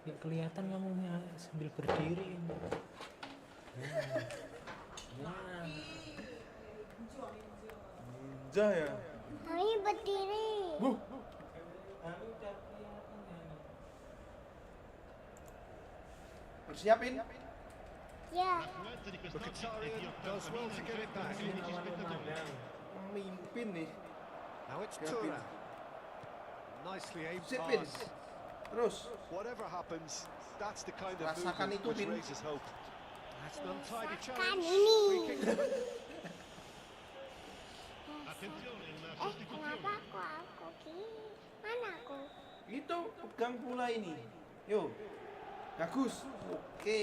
Nggak kelihatan kamu sambil berdiri. Ninja ya. Kami berdiri. Persiapin. Ya. Does well to get it back. Mimpin nih. Now it's Gavin. Tura. Nicely aimed Sipin. pass. Terus. Whatever happens, that's the kind of Rasakan movement itu, which Vin. raises hope. That's an untidy Rasakan challenge. ini. Free kick given. Kenapa aku mana aku? Itu pegang pula ini. Yo. Bagus. Oke,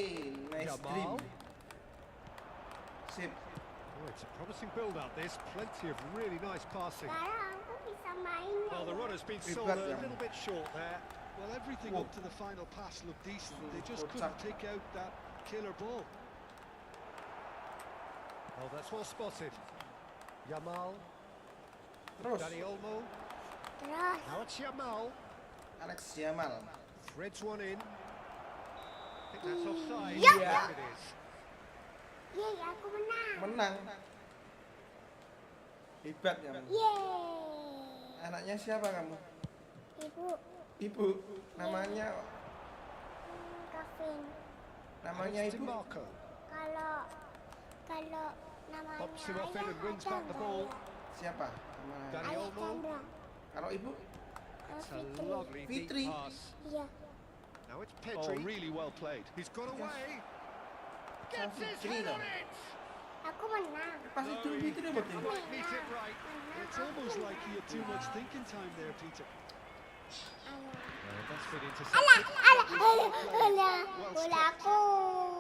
nice dream. Jamal. Sip. Oh, it's a promising build-up. There's plenty of really nice passing. Sekarang aku bisa main. Well, the runner's been sold Hebat, a Jamal. little bit short there. Well, everything Whoa. up to the final pass looked decent. They just Good couldn't tackle. take out that killer ball. Oh, that's well spotted. Jamal. Terus. Dani Olmo. Terus. Now it's Jamal. Alex Jamal. Threads one in. I think that's offside. Yeah. Yes, it is. Yeay, aku menang. Menang. Hebat ya. Yeay. Anaknya siapa kamu? Ibu. Ibu. Namanya Gavin. namanya It's ibu. DiMarco. Kalau namanya Pops him off in ayah and wins back the ada ball. Siapa? Nama Dani Olmo. Alexandra. kalau ibu? It's a Fitri. lovely Fitri. deep pass. Iya. Now it's Oh, Pedri. really well played. He's got away. Gets his Fitri head dong. on it. Aku menang. Pas itu Fitri apa tuh? Quite neat it right. It's almost like he had too much thinking time there, Peter. That's been intercepted. Alah, bola aku.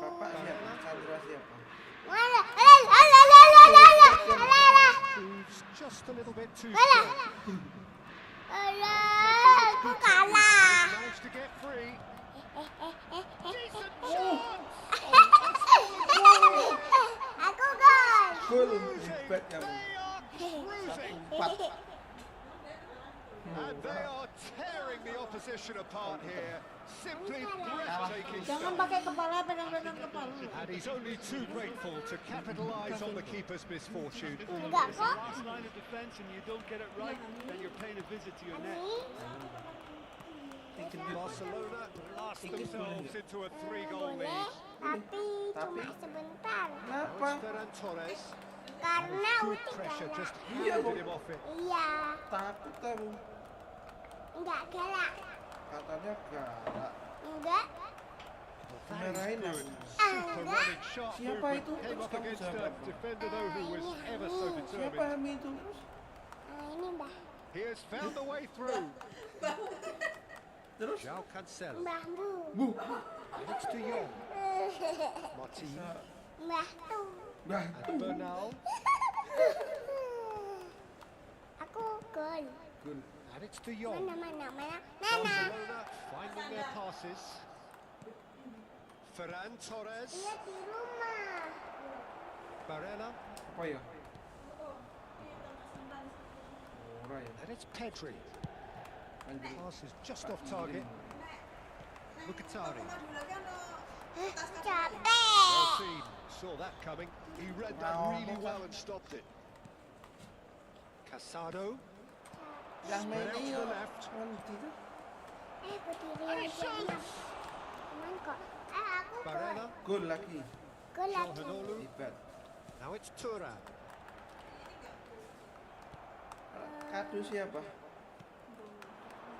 Bapak siapa? Chandra siapa? Alah. Proves just a little bit too Alah. strong. Alah, aku kalah. Managed to get free. Decent Oh. chance. Aku gol. Gol. Hebat kamu. They are cruising. Empat. And they are tearing the opposition apart here. Simply breathtaking Jangan stuff. pakai kepala, pegang-pegang kepala. And he's only too grateful to capitalise on the keeper's misfortune. Enggak kok. Last line of defence and you don't get it right, then you're paying a visit to your net. Barcelona blast themselves into a 3-goal Boleh, lead. tapi cuma sebentar. Now Kenapa? it's Ferran Torres. Karena Good udah pressure, galak. just Iya, handed Bang. him off it. Iya, Takut kamu. enggak galak. Katanya galak. Enggak. Dimarahin aku. Super running, sharp Siapa movement. itu? Came up Kamu against a siapa? defender though who was ever so Siapa determined. Ami itu? Ini Mbah. He has found the way through. Terus? João Cancelo. Mbahmu. Bu. Next to Young. Martin. Mbah tuh. Bah. And Bernal. Aku gol. Gol. And it's to Young. Mana. Nana. Barcelona finding their passes. Ferran Torres. Dia di rumah. Barella. Apa ya? Ora ya. And it's Pedri. Anjir. Pass is just off target. Mkhitaryan. Capek. Well seen. Saw that coming. He read that really well and stopped it. Casado. Yang main Spread out ini to the ya. left. Cuman gitu. Berdiri And he aja. shoots. Cuman kok. Aku gol. Barella. Gol lagi. Gol lagi. Calhanoglu. Hebat. Now it's Thuram. Kado siapa?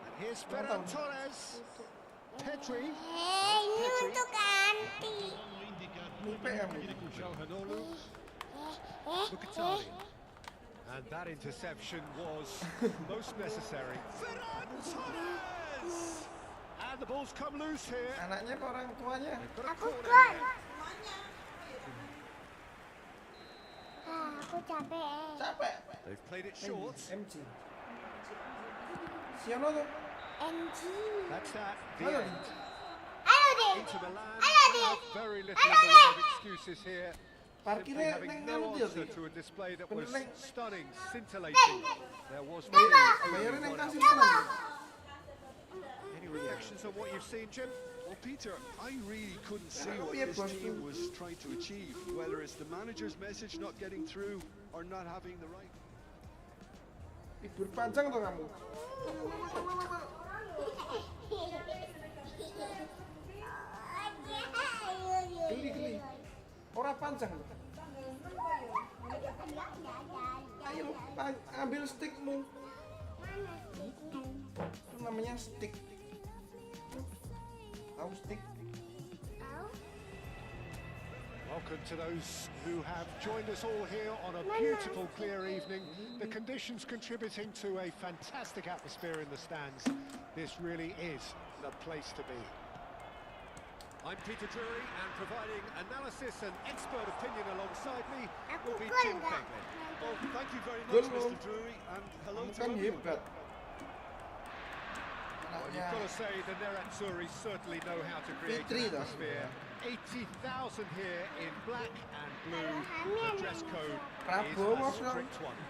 And here's Ferran Torres. Pedri. Ini untuk anti. Mimpi kamu. Calhanoglu. Mkhitaryan. And that interception was most necessary. Ferran Torres! And the ball's come loose here. Anaknya ke orang tuanya. They've got a Aku corner gol. here. Aku capek. Capek. They've played it short. MG. Siono tuh. MG. That's that. The Halo. end. Halo deh. Into Milan. Halo, Di. Now very little in the way of excuses here. Simply Parkirnya having neng no nang dia answer sih. to a display that Bener, was Neng. stunning, scintillating. There was Bayarin yang kasih pelan. Any reactions on what you've seen, Jim? Well, Peter, I really couldn't see Yeah, what yeah, this boss. team was trying to achieve, whether it's the manager's message not getting through or not having the right. Libur panjang tuh kamu. Geli. Orang panjang tuh. Ayo, ambil stickmu. Itu namanya stick. Tahu stick? Welcome to those who have joined us all here on a beautiful, clear evening. The conditions contributing to a fantastic atmosphere in the stands. This really is the place to be. I'm Peter Drury, and providing analysis and expert opinion alongside me will be Aku Jim gol nggak? Peglin. Well, thank you very Gol, much, Bro. Mr. Drury, and hello Kamu to kan everyone. hebat. Well, you've got to say the Nerazzurri certainly know how to create Fitri an dah. atmosphere. 80,000 here in black and blue. The dress code Prabowo, is a bro. strict one.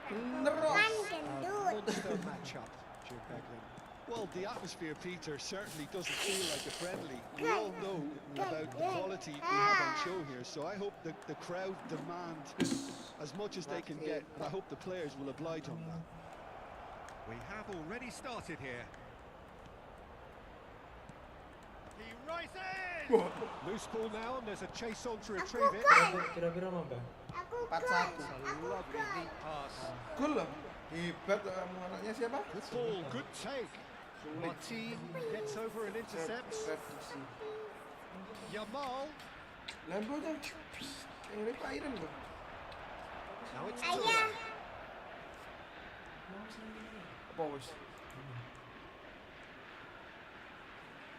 Bener loh. Kan gendut. Monster matchup, Jim Beglin. Well, the atmosphere, Peter, certainly doesn't feel like a friendly. We all know about the quality we have on show here, so I hope that the crowd demand as much as they can get, and I hope the players will oblige on that. We have already started here. He rises! Loose ball now, and there's a chase on to Aku retrieve it. gol. Kira-kira apa, Mbak? Aku 4-1. gol. Lovely deep pass. Gol loh. Hebat kamu, anaknya siapa? Good ball, good take. Martin gets over and intercepts. Prediksi. Yamal. Lambo tuh. Ini Pak Iren loh. Now it's Ayah. Thuram. Apa wis?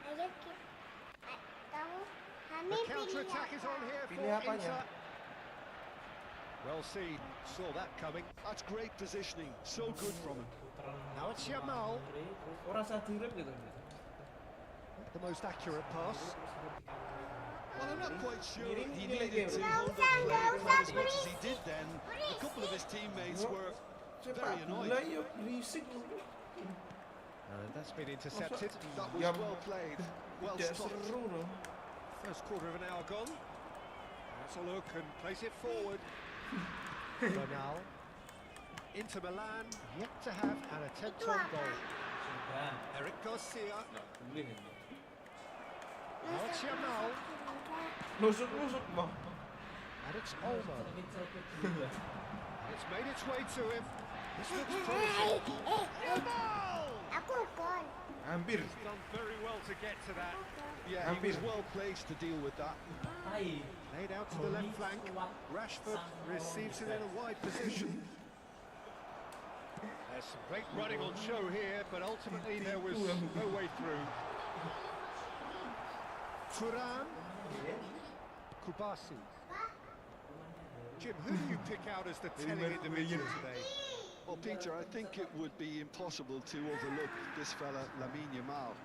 Ayo kita. Kamu kami The pilih counter-attack is on here Pilih for apanya? Inter. Well seen, saw that coming. That's great positioning, so good from him. Now it's Yamal. Orang sadirep gitu. The most accurate pass. Well, I'm not quite sure Ini he nilai needed to game. hold Nggak up play usah, quite as much please. as he did then. A couple of his teammates were Sepak very bola annoyed. yuk berisik. That's been intercepted. That was Ya, well played, well Tidak stopped. seru loh. First quarter of an hour gone. That's a look and plays it forward. Bernal. Inter Milan yet to have an attempt on goal. Eric Garcia. Now it's Yamal. Nusuk bang. And it's Olmo. It's made its way to him. This looks promising. Yamal! Aku gol. Hampir. Done very well to get to that. Yeah, he was well placed to deal with that. Laid out to the left flank. Rashford receives it in a wide position. There's some great running on show here, but ultimately there was no way through. Thuram. Kubasi. Jim, who do you pick out as the telling individual today? Well, Peter, I think it would be impossible to overlook this fella, Lamine Yamal.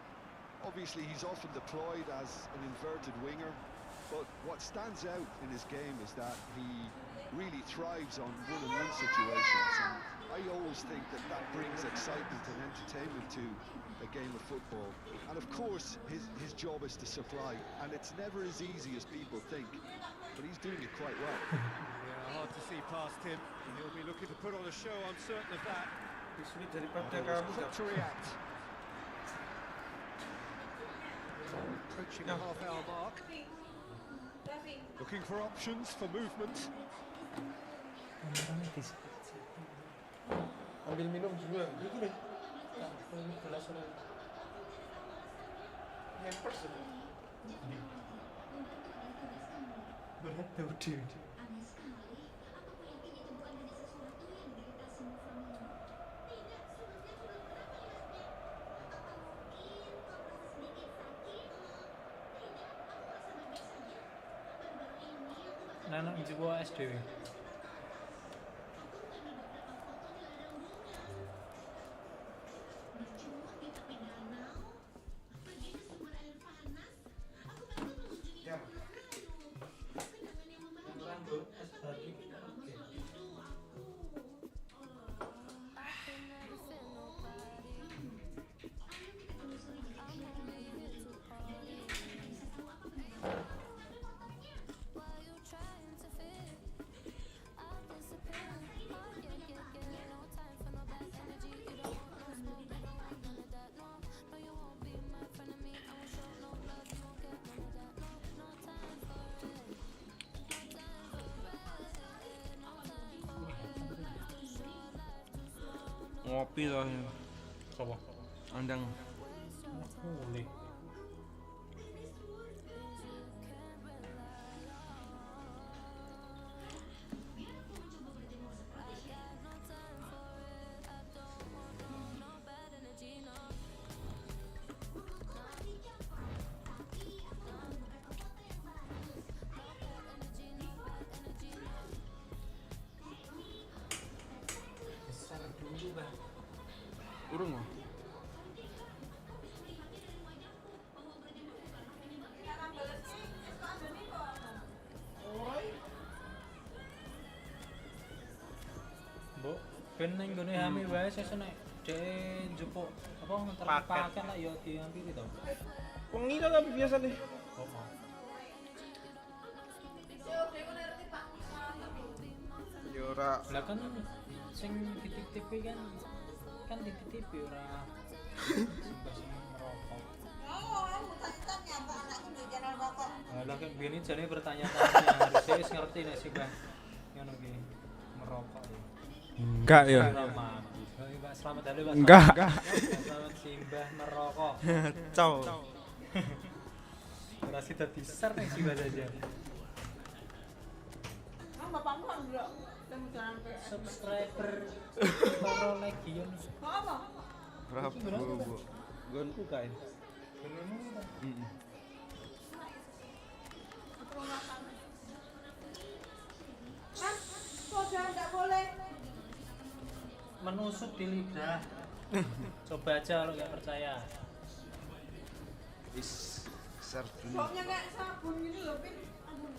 Obviously, he's often deployed as an inverted winger, but what stands out in his game is that he really thrives on one-on-one situations, and I always think that that brings excitement and entertainment to a game of football. And of course, his job is to supply, and it's never as easy as people think, but he's doing it quite well. Yeah, hard to see past him. He'll be looking to put on a show, I'm certain of that. Lebih sulit daripada He was kamu. quick to react. Approaching the half-hour mark. Looking for options for movement. Ambil minum juga. Gini. Gelas orang. Hampers. Berat tuh dia. Anak juga SD. Ya. Rambut tadi. ngopi to. Sopo? Andang. Boleh. Besar dulu, Bang. Urung kok. Mbok, ben ning gone hami wae sesuk nek dhek njupuk apa nganter paket lah ya diampiri to. Wengi to tapi biasa deh. Oh. Ya ora Lah kan sing dititip kan dititip ora sumpah sing merokok. Lah kan biyen jane bertanya-tanya harusnya wis ngerti nek sing Bang ngono ki merokok ya. enggak ya. Selamat. Pak, selamat hari Pak. Enggak. Selamat simbah merokok. Cow. Berasi tadi besar nih simbah aja. Bapakmu kan enggak jalan ke Subscriber Toro Legion. apa? Berapa bu? Gonku kae. Kan soda enggak boleh. Menusuk di lidah. Coba aja kalau nggak percaya. Is besar dulu. Sopnya kayak sabun gitu loh, Pin. Ampun.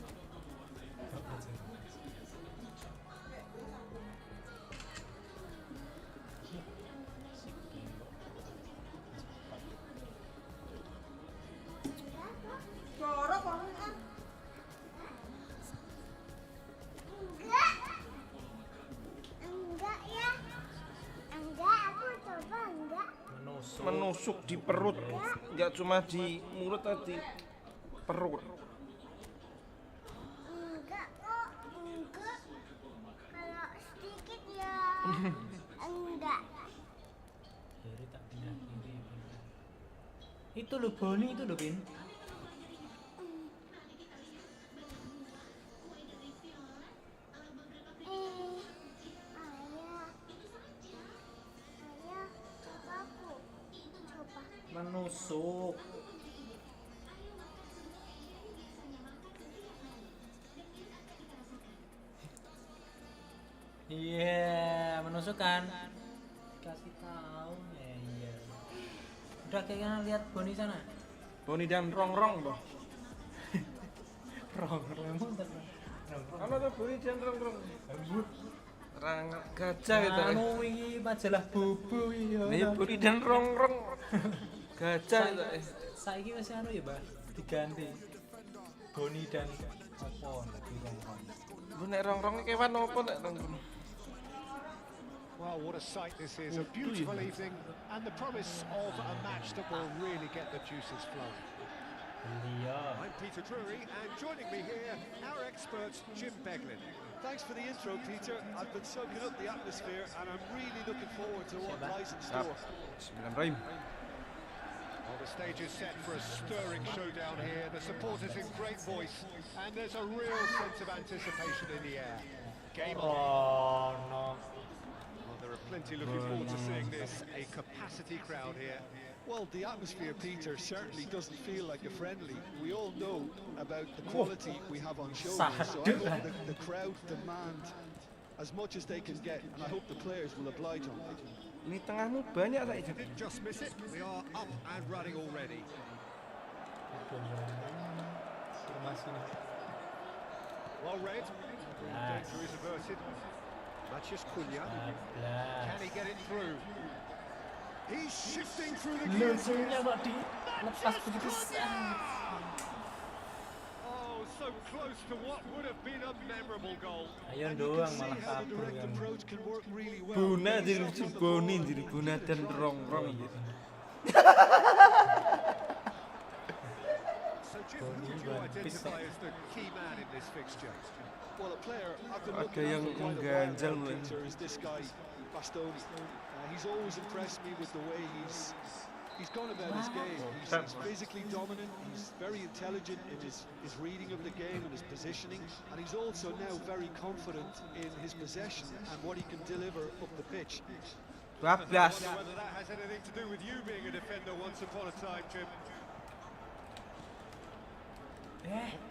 Jorok banget kan. Enggak ya. Enggak, aku coba enggak. Menusuk di perut. Enggak cuma di mulut tadi. Perut. Enggak kok, enggak. Kalau sedikit ya enggak. Jadi tak pindah kiri. Itu lo Boni itu lo Bin. Ayah, bapakku. Coba. Menusuk. Iya, menusuk kan? Kasih tahu ya, iya. Udah kayaknya lihat Boni sana. Boni dan rongrong toh. Emang tak. Ana tuh Boni dan rongrong. Rang gajah gitu. Anu iki majalah bubu iki ya. Ini Boni dan rongrong. Gajah gitu. Saiki wis anu ya, Mbak. Diganti. Boni dan apa di rongrong. Lu nek rongrong kewan apa nek rongrong? Well, what a sight this is. A beautiful evening and the promise of a match that will really get the juices flowing. Iya. I'm Peter Drury, and joining me here, our expert, Jim Beglin. Thanks for the intro, Peter. I've been soaking up the atmosphere and I'm really looking forward to what lies in store. Bismillahirrahmanirrahim. Well, the stage is set for a stirring showdown here. The supporters in great voice, and there's a real sense of anticipation in the air. Game on. Oh no. Well, there are plenty looking forward to seeing this. A capacity crowd here. Well, the atmosphere, Peter, certainly doesn't feel like a friendly. We all know about the quality we have on show here, so I hope the crowd demand as much as they can get, and I hope the players will oblige them. Ini tengahmu banyak tak itu? Didn't just miss it. We are up and running already. Well read. Danger is averted. Matches Cunha. Can he get it through? He's shifting through the gears. Lucunya kok dilepas begitu Oh, so close to what would have been a memorable goal. Ayo And you doang can see malah how the kabur direct kan. approach can work really well. Buna He's jadi on the Boni ball. jadi Buna dan rongrong. So Jim, who would you identify as the key man in this fixture? Well, a player I've been Ada looking at yang for quite a while mengganjal now, mulai. Peter, is this guy, Bastoni. He's always impressed me with the way he's gone about his game. He's physically dominant, he's very intelligent in his reading of the game and his positioning, and he's also now very confident in his possession and what he can deliver up the pitch. 12. I wonder whether that has anything to do with you being a defender once upon a time, Jim.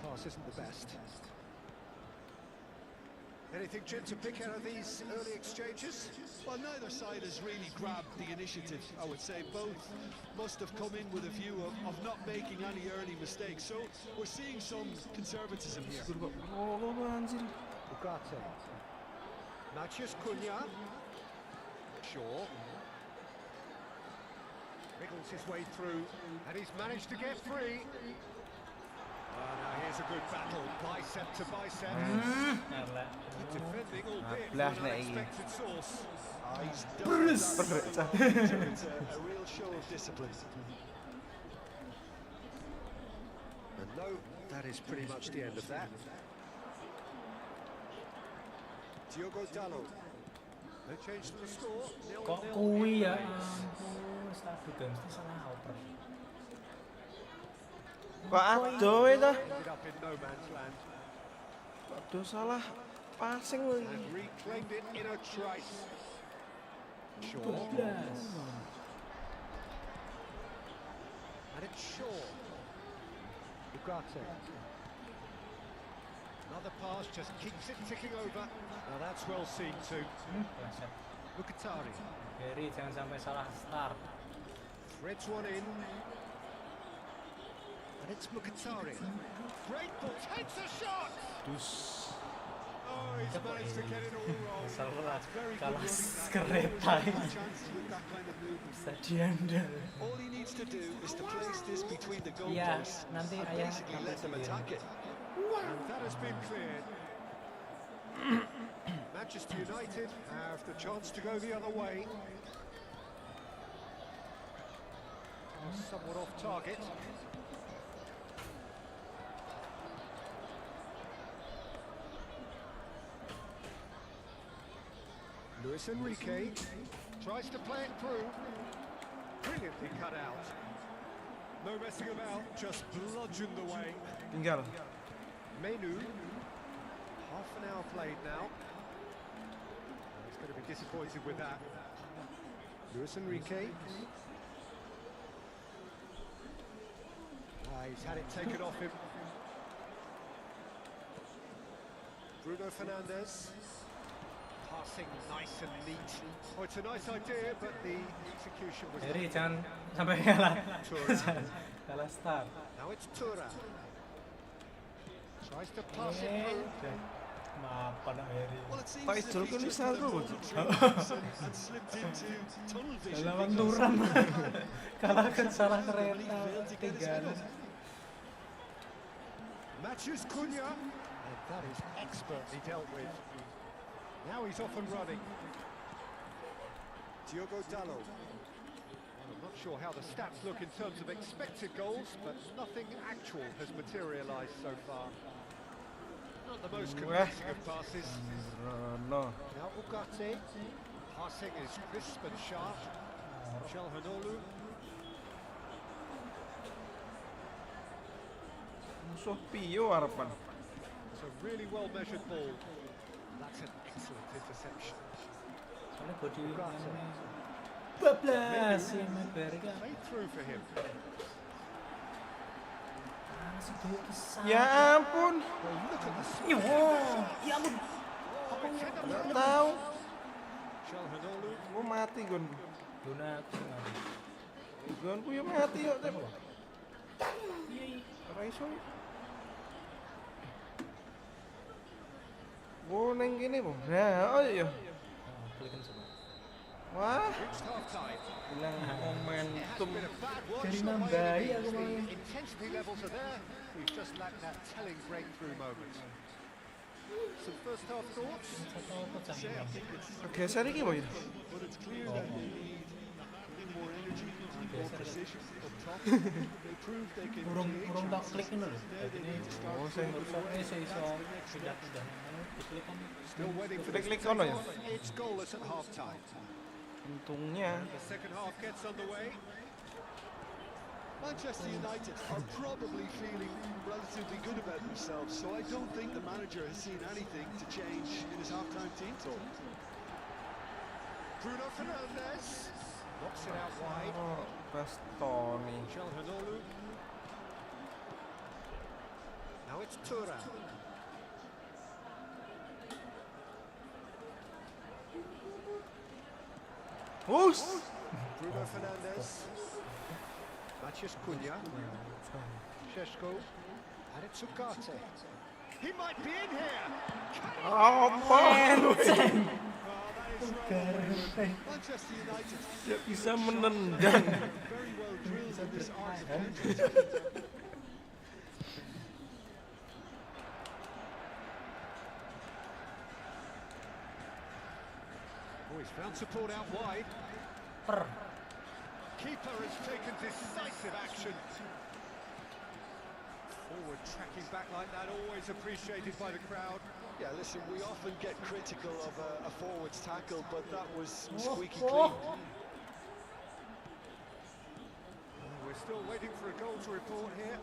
Pass isn't the best. Anything, Jim, to pick out of these early exchanges? Well, neither side has really grabbed the initiative, I would say. Both must have come in with a view of not making any early mistakes. So we're seeing some conservatism here. Ugarte. Maciej Cunha. Shaw. Wriggles his way through, and he's managed to get free. Now here's a good battle, bicep to bicep. Defending, albeit from an unexpected source. He's done that. It's a real show of discipline. And no, that is pretty much the end of that. Diogo Dalot. No change to the score. Kok kui ya ampun, satu games ini salah oper. Kok aduh itu? Ended up in no man's land. Aduh salah passing lagi. And reclaimed it in a trice. Shaw. 12. And it's Shaw. Ugarte. Another pass just keeps it ticking over. Now that's well seen too. Mkhitaryan. Heri jangan sampai salah start. Threads one in. And it's Mkhitaryan. Great ball, takes a shot! Oh, he's managed to get it all wrong. Salah Very kalah good kereta ini. Chances with that kind of movement. Bisa diandal. All he needs to do is to place this between the Iya, goalposts nanti and ayah basically akan let them sendiri. attack it. And that has been cleared. Manchester United have the chance to go the other way. Somewhat off target. Luis Enrique tries to play it through. Brilliantly cut out. No messing about, just bludgeoned away. Tinggal. Menu. Half an hour played now. He's going to be disappointed with that. Luis Enrique. He's had it taken off him. Bruno Fernandes. Passing nice and neat. Oh, it's a nice idea, but the execution was... Heri jangan sampai kalah. Kalah start. Now it's Tura. Tries to pass it through. Maafkan Heri. Well, it seems Pak as if Ijol he's kan just bisa had a tuh. moment of dreams and slipped into tunnel vision. Lawan because Turan. he Kalahkan salah failed kereta. to get his head Tinggal. up. Matthews Cunha. And that is expertly dealt with. Now he's off and running. Diogo Dalot. I'm not sure how the stats look in terms of expected goals, but nothing actual has materialised so far. Not the most convincing of passes. No. Now Ugarte. Passing is crisp and sharp. Calhanoglu. Musuh Pio harapan. It's a really well measured ball. That's an excellent interception. Soalnya body Ugarte. bablas ya Berga. Played through for him. Masih banyak kesal. Ya ampun. Well, look at the Yo, switch. ya ampun. Oh, it's in the Nggak middle. tahu. Calhanoglu. Gua mati gon. Luna aku senang. Gonku ya mati kok tem. Ora iso. Gua neng kene, Bang. Nah, oh iya. Klikin semua. Wah, Reached half-time. bilang momentum. Been a bad watch. Dari the way nambahi it aku is. mau. The intensity levels are there. We've just lacked that telling breakthrough moment. Some first half thoughts? Satu pecah hilang. Geser iki, Boy. But it's clear that they need more energy and more precision up top. They proved they can create Urung tak chances. klik ngono lho. There they need to start Rusaknya iso pindah-pindah ngono diklik kan. Still waiting for Klik-klik this to ono take ya? off. It's goalless at half-time. Untungnya. The second half gets underway. Manchester United are probably feeling relatively good about themselves, so I don't think the manager has seen anything to change in his half-time team talk. Bruno Fernandes knocks it out wide. Oh, Bastoni. Calhanoglu. Now it's Thuram. Hus. Bruno Fernandes. Maciej Cunha. Šeško. And it's Ugarte. He might be in here. Apa? Oh, that is rather Manchester United Tidak bisa menendang. very well drilled in this art of counter-attacking. Oh, he's found support out wide. Keeper has taken decisive action. Forward tracking back like that, always appreciated by the crowd. Yeah, listen, we often get critical of a forward's tackle, but that was squeaky clean. We're still waiting for a goal to report here.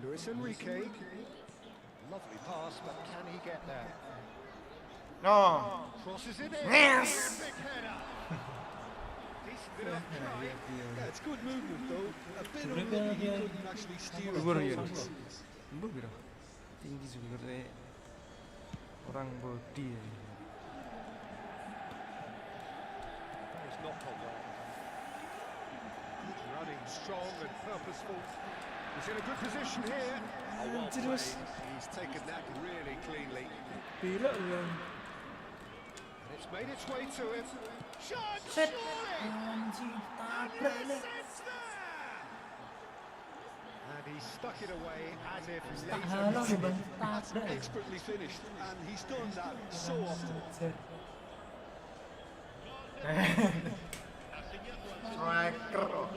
Luis Enrique. Lovely pass, but can he get there? No. Crosses it in. Yes. Big header. Decent enough try. Yeah, it's good movement though. A bit Sebenarnya unlucky he dia- couldn't actually steer Dhuwur it ya. forward. Mbah piro? Tinggi sebenarnya. Orang body ya. He's not gone well. Running strong and purposeful. He's in a good position here. Oh, well Terus. played. He's taken that really cleanly. Pira ya. And it's made its way to him. Shot! Set. Surely! Anjing, And tabrak yes, ini. it's there! And he stuck it away as if Tak laser halang precision. Bang. That's Tabrak ya. expertly finished, and he's done that so often. Set. Striker.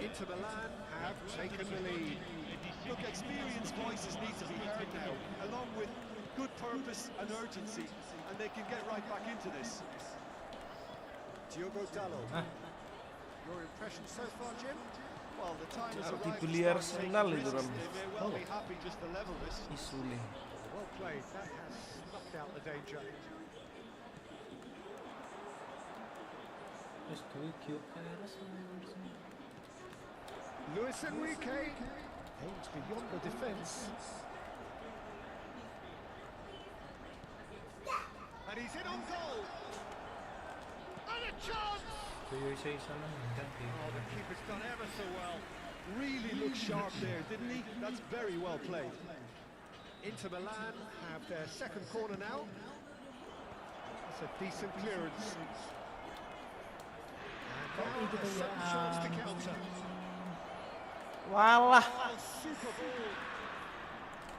Inter Milan have taken the lead. Look, experienced voices need to be heard now, along with good purpose and urgency, and they can get right back into this. Diogo Dallo. Ah. Your impression so far, Jim? Well, the time has Harus arrived dibeli to start taking Arsenal itu, risks. Ram. They may well be happy just to level this. Isule. Well played. That has snuffed out the danger. Terus duwe Gio Keres. Luis Enrique aims beyond the defence. And he's in on goal. And a chance! Kuyo isa-isa lang nandang Oh, the keeper's done ever so well. Really looked sharp there, didn't he? That's very well played. Inter Milan have their second corner now. That's a decent clearance. And now a sudden chance to counter. Walah. Oh, super ball.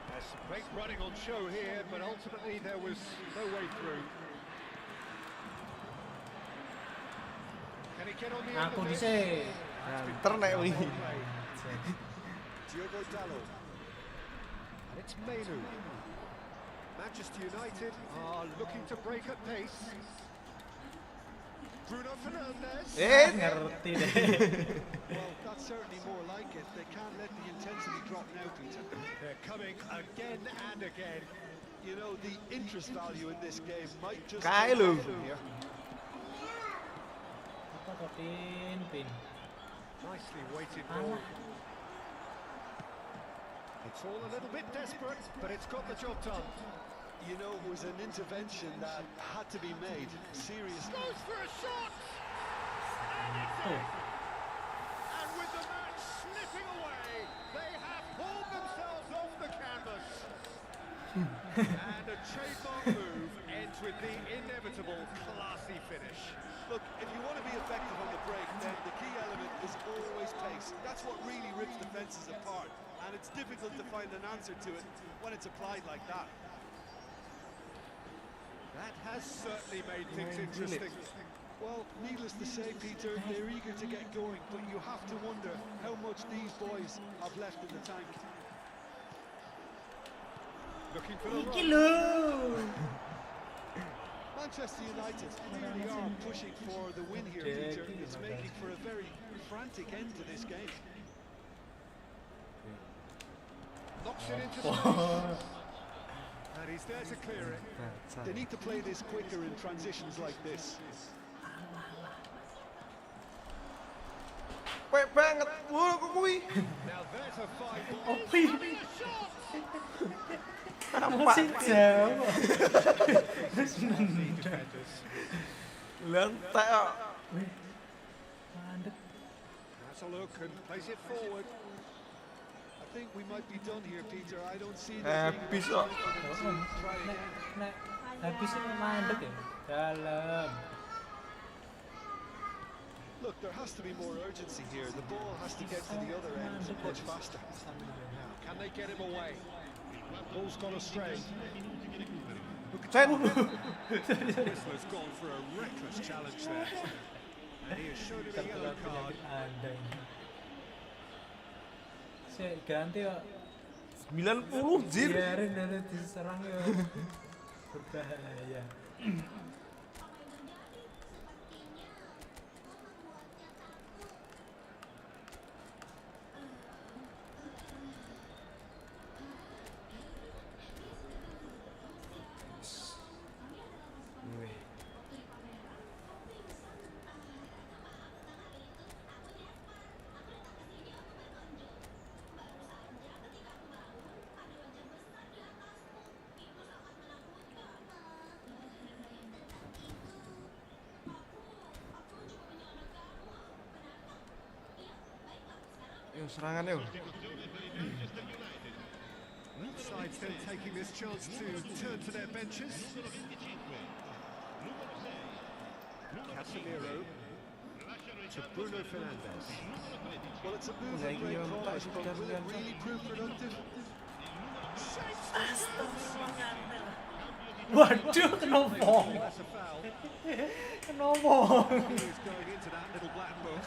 There's some great running on show here, but ultimately there was no way through. Can he get on the end Aku of this? dhisik. Nganter nek wingi. Diogo Dallo. And it's Menu. Manchester United are looking to break at pace. Bruno Fernandes. Ngerti deh. Well, that's certainly more like it. They can't let the intensity drop now, Peter. They're coming again and again. You know, the interest value in this game might just... Kae lho. Apa kok pin. Nicely weighted ball. It's all a little bit desperate, but it's got the job done. You know, it was an intervention that had to be made. Seriously. Goes for a shot! And it's Oh. in! And with the match slipping away, they have pulled themselves off the canvas. And a trademark move ends with the inevitable classy finish. Look, if you want to be effective on the break, then the key element is always pace. That's what really rips defences apart. And it's difficult to find an answer to it when it's applied like that. That has certainly made things interesting. Well, needless to say, Peter, they're eager to get going, but you have to wonder how much these boys have left in the tank. Looking for the Iki run. lho. Manchester United really are pushing for the win here, Peter. It's making for a very frantic end to this game. Knocks it into space. And he's there to clear it. They need to play this quicker in transitions like this. Wek banget. Wah, kok kuwi. Now there's a fine ball. Oh, wih. And a shot. Masih jauh. Terus The defenders. Lentek kok. mandek. Has a look and plays it forward. I think we might be done here, Peter. I don't see that Habis kok. try Nek, again. nek habisnya mandek ya. Dalam. Look, there has to be more urgency here. The ball has to get to the other end much faster. Can they get him away? Ball's gone astray. Sen. Whistler's gone for a reckless challenge there. And he has shown him a yellow card. Andang. Saya ganti kok. 90 jir. Biarin dari diserang ya. Berbahaya. Yo serangan yo. Sides then taking this chance to turn to their benches. Casemiro to Bruno Fernandes. Well, it's a move Saya and great kira cause, tak but will it sekitar really prove productive? Waduh, kenapa? That's a foul. Kenapa? He's going into that little black book.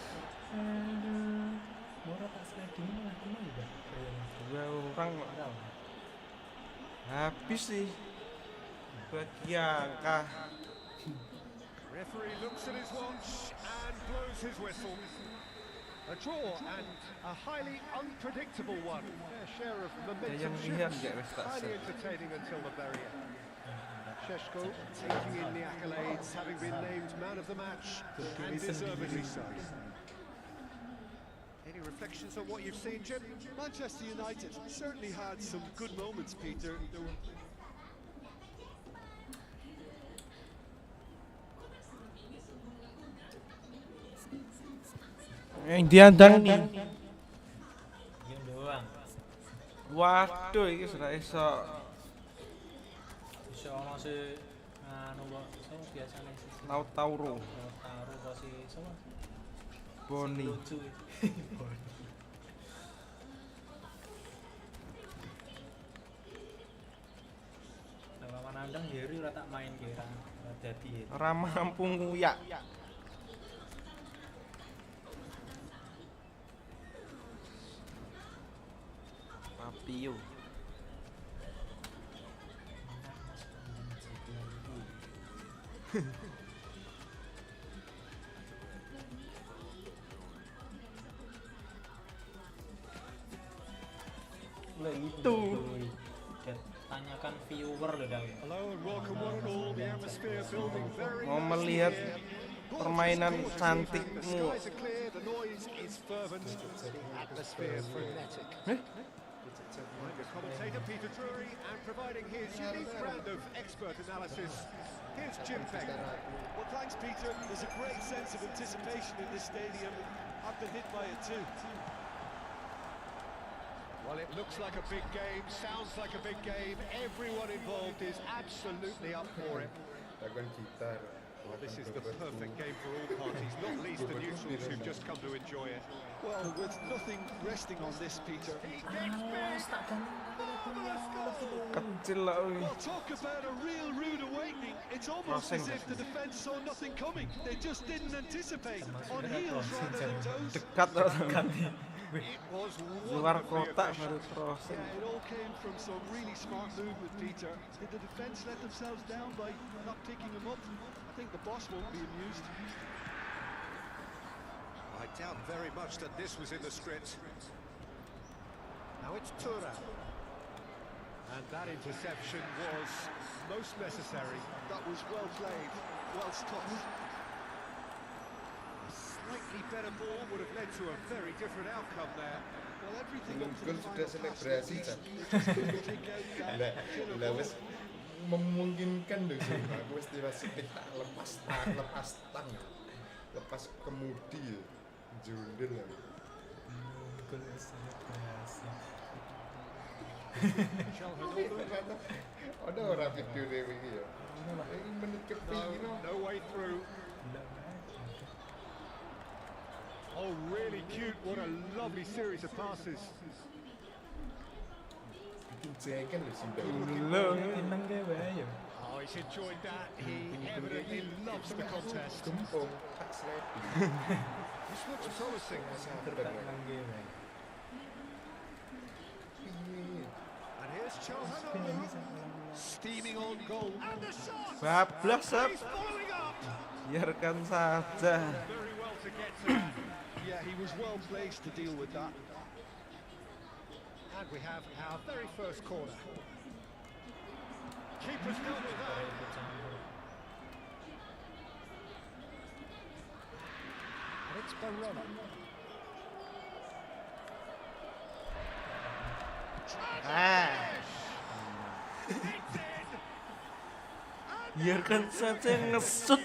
Aduh. Mora tak sliding malah gimana juga? Dua orang kok. Habis sih. Bagian kah. Referee looks at his watch and blows his whistle. A draw and a highly unpredictable one. Fair share of momentum yang lihat shifts. nggak, wes tak Highly sah. entertaining until the very end. Šeško taking in the accolades, having been named man of the match, and deservedly so. Any reflections on what you've seen, Jim? Manchester United certainly had some good moments, Peter. There were Diandang nih. Diam doang. Waduh, ini sudah esok. Bisa ono sih anu kok so biasane sih. Laut Tauro. Taruh kok si sama. Boni. Lucu. Nah, Paman Andang Heri ora tak main kira. Ora dadi. Ramah Kampung Nguyak. Papio. Lah itu. Tanyakan viewer loh Dang. Hello and welcome one and all. The atmosphere building very Mau nicely melihat here. permainan The cantikmu. skies are clear, the noise is fervent, atmosphere frenetic. The commentator Peter Drury and providing his unique brand of expert analysis. Here's Jim Beck. Well, thanks, Peter. There's a great sense of anticipation in this stadium. I've been hit by it too. Well, it looks like a big game, sounds like a big game. Everyone involved is absolutely up for it. Lakukan gitar Well, this is the perfect game for all parties, not least the neutrals who've just come to enjoy it. Well, with nothing resting on this, Peter. Kecil lah. Well, talk about a real rude awakening. It's almost as if the defence saw nothing coming. They just didn't anticipate. On heels rather than toes. Dekat lah. It was Luar wonderfully kotak efficient. baru crossing. Yeah, it all came from some really smart movement, Peter. Did the defence let themselves down by not picking him up? I think the boss won't be amused. I doubt very much that this was in the script. Now it's Tura. And that interception was most necessary. That was well played, well stopped. A slightly better ball would have led to a very different outcome there. Well, everything up to Gol the sudah final pass. selebrasi kan. Lah wis memungkinkan loh sih. Aku wis tiba-tiba tak lepas tang. Lepas kemudi ya. Jundil ya. Gol selebrasi. Ada orang video dewe iki ya. Ini menit kepingin No way through. Oh, really cute. What a lovely series of passes. bikin jengkel loh sih. Pinang kayak wae ya. Oh, he's enjoyed that. He evidently loves the contest. Gempong, tak slepi. This looks promising. Pinang kayak wae. And here's Chalhanoglu, steaming on goal. And the shot! Bablas, Sep. He's following up! Biarkan saja. Very well to get to that. Yeah, he was well placed to deal with that. And we have our very first corner. Keeper's dealt with that. And it's Barella. Biarkan saja ngesut.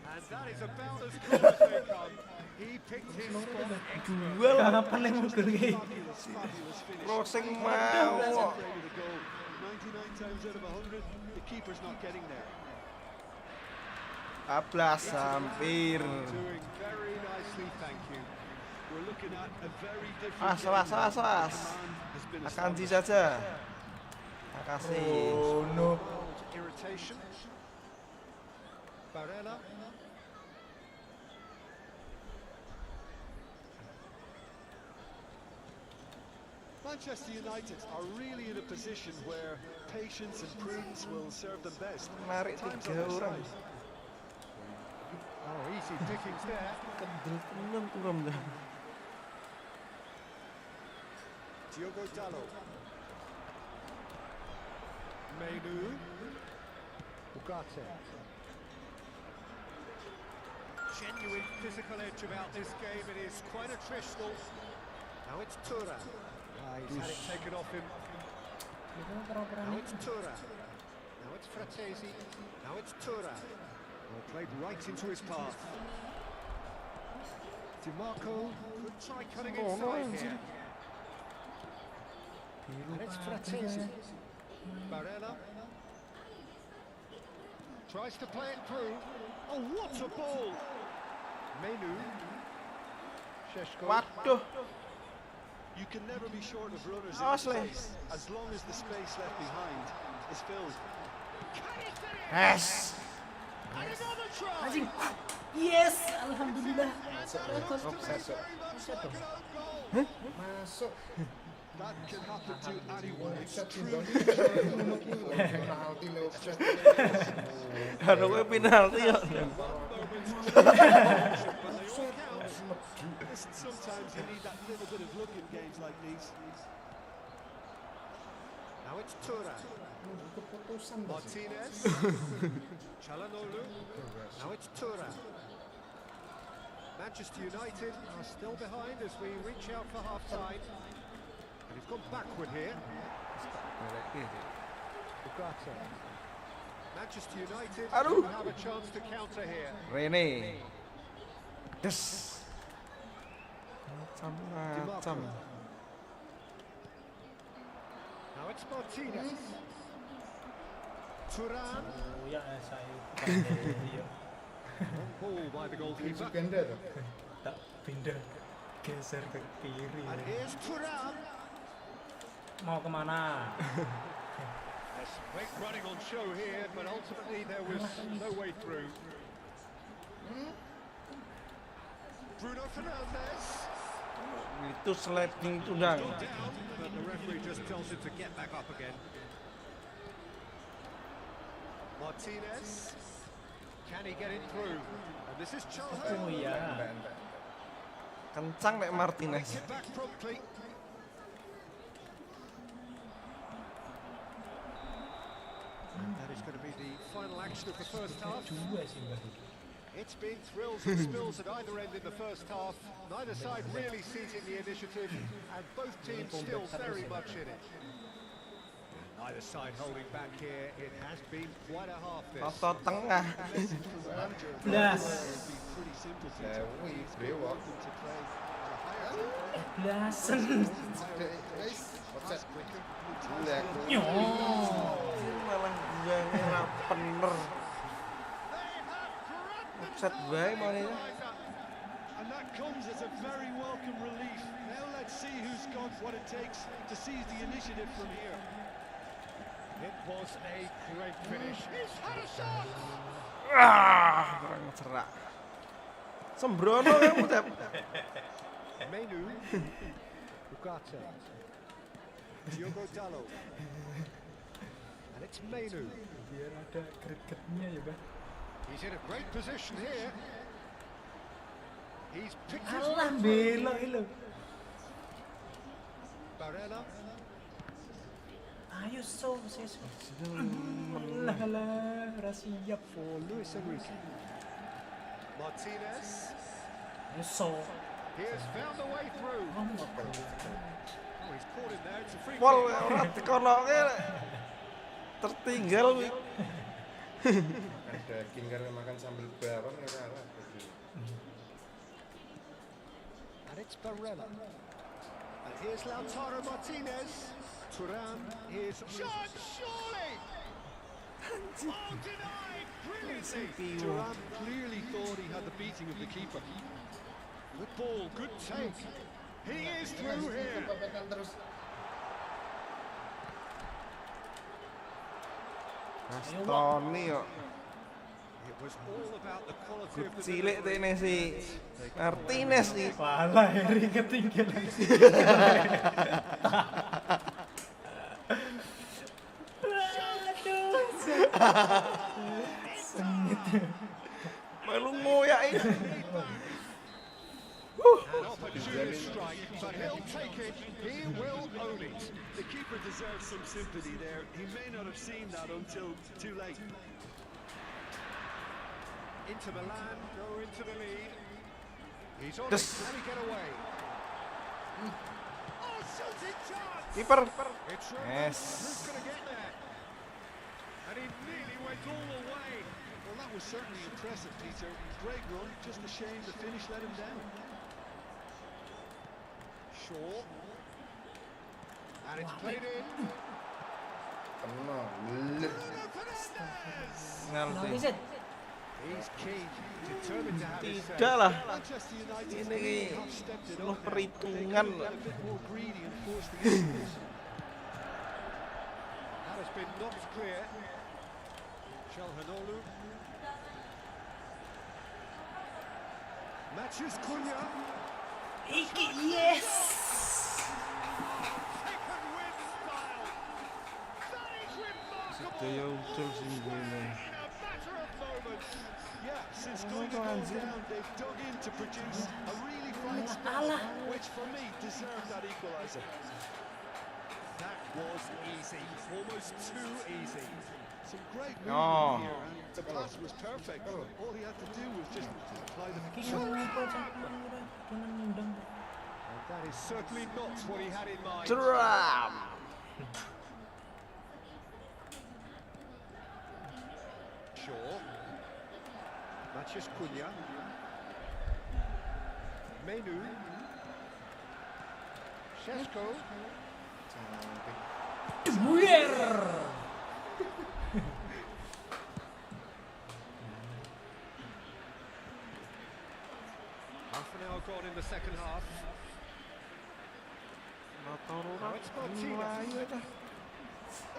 And that is about as good as they come. He picked his spot. Duel. Kapan yang mau gol kayak? Fabulous, fabulous finish. Crossing mau. Celebrated the goal. 99 times out of 100, the keeper's not getting there. Bablas hampir. Doing very nicely, thank you. We're looking at a very different Awas, game awas, now. awas, awas. Command has been Akanji established. saja. Makasih. Oh no. Irritation. Barella. Manchester United are really in a position where patience and prudence will serve them best. Menarik Time's 3 on their orang. side. Oh, easy pickings there. Kendel tenan turun dah. Diogo Dalot. Menu. Ugarte. Genuine physical edge about this game. It is quite attritional. Now it's Tura. He's had it taken off him. Now it's Tura. Now it's Fratesi. Now it's Tura. Well, played right into his path. DiMarco could try cutting inside here. And it's Fratesi. Barella. Tries to play it through. Oh, what a ball! Menu. Sheshko. Waduh. You can never be short of runners in Awas, this Le. place, as long as the space left behind is filled. Yes. And another try! Anjing. Yes, alhamdulillah. Masuk. Masuk. That can happen to anyone. It's Offset true. penalti lewat offset. Ada gue penalti ya. Listen, sometimes you need that little bit of luck in games like these. Now it's Tura. Keputusan Martinez. Chalhanoglu. Now it's Tura. Manchester United are still behind as we reach out for half-time. And he's gone backward here. Ugarte. Manchester United Aduh. will have a chance to counter here. Rene. Des. Macam. Now it's Martinez. Thuram. Oh ya saya iya. Long ball by the goalkeeper. Suganda tuh. Tak pindah geser ke kiri. And here's Thuram. Mau kemana? There's great running on show here, but ultimately there was no way through. Bruno Fernandes. Itu sliding tundang. Got down, but the referee just tells him to get back up again. Martinez. Can he get it through? And this is Charles. Oh iya. Enggak. Kencang nek Martinez. It back promptly. That is going to be the final action of the first half. Dua sih Mbak. It's been thrills and spills at either end in the first half. Neither side really seizing the initiative, and both teams still very much in it. Neither side holding back here. It has been quite a half this. Toto tengah. Blas. Pretty simple to Wih, brewok. to play at a higher tempo. Blasen. Guys, offset. Yo. Malah dia ngerap bener. Offset bae malahnya. And that comes as a very welcome relief. Now let's see who's got what it takes to seize the initiative from here. It was a great finish. He's had a shot. Kurang cerak. Sembrono kamu Tep. Menu. Ugarte. Diogo Dallo. And it's Menu. Biar ada gregetnya ya, Bang. He's in a great position here. He's picked his Alah way belok itu. Barella. Ayo so ses. Alah, ora siap. For Luis Enrique. Martinez. Ayo so. He has found a way through. Oh, he's caught him there. It's a free Pol kick. ora dikonoke tertinggal kuwi. Ada king karena makan sambal bawang ya salah. And it's Barella. And here's Lautaro Martinez. Thuram is shot, surely! Oh, denied! Brilliantly! Thuram clearly thought he had the beating of the keeper. Good ball, good take. He is through here. Terus. Astoni kok. It was all about the quality of the Cilik tene si Martinez iki. Pala Harry ketinggalan. Melu ngoyak iki. An opportunity strike, but he'll take it. He will own it. The keeper deserves some sympathy there. He may not have seen that until too late. Inter Milan go into the lead. He's on it. Des. Can he get away? Oh, shooting chance! Kiper. It's Romero. Yes. Who's going to get there? And he nearly went all the way. Well, that was certainly impressive, Peter. Great run, just a shame the finish let him down. Shaw. And it's played in. Tenang. Bruno Fernandes! Ngerti. He's keen, determined to have his say. Tidak lah. Manchester United Ini really have stepped it penuh up. perhitungan. They could have been a bit more greedy and forced the issue. That has been knocked clear. Çalhanoğlu. Matches Cunha. Yes. Second win style. That is remarkable. Daya ucul sing In ngene. a matter of moments. Yeah, since going to goal down, they've dug in to produce a really fine spell, which for me deserved that equaliser. That was easy. Almost too easy. Some great Oh. movement here, and the pass was perfect. All he had to do was just apply the And that is certainly not what he had in mind. Ceram. Shaw. Matches Cunha. Menu. Šeško. Cantik. Buyer. Half an hour gone in the second half. Now it's Martinez.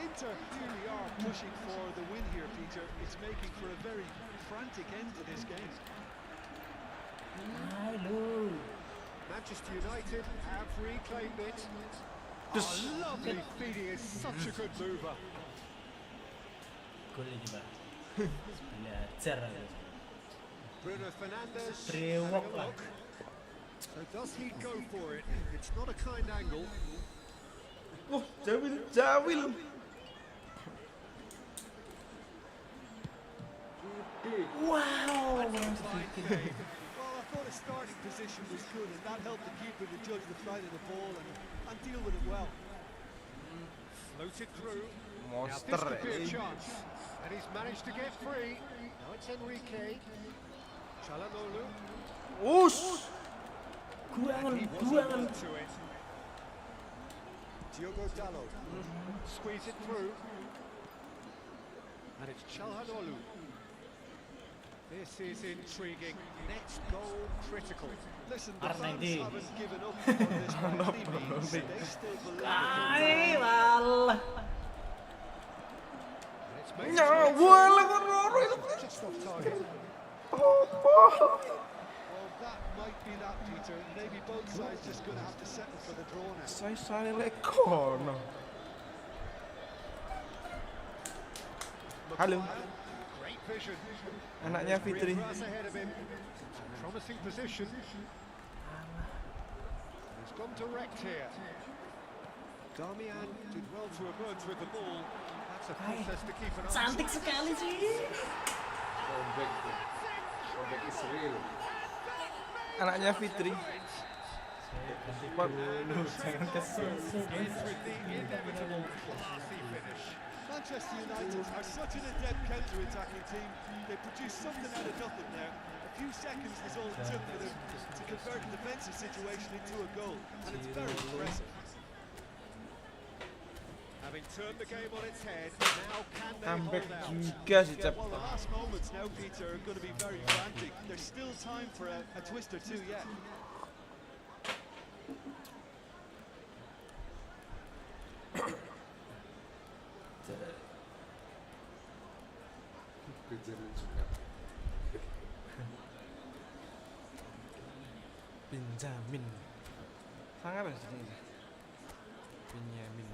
Inter really are pushing for the win here, Peter. It's making for a very frantic end to this game. Halo. Manchester United have reclaimed it. Lovely feeding is such a good mover. Gol ini, Bang. Belajar aku. Bruno Fernandes Brewok having a lah. look. So does he go for it? It's not a kind angle. Jawil. Wow. Fine game. Well, I thought his starting position was good, and that helped the keeper to judge the flight of the ball and deal with it well. Floated through. Now this Monster could be a ini. chance. And he's managed to get free. Now it's Enrique. Çalhanoğlu. Us. Guangan, He was guangan. alert to it. Diogo Dalot. Squeeze it through. And it's Çalhanoğlu. This is intriguing. Next goal critical. Listen, the fans Arnendi. haven't given up on this by any means. They still believe Ay, wal. And it's made Nyawal. just off target. Well, that might be that, Peter. Maybe both sides just going to have to settle for the draw now. Saya lekono. Halo. Great vision. Anaknya Fitri. Grass ahead of him. Promising position. He's gone direct here. Damian did well to emerge with the ball. That's a process to keep an eye on. Cantik sekali sih. Comeback Israel. Anaknya Fitri. Jangan kesel. Ends with the inevitable classy finish. Manchester United are such an adept counter-attacking team. They produced something out of nothing there. A few seconds was all it took for them to convert a defensive situation into a goal, and it's very impressive. Having turned the game on its head, now can they Comeback hold out? juga sih, Cap. Well, the last moments now, Peter, are going to be very frantic. There's still time for a twist or two yet. Kejadian juga. Benjamin. Sangat apa sih ini? Benjamin.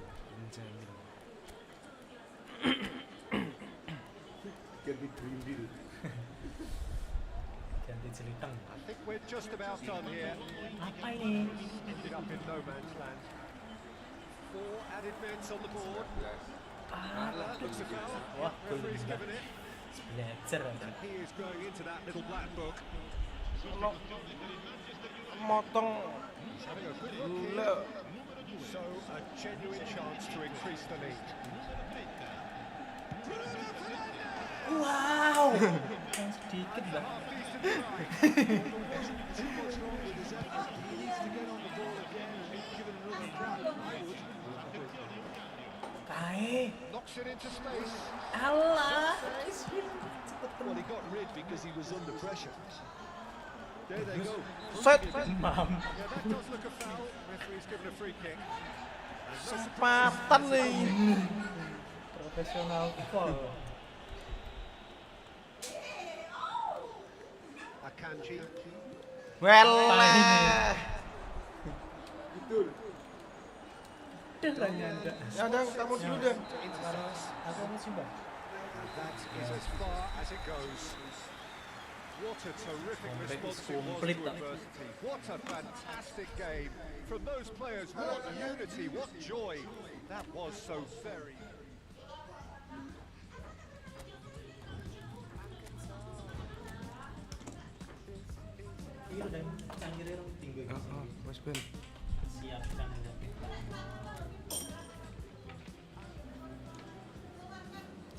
Ganti Green Deal. Ganti celitang. I think we're just about done here. Apa ini? Ended up in no man's land. 4 added minutes on the board. That looks a foul. Wah, Referee's given it. Belajar aku. And he is going into that little black book. Motong He's having a good look gula. here. So a genuine chance to increase the lead. Wow. Sedikit lah. Half decent try. Too much wrong with his effort. He needs to get on the ball again and give it another crack. I would. Kae. Knocks it into space. Allah. Well, he got rid because he was under pressure. There they go. Set. Mam. Yeah, that does look a foul. Referee's given a free kick. And no Sempatan nih. Profesional foul. Akanji. Welah. Betul. Ternyata. Ya udah kamu dulu deh. Aku mau simbang. And that is as far as it goes. What a terrific response it was to adversity. What a fantastic game. From those players, what unity, what joy. That was so very... Iya dan canggirnya orang tinggi. Mas Ben. Siapkan.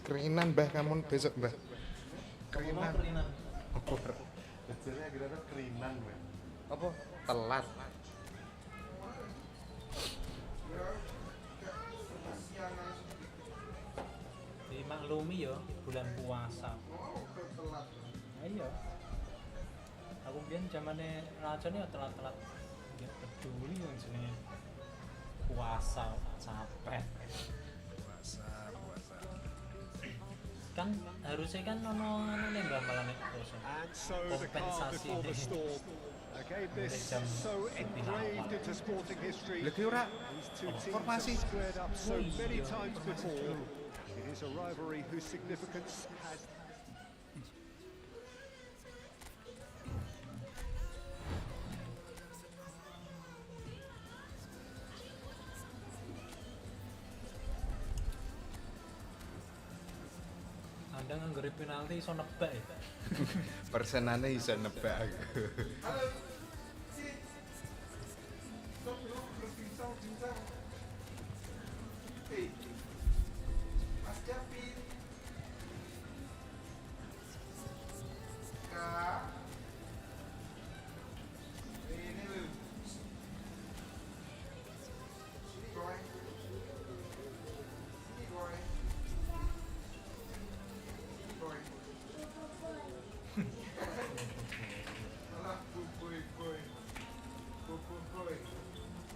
Keringinan Mbah kamu besok Mbah. Keringinan. Biasanya kira-kira keringinan Mbah. Apa? Telat. Dimaklumi ya bulan puasa. Ayo. Aku Aku biyen zamane racun ya telat-telat. Ya peduli yang jenenge puasa capek. Puasa. Kan harusnya kan ono nih Mbak malah nek puasa. And so the calm Kompensasi. before the storm. Again, this so engraved into sporting history. Lagi ora These two teams formasi. have squared up so many times before. It is a rivalry whose significance has Andang anggere penalti iso nebak ya. Persenane iso nebak aku. Mas Gavin. Kak. Ini lu. Sini boy. Sini boy. Sini boy. Alah, boy. Boy.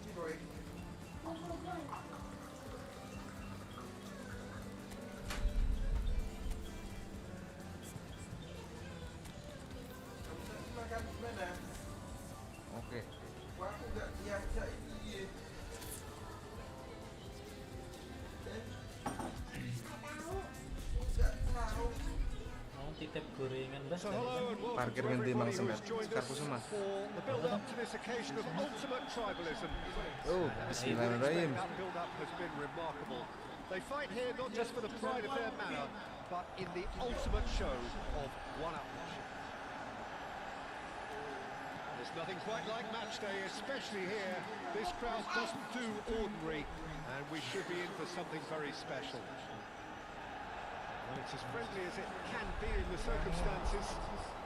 Sini boy. Makan gimana? Oke. Wah, aku nggak diajak ini. Nggak tahu. Mau titip gorengan Mbak. So hello and welcome Parkir to ngendi Mang everybody who Semet? has joined us Sekarku semua. for the build-up to this occasion of ultimate tribalism. Oh, bismillahirrahmanirrahim. That build-up has been remarkable. They fight here not just for the pride of their manor, but in the ultimate show of one-upmanship. There's nothing quite like match day, especially here. This crowd doesn't do ordinary, and we should be in for something very special. Well, it's as friendly as it can be in the circumstances,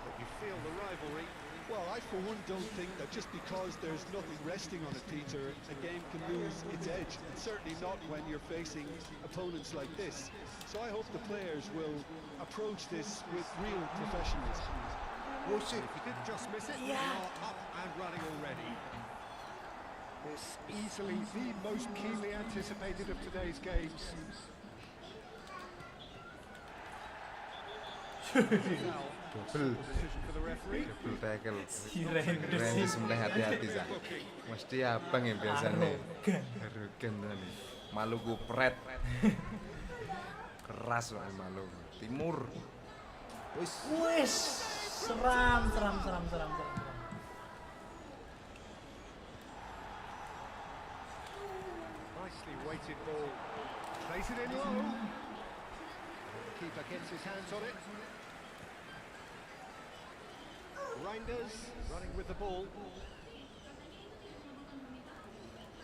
but you feel the rivalry. Well, I for one don't think that just because there's nothing resting on it, Peter, a game can lose its edge. And certainly not when you're facing opponents like this. So I hope the players will approach this with real professionalism. Oh shit. If you didn't just miss it, you are up and running already. This easily the most keenly anticipated of today's games. Double Decision for the referee. tackle. Kirain Keren sebenarnya hati-hati Zak. Mesti abang yang biasanya. Arogan nih. Maluku pret. Keras lah Maluku. Timur. Wis, seram. Nicely weighted ball. Plays it in low. Keeper gets his hands on it. Reinders running with the ball.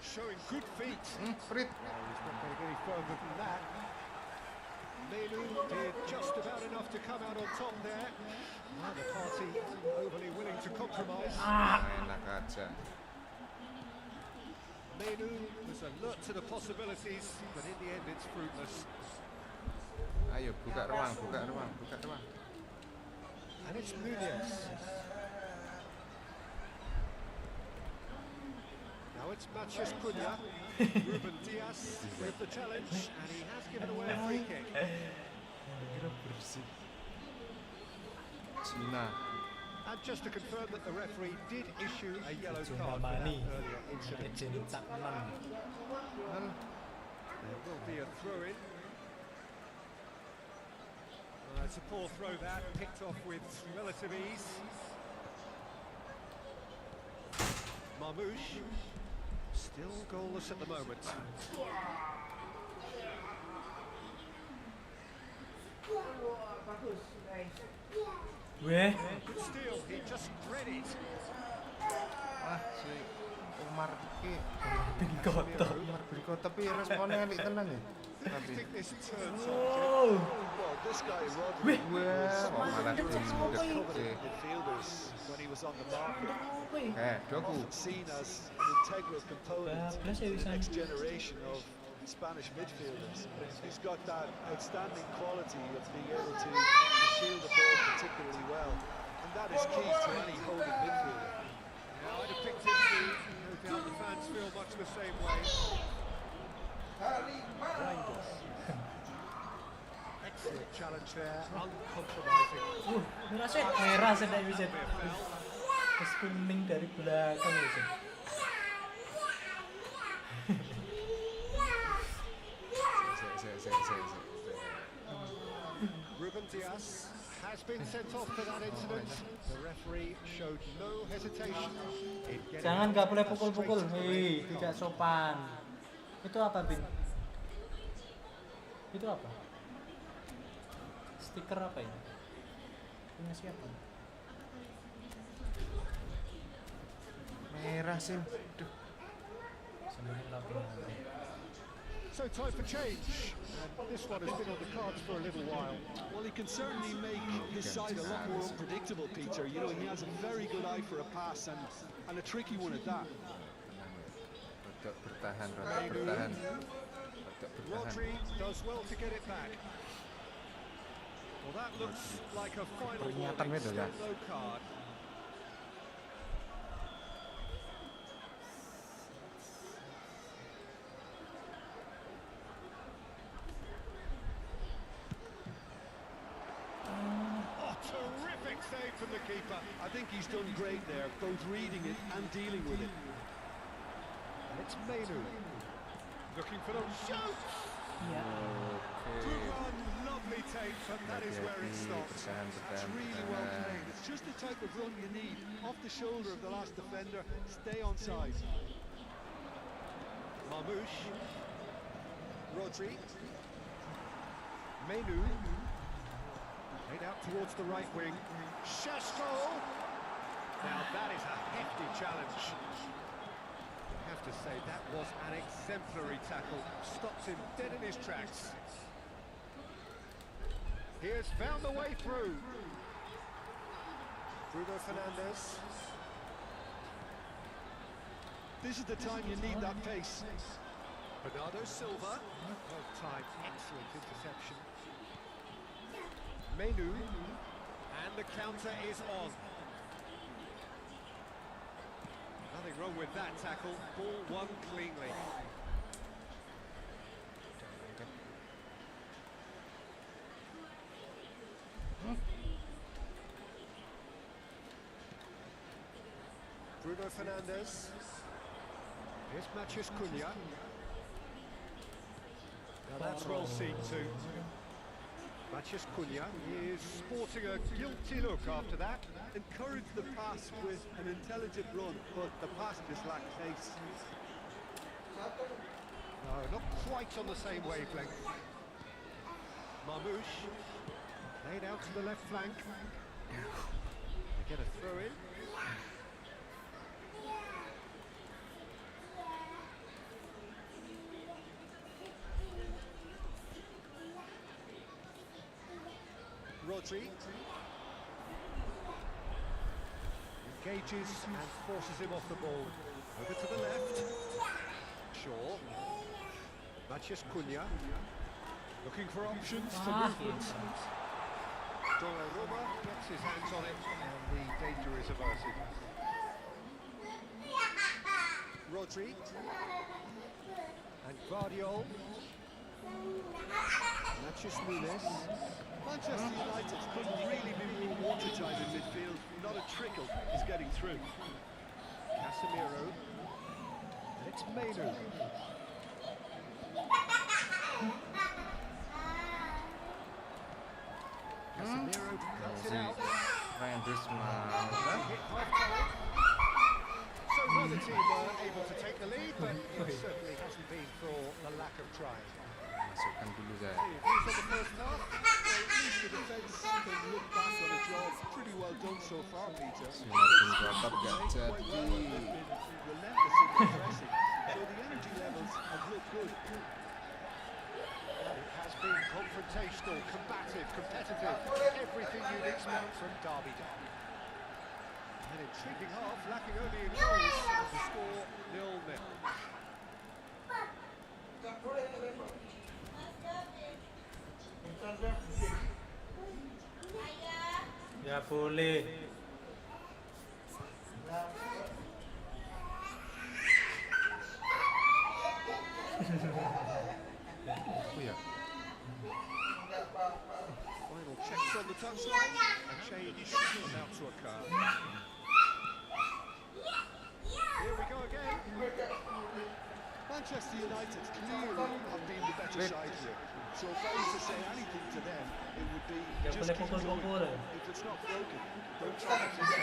Showing good feet. Frit. Oh, he's not going to get any further than that. Menu did just about enough to come out on top there. Neither party overly willing to compromise. Enak aja. Menu was alert to the possibilities, but in the end it's fruitless. Ayo buka ruang. And it's Nunez. Now it's Matias Cunha. Ruben Diaz with the challenge, and he has given away a free kick. Kira bersih. Cina. And just to confirm that the referee did issue a yellow Cuma card for that mani. earlier incident. Cetak menang. There will be a throw-in. It's a poor throw that, picked off with relative ease. Marmouche, still goalless at the moment. Bagus, guys. Weh, Good steal, he just read it. Ah, si Umar ki kotor. Umar Briko tapi responnya elik tenan ya. Who do Tapi you think this turns on? Oh, Well, this guy, Rodri, Wah, malah tim coveted gede. midfielders when he was on the market. Doku. Often seen as an integral component Bablas ya in the bisa. next generation of Spanish midfielders. He's got that outstanding quality of being able to shield the ball particularly well. And That is key to any holding midfielder. Yeah, I'd have picked him too. No doubt the fans feel much the same way. Reinders. Excellent challenge there, uncompromising. Merah sudah bisa. Be a foul. Terus kuning dari belakang itu. Ruben Dias has been sent off for that incident. The referee showed no hesitation in getting Jangan, nggak boleh a pukul-pukul. straight red Tidak card. sopan. Itu apa, Bin? Itu apa? Stiker apa ini? Punya siapa? Merah Sim. Duh. Sebenarnya lapin. So time for change. And this one has been on the cards for a little while. Well, he can certainly make his side a lot more unpredictable, Peter. You know, he has a very good eye for a pass and a tricky one at that. Rodok bertahan, rodok bertahan. Rodok bertahan. Rodri does well to get it back. Well, that looks like a final Peringatan warning. itu ya. Still no card. Oh, terrific save from the keeper. I think he's done great there, both reading it and dealing with it. And it's Menu. Looking for the shoot. Iya. Good run, lovely take, but that is where it stops. That's really well played. It's just the type of run you need. Off the shoulder of the last defender, stay on side. Marmoush. Rodri. Menu. Laid out towards the right wing. Sheshko. Now that is a hefty challenge. I have to say that was an exemplary tackle. Stops him dead in his tracks. He has found the way through. Bruno Fernandes. This is the time you need that pace. Bernardo Silva. Well timed, excellent interception. Menu. And the counter is on. Nothing wrong with that tackle. Ball won cleanly. Bruno Fernandes. Here's Matheus Cunha. Now that's well seen too. Matheus Cunha is sporting a guilty look after that. Encourage the pass with an intelligent run, but the pass just lacks pace. No, not quite on the same wavelength. Marmoush. Laid out to the left flank. They get a throw in. Rodri. Engages and forces him off the ball. Over to the left. Shaw. Matheus Cunha. Looking for options to Ah, move yes. Donnarumma gets his hands on it and the danger is averted. Rodri. And Guardiol. Matheus Nunes. Manchester United couldn't really be more watertight in midfield. Not a trickle is getting through. Casemiro. And it's Menu. Casemiro cuts it out. Reinders mah. Hit half time. So far the team were able to take the lead, but it certainly hasn't been for the lack of trying. Masukkan dulu saya. Views on the first half. Well, at least the defence can look back on a job pretty well done so far, Peter. Semakin tetap gak Well, jadi. they've been relentless in their pressing, so the energy levels have looked good. It has been confrontational, combative, competitive, everything you'd expect from Derby Day. An intriguing half, lacking only in goals, the score 0-0. Ya boleh. Aku ya. Final checks on the touchline. A change about to occur. Here we go again. Manchester United clearly have been the better side here. So if I was to say anything to them, it would be Gak just boleh keep going. pukul-pukul. If it's not broken, don't try to fix it.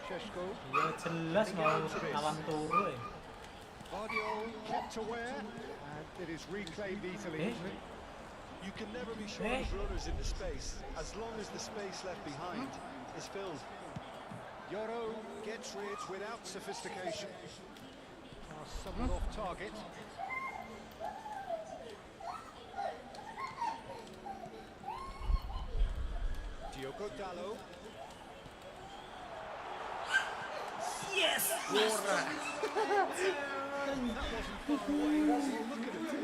Šeško. Ya jelas mau lawan turu ya. Guardiola kept aware, and it is reclaimed easily. You can never be sure of runners in the space, as long as the space left behind is filled. Yoro gets rid without sophistication. Somewhat off target. Diogo Dallo.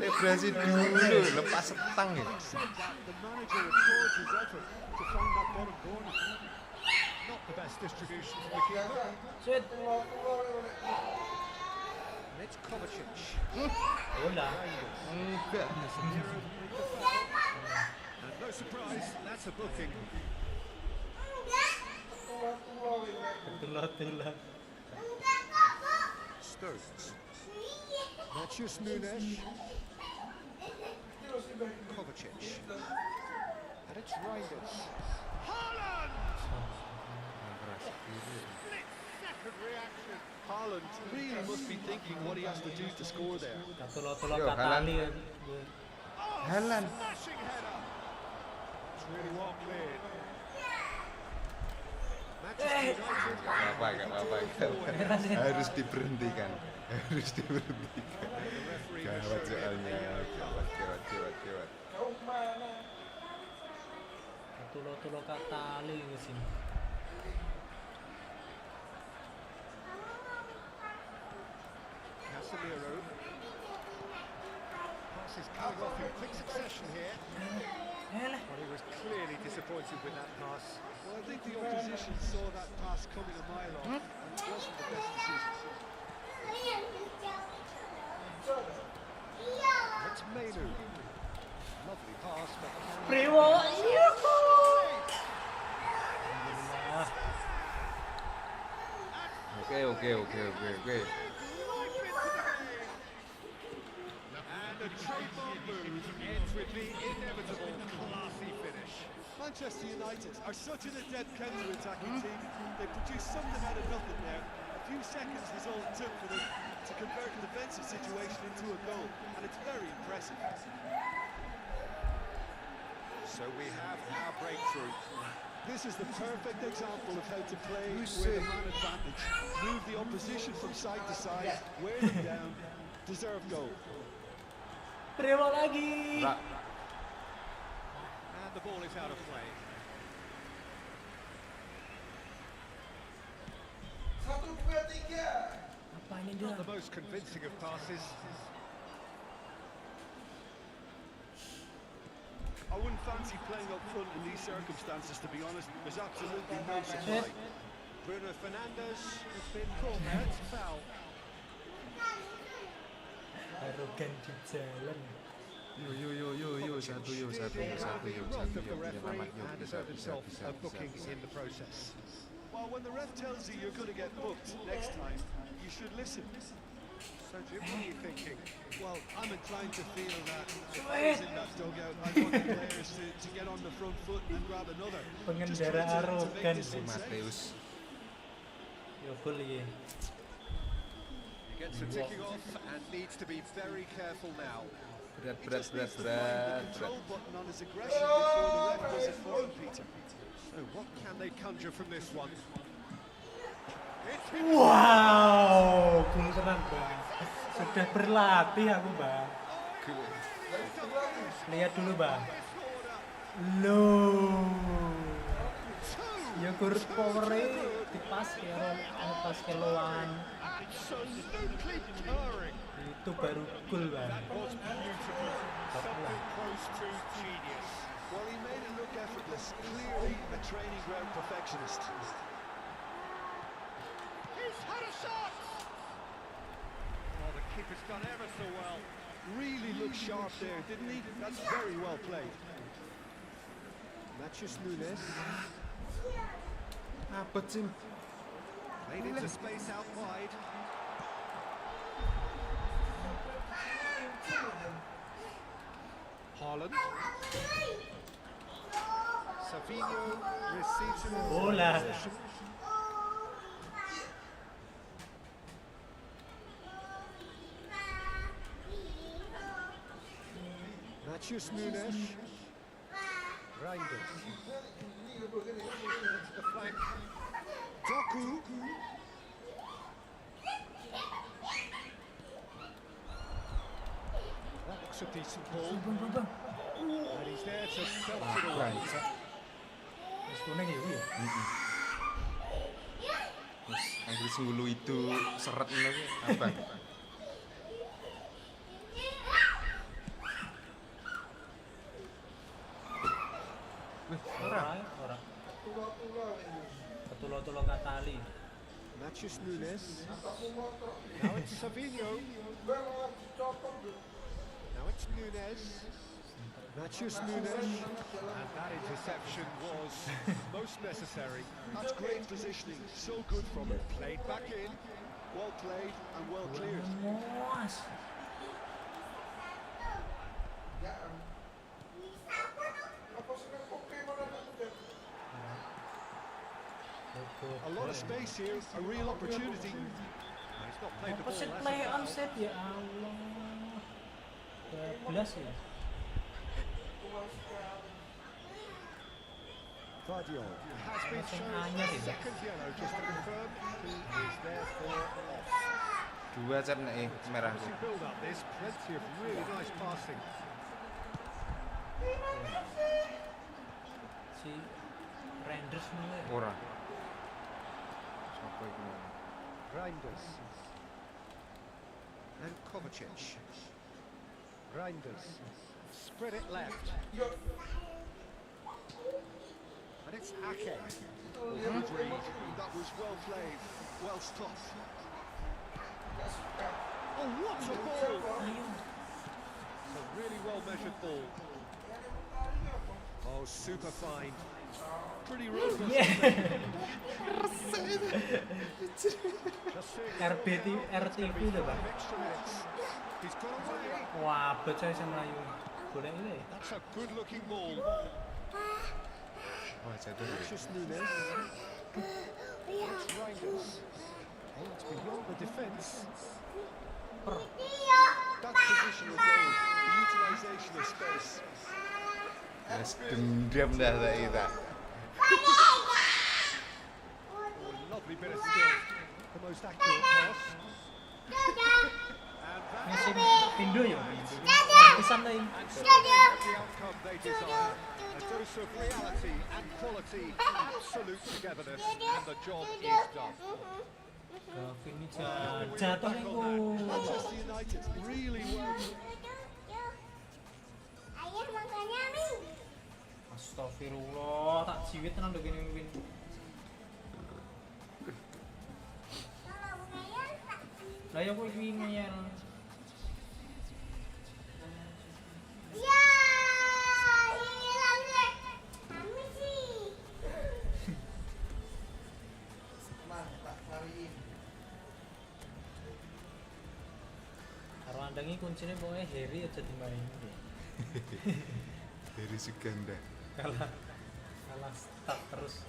Selebrasi dulu, lepas setang ya. The manager applauds his effort to find that bottom corner. Not the best distribution from the keeper. Sweet. And it's Kovacic. Bola. Enggak. And no surprise, that's a booking. Telat. Stones. Matheus Nunes. Kovacic. And it's Reinders. Haaland! Split-second reaction. Haaland really must be thinking what he has to do to score there. Katulot-tulot Yo, katali. Oh, Haaland. smashing header. It's really well cleared. Manchester United. Gak apa-apa. Harus diberhentikan. Harus diberhentikan. Gawat soalnya. Gawat. Katulot-tulot katali ke sini. Casemiro. Pass is coming off in quick succession here. Well, he was clearly disappointed with that pass. Well, I think the opposition saw that pass coming a mile off, and it wasn't the best decision. It's Mainu. Lovely pass, but Priwo. Oke. And a trademark move ends with the inevitable classy finish. Manchester United are such an adept counter-attacking team. They produced something out of nothing there. A few seconds was all it took for them to convert a defensive situation into a goal, and it's very impressive. So we have our breakthrough. This is the perfect example of how to play with a man advantage. Move the opposition from side to side, wear them down, deserve goal. Priwo lagi. And the ball is out of play. Apa ini dia? Not the most convincing of passes. I wouldn't fancy playing up front in these circumstances, to be honest. There's absolutely no supply. Bruno Fernandes has been called there. It's foul. Arogan di jalan. Yo, satu yo. Wrath of the referee Selamat, yo. and deserved himself a booking in the process. Well, when the ref tells you you're going to get booked next time, you should listen. So Jim, what are you thinking? Well, I'm inclined to feel that if I was in that dugout, I want the players to get on the front foot and grab another. Just try Pengendara to arogan. make this one safe. Mateus. Yo boleh. He gets the ticking off and needs to be very careful now. He just needs to find the control button on his aggression before the ref does it for him, Peter. So what can they conjure from this one? Wow, gol keren bang. Sudah berlatih aku bang. Lihat dulu bang. Loh. Ya gur power-e dipas karo anu pas keloan. Absolutely purring. Itu baru gol, Bang. That was beautiful. Something close to genius. Well, he made it look effortless. Clearly a training ground perfectionist. He's had a shot! Oh, the keeper's done ever so well. Really looked sharp there, didn't he? That's very well played. Matthews Nunes. Apa sih? Played into space out wide. Haaland. Savinho receives him in Bola. position. Matthews Nunes. Reinders. To the flank. Doku. That looks a decent ball. Bang. And he's there to belt it away. Wis kuning ya kuwi. Terus Inggris ngulu itu seret ngono apa? Ora. Ketulo-tulo katali. Matthews Nunes. Now it's Savinho. Now it's Nunes. Matthews Nunes. And that interception was most necessary. That's great positioning. So good from him. Played back in. Well played and well cleared. Mos. A lot of space here, a real opportunity. No, he's not played the Apa ball. sih That's play a on foul. set ya Allah. 12 ya. Guardiol. Has been Macam shown anyar a ya. second yellow just to confirm he is therefore off. Dua cat nek merah. Promising build up this, plenty of really nice passing. Si Renders mulai. Ora. Siapa iku? Reinders. And Kovacic. Reinders. Spread it left. And it's Ake. Good read. That was well played. Well stopped. Oh, what a ball! It's a really well measured ball. Oh, super fine. Pretty robust. Just seeing RBT RTP lho, Bang. extra minutes. He's got away. Wah, bocah iso mlayu. Golek iki. That's a good looking ball. Wah, jatuh. Matthews Nunes. It's Reinders. Oh, it's beyond the defence. That's positional goal. The utilisation of space. Wes dendam dah saiki ta. Oh, lovely bit of skill. The most accurate pass. And that Mesin pindo ya. Pisan ta iki. and so that's the outcome they desire. A dose of reality and quality, absolute togetherness, and the job is done. Gavin ini jatuh iku. Manchester United really worked. Ayah makannya mie. Astagfirullah, tak jiwit tenan lho kene win. Kalau ngeyel tak. Lah ya kowe iki ngeyel. Ya, hilang deh. Kami sih. Karo andangi kuncine pokoknya Harry aja dimainin. Dari Suganda. Kalah stuck terus.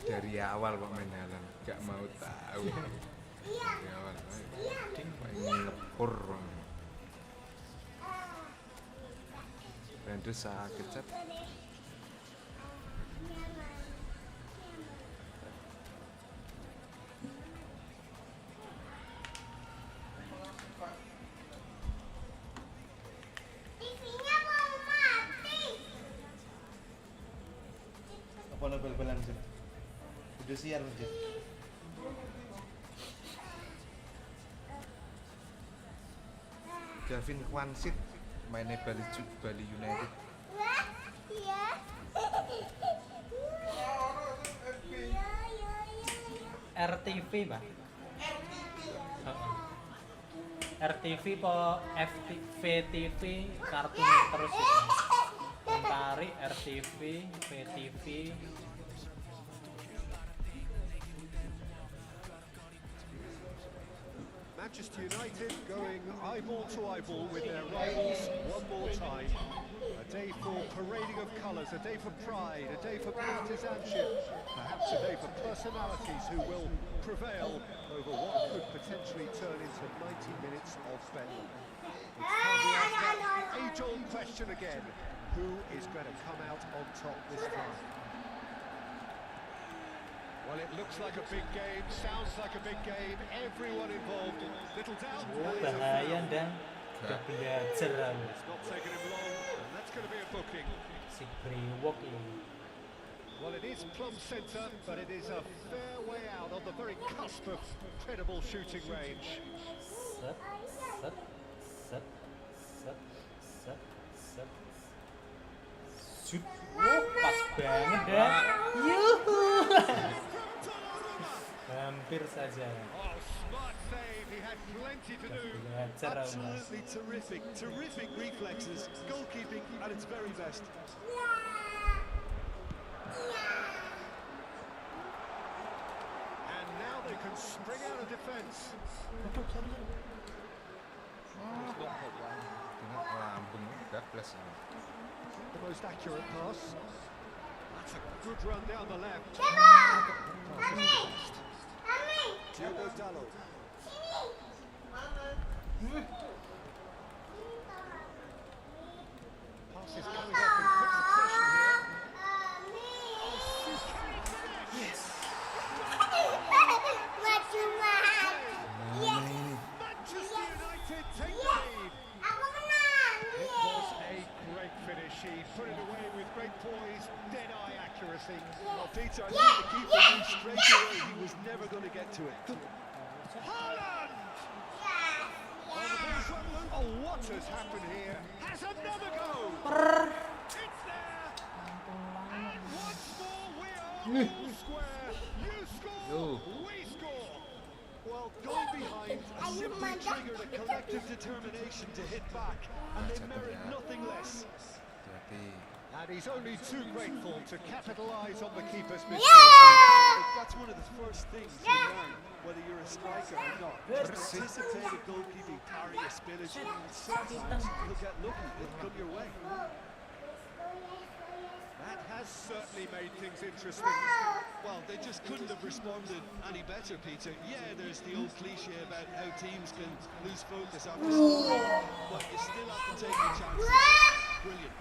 Dari awal kok main halan, gak mau tahu. Dari awal. Ding ngepur. Rendes sakit cat. TV-nya mau mati. Apa lo bal-balan sih? Udah siar aja. Gavin Kwansit mainnya Bali United. Iya. RTV, Pak. RTV po VTV kartun terus itu. Mentari, RTV, VTV. Manchester United going eyeball to eyeball with their rivals one more time. A day for parading of colours, a day for pride, a day for partisanship, perhaps a day for personalities who will prevail over what could potentially turn into 90 minutes of bedlam. It's time to ask that age-old question again: who is going to come out on top this time? Well, it looks like a big game, sounds like a big game, everyone involved. Little doubt. Bahaya dan udah belajar aku. It's not taking him long, and that's going to be a booking. Si Brewok ini. Well, it is plumb centre, but it is a fair way out on the very cusp of credible shooting range. Set, set, set, set, set, set. Shoot. Pas banget dah. Yuhu. Hampir saja. Oh, smart save. He had plenty to do. Absolutely terrific reflexes, goalkeeping at its very best. And now they can spring out of defence. Tengok lambung bablas ini. The most accurate pass. That's a good run down the left. Diogo Dalot. Pass is coming up in quick succession here. Manchester United take the lead. It was a great finish. He put it away with great poise, dead-eye accuracy. Well, Peter, I think the keeper knew straight away he was never going to get to it. Haaland! Oh, what has happened here? Has another go! It's there! And once more we are all square. You score, we score. Well, going behind simply triggered a collective determination to hit back, and they merit nothing less. Hati-hati. And he's only too grateful to capitalise on the keeper's But mistake. that's one of the first things you learn, whether you're a striker or not. Just anticipate a goalkeeping parry, a spillage, and sometimes you'll get lucky, it'll come your way. That has certainly made things interesting. Well, they just couldn't have responded any better, Peter. Yeah, there's the old cliche about how teams can lose focus after scoring, but you still have to take your chances. Brilliant.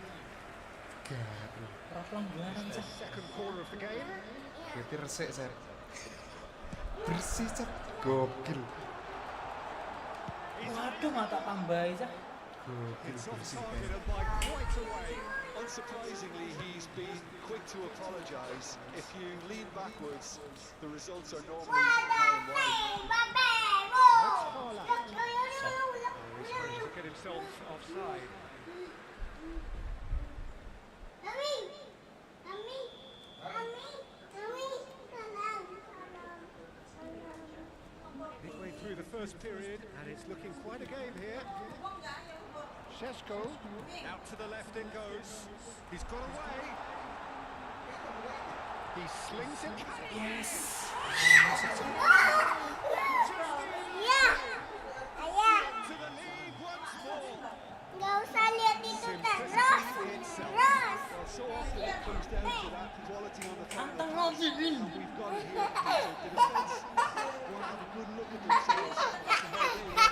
Pelanggaran The second quarter of the game. Berarti resik, Sar. Bersih, Sar. Gokil. Waduh, mata tambahin Cak. Gokil, It's off bersih. target and by quite a way. Unsurprisingly, he's been quick to apologise. If you lean backwards, the results are normally high and wide. That's Haaland. He's managed to get himself offside. Midway through the first period, and it's looking quite a game here. Šeško, out to the left it goes. He's got away. He slings it. Yes. To the lead once more. Nggak usah lihat itu terus. Terus. Well, so often it comes down to that quality on the final Antang pass, lagi ini. and we've got it here. Peter. The defence won't have a good look at themselves as to how they win.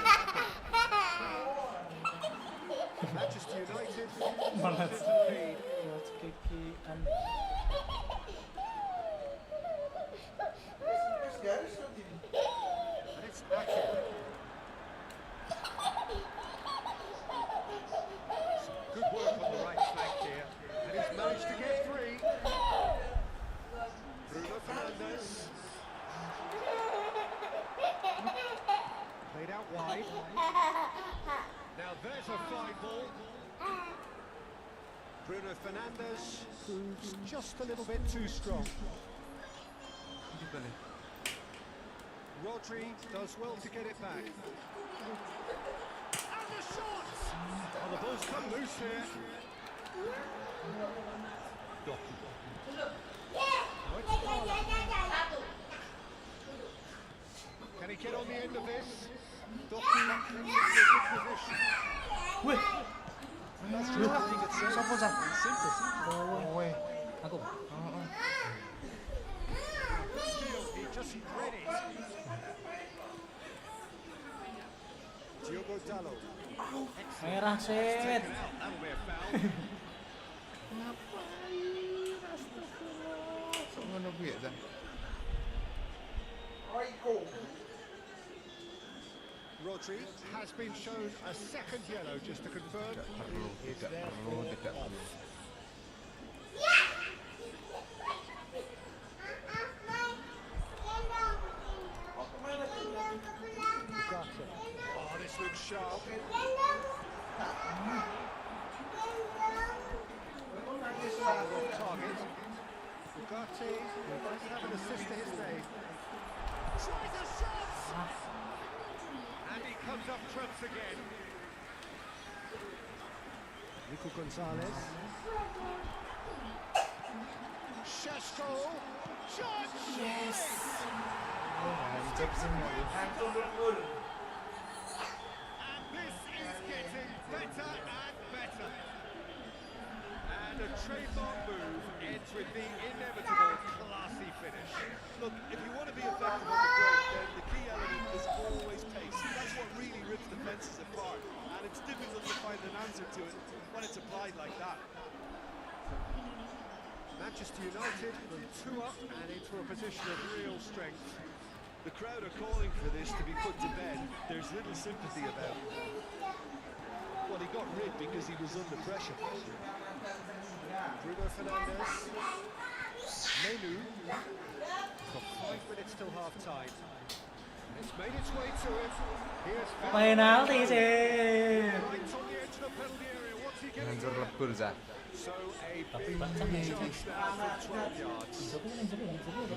Manchester United Malah to the lead. buat kekian. And it's Ake. Some good work on the right flank here. And he's managed to get free. ball. Bruno Fernandes, who's just a little bit too strong. Ini balik. Rodri does well to get it back. And the shot! Oh, the ball's come loose here. Doku. Can he get on the end of this? Doku in a good position. Wih, That's drafting itself. Siapa Cak? Simple. Oh, weh. aku. Still, he just read it. Diogo Dalot. Merah set. Taken out. That'll be a foul. Kok ngono kuwi ya, Cak? Rodri has been shown a second yellow just to confirm Tidak perlu, he is tidak perlu, therefore tidak off. perlu. Ugarte. Oh, this looks sharp. Off target. Ugarte does have an assist to his name. Tries a shot! And he comes up trumps again. Nico Gonzalez. Šeško. Shot! Yes! Cek semua. And this is getting better and better. And a trademark move ends with the inevitable classy finish. Look, if you want to be effective on the break, then the key element is always pace. That's what really rips defences apart. And it's difficult to find an answer to it when it's applied like that. Manchester United from 2 up and into a position of real strength. The crowd are calling for this to be put to bed. There's little sympathy about it. Well, he got rid because he was under pressure. Bruno Fernandes. Menu. Got 5 minutes till half time. It's made its way to him. Here's Penalti sih. right on the edge of the penalty area. What's he getting? Hancur lebur, Cak. So a Tapi big baca nih. chance now from 12 yards.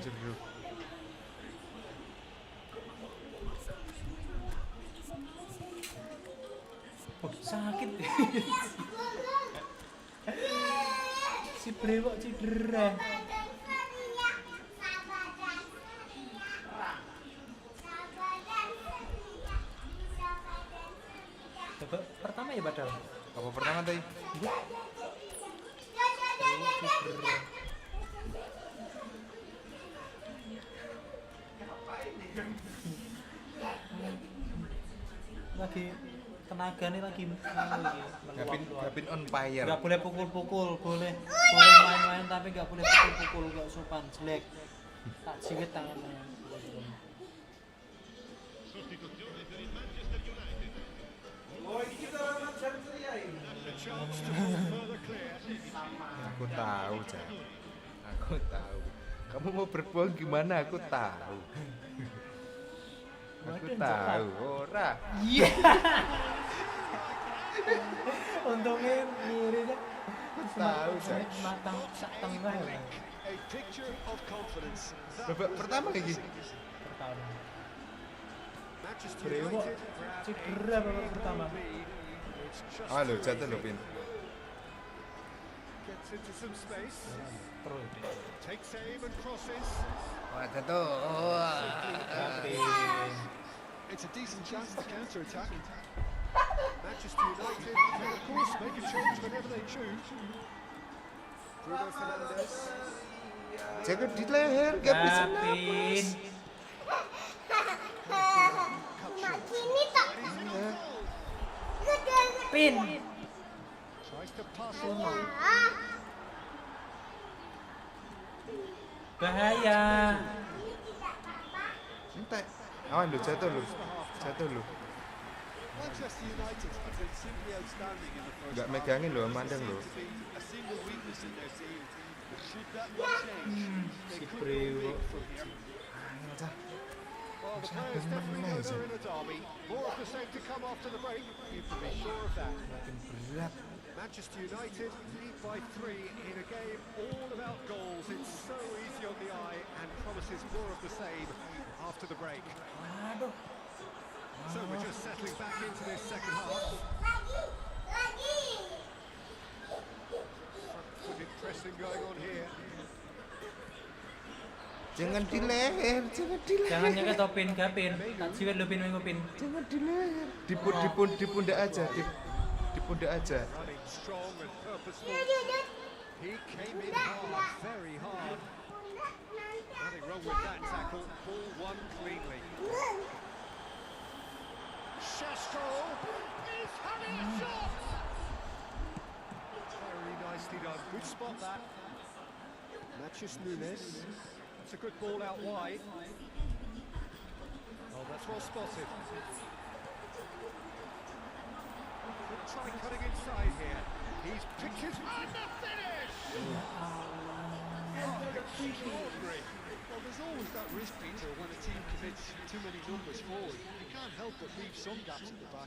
Jeblok. Oh, sakit. Si Brewok cedera. Babak pertama ya padahal. Apa pertama tadi? Lagi tenaga nih lagi Gavin on fire. nggak boleh pukul-pukul, boleh main-main tapi nggak boleh pukul-pukul, nggak sopan, jelek. Tak jiwit tangannya. A chance to move further clear. Aku tahu, Cak. Aku tahu. Kamu mau berbohong gimana? Aku tahu. Aku tahu. Ora. Iya. Untungnya miripnya. Aku tahu, Cak. Matang sak tengah ya. A picture of confidence. Babak pertama lagi. Pertama. Manchester Brewok United grab cedera babak pertama. It's just Oh, lo jatuh lo, Pin. gets into some space. Terus deh. Takes aim and crosses. Wah, jatuh. It's a decent chance to counter-attack. Manchester United can of course make a change whenever they choose. Bruno Fernandes. Jaga di leher, gak bisa Gavin. Pin. Tries to pass it on. Bahaya. Entek. Awan lo, jatuh lo. Jatuh lo. Manchester United have been simply outstanding in the first Nggak half. megangin loh, There mandang seems loh. to be a single weakness in their team. Should that not change, they Si could go Brewok. big from here. Angel, Cak. Well, Well, the players definitely know they're in a derby. More of the same to come after the break. You can be sure of that. Makin berat. Manchester United lead by 3 in a game all about goals. It's so easy on the eye and promises more of the same after the break. Aduh. So we're just settling back into this second half. Front-footed pressing going on here. Jangan di leher, jangan di leher. Jangan nyekat topin, gapin. Tak siwet lu pin minggu pin. Jangan di leher. Di pundak aja, di pundak aja. Running strong and purposeful. He came in hard, very hard. Nothing wrong with that tackle. Ball won cleanly. Shastro is having a shot. Very nicely done. Good spot that. Matches Nunes. It's a good ball out wide. Oh, that's well spotted. Could try cutting inside here. He's picked his man to finish. Extraordinary. Well, there's always that risk, Peter, when a team commits too many numbers forward. You can't help but leave some gaps at the back.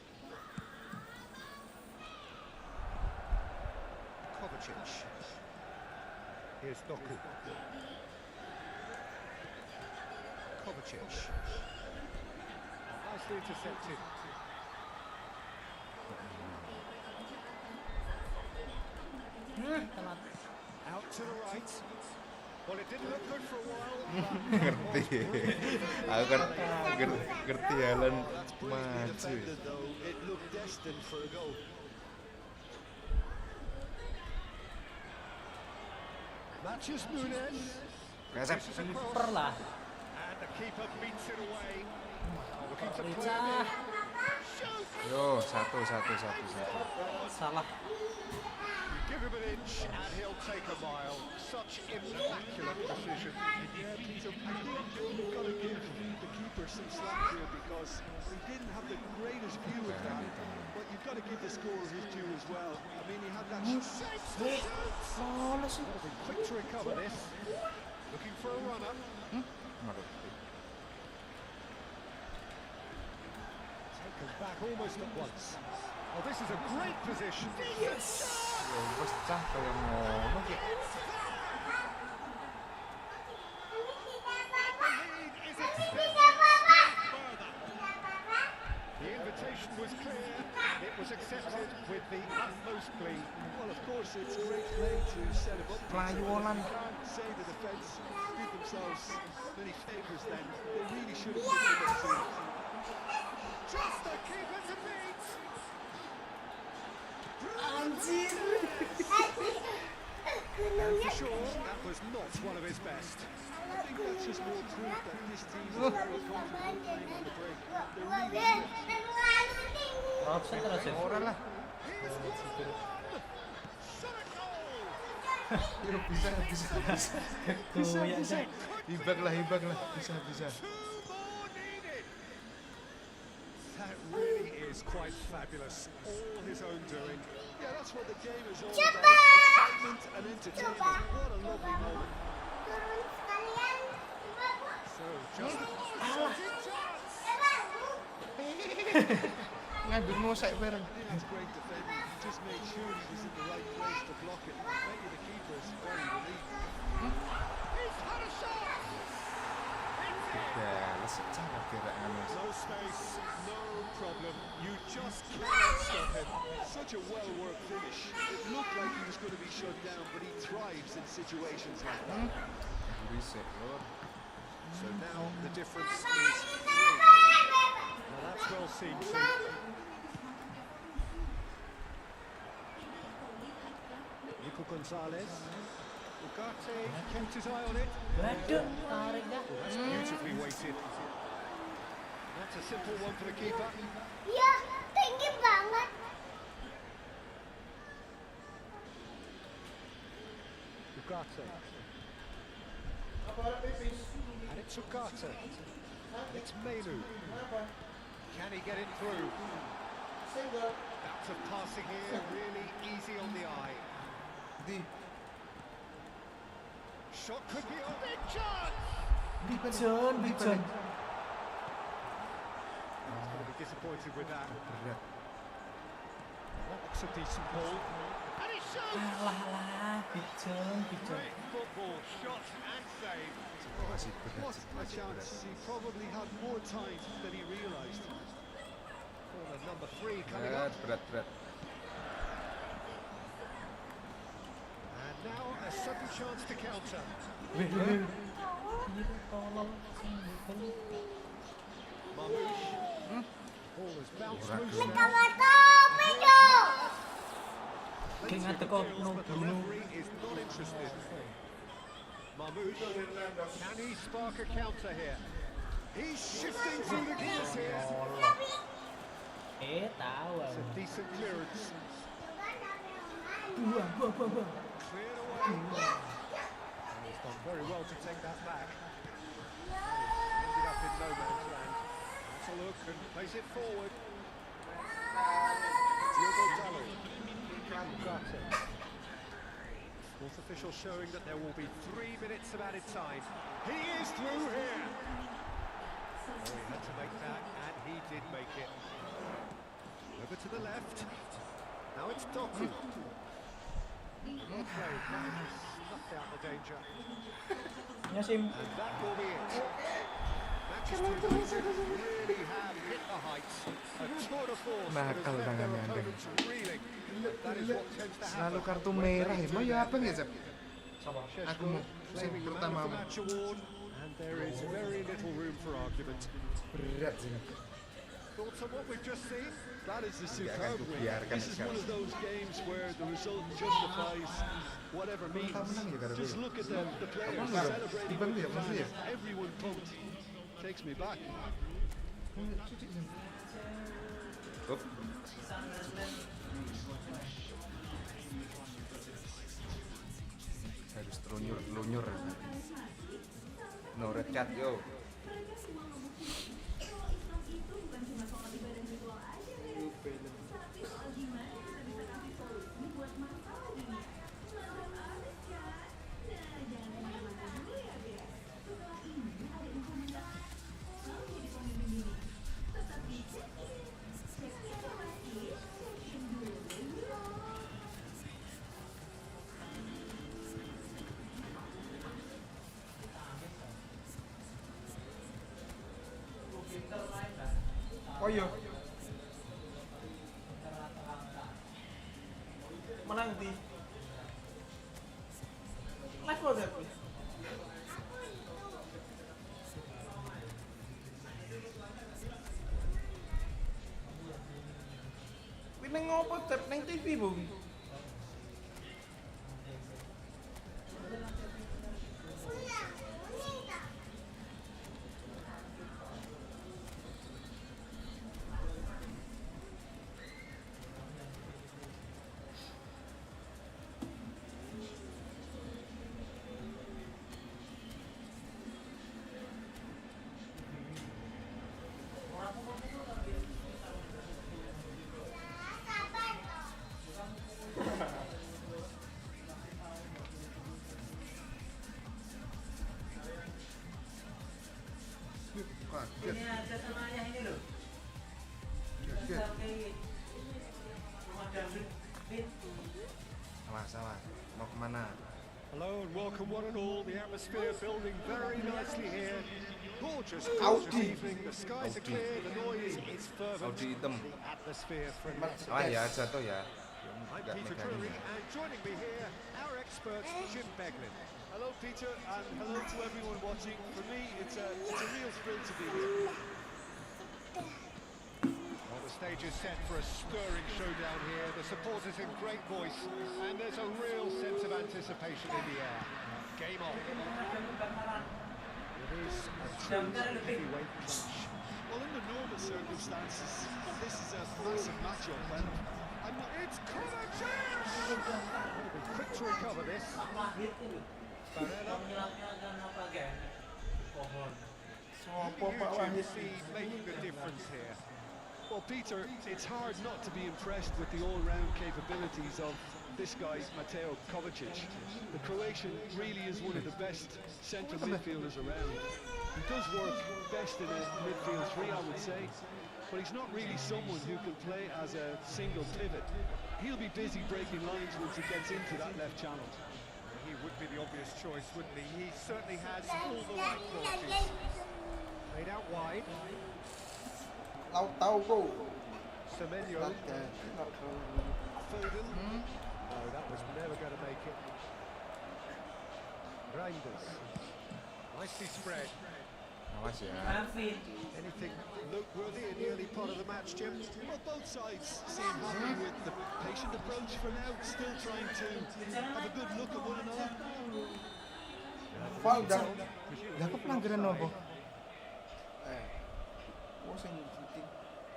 Kovacic. Here's Doku. Kovacic. Nicely intercepted. Telat. Out to the right. Well, it didn't look good for a while. Ngerti. Aku kan ngerti Alan That's maju. brilliantly defended, though. It looked destined for a goal. Matches Nunes. Ngasep. Super lah. And the keeper beats it away. Looking to play Rica. it. Shoot! Yo, satu. Salah. Give him an inch and he'll take a mile. Such immaculate precision. Yeah, Peter, I think you've got to give the keeper some slack here because he didn't have the greatest view of that. But you've got to give the scorer his due as well. I mean, he had that Shapes the shoot! Quick to recover this. Looking for a runner. Taken back almost at once. Oh, this is a great position. Yes! Yo, pecah kayak ngono ki. The invitation was clear. It was accepted with the utmost glee. Well, of course, it's great play to set him up. Melayu Olan. You can't say the defence did themselves many favours then. They really should have picked him up soon. Just the keeper to beat. Anjir. And for sure, that was not one of his best. I think that's just more proof that this team is very comfortable playing on the break. They're really swift. Offside terus ya. Ora lah. He's won! Shot a goal! Yo, bisa. Goyang. Hibak lah. Bisa. Two more needed. That really is quite fabulous. All his own doing. Yeah, that's what the game is all about. Excitement and entertainment. What a lovely moment. Turun sekalian. So just a shooting chance. Ngambil mosek bareng. That's great defending. He just made sure he was in the right place to block it. I bet you the keeper is very relieved. He's had a shot. Balas secara gerak ngono. No space, no problem. You just cannot stop him. Such a well-worked finish. It looked like he was going to be shut down, but he thrives in situations like that. Burisik, lor. So now the difference is 3. Well, that's well seen too. Nico Gonzalez. Ugarte kept his eye on it. Waduh, tarik dah. That's beautifully weighted. That's a simple one for the keeper. Ya, tinggi banget. Ugarte. And it's Ugarte. It's Melu. Can he get it through? Bouts of passing here, really easy on the eye. Di. Shot could be a big chance. Bijon. disappointed with that. Berat. That's a decent ball. And it's shot! Alah, bijeng. Great football, shot and save. Masih berat, What sih, a masih berat. chance. He probably had more time than he realised. Corner number 3 coming up. Berat. And now a sudden chance to counter. Tolong sing Marmoush. Ball has bounced Ora loose gelem. now. Kayak Plenty of ngadeg kok, materials, but the no. referee is not interested. Marmoush, can he spark a counter here? He's shifting through the gears here. tahu It's a aku. decent clearance. Buang. Cleared away. And he's done very well to take that back. Ended up in no man's land. That's a look and plays it forward. Diogo Dallo. Ugarte. Fourth official showing that there will be 3 minutes of added time. He is through here. Oh, he had to make that, and he did make it. Over to the left. Now it's Doku. Well played. That has snuffed out the danger. Ya sim. And that will be it. Manchester United really have hit the heights. A tour de force that has Nakal left their tangannya, Andang. opponents reeling. But that is what tends to Selalu happen. kartu merah ya. Mau ya apa ya, Zep? Sheshko Aku mau sing claiming the man pertama of the match award, and there is very little room for argument. berat sih. Thoughts on what we've just seen? That is a Nggak akan superb win. kubiarkan This is sekarang. one of those games where the result justifies whatever means. menang ya gara-gara Just dulu. look at the players Apa enggak? celebrating Dibantu ya, with the maksudnya? fans. Everyone pumped. Takes me back. Up. Harus telunyur. No red card yo. Oh iya. Menang di live lo tapi ini ngopo tep neng TV bung Kaget. ada sama ayah ini loh Kaget. rumah dangdut Salah. Mau kemana? Hello and welcome one and all. The atmosphere building very nicely here. Gorgeous Audi. evening. The skies are Audi. clear. The noise is fervent. Audi hitam. The atmosphere friendly. Salah ya, jatuh ya. I'm Nggak Peter megangin Drury, ya. and joining me here, our expert Jim Beglin. Hello, Peter, and hello to everyone watching. For me, it's a real thrill to be here. Well, the stage is set for a stirring showdown here. The supporters in great voice, and there's a real sense of anticipation in the air. Game on. It is a true heavyweight clash. Well, in the normal circumstances, this is a massive matchup, and I'm not. It's Kovacic! Quick to recover this. Barella. Sopo Who Pak do you Wahid see making the difference here? Well, Peter, it's hard not to be impressed with the all-round capabilities of this guy, Mateo Kovacic. The Croatian really is one of the best central midfielders around. He does work best in a midfield three, I would say. but he's not really someone who can play as a single pivot. He'll be busy breaking lines once he gets into that left channel. He would be the obvious choice, wouldn't he? He certainly has all the right qualities. Played out wide. Lau tau cô. Semenyo. Foden. No, that was never going to make it. Reinders. Nicely spread. Awas ya. Anything noteworthy in the early part of the match, Jim? Well, both sides seem happy with the patient approach for now, still trying to have a good look at one another. Foul dah. Lah kok pelanggaran apa? Oh sing penting.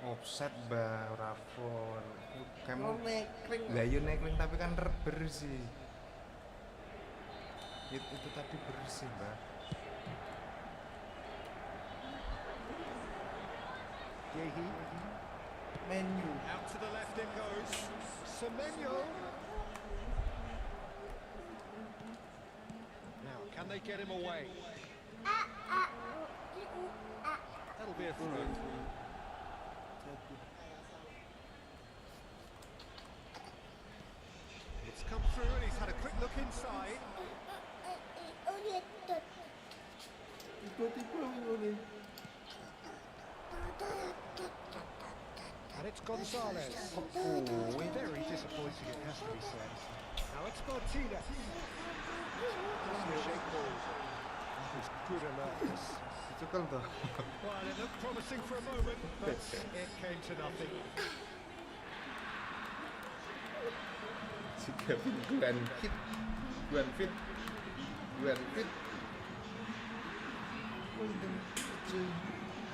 Offset bah, ora foul. Oh Kamu nekring. lah yo nekling tapi kan bersih. Itu tadi bersih, Mbak. Yehi. Menu. Out to the left it goes. Semenyo. Now, can they get him away? That'll be a throw. It's come through and he's had a quick look inside. Tiba-tiba ini. And it's Gonzalez. Very disappointing, it has to be said. Now it's Martinez. Shake ball. That was good alertness. Itu kan tuh. Well, it looked promising for a moment, but it came to nothing. Si Gavin Gwen fit.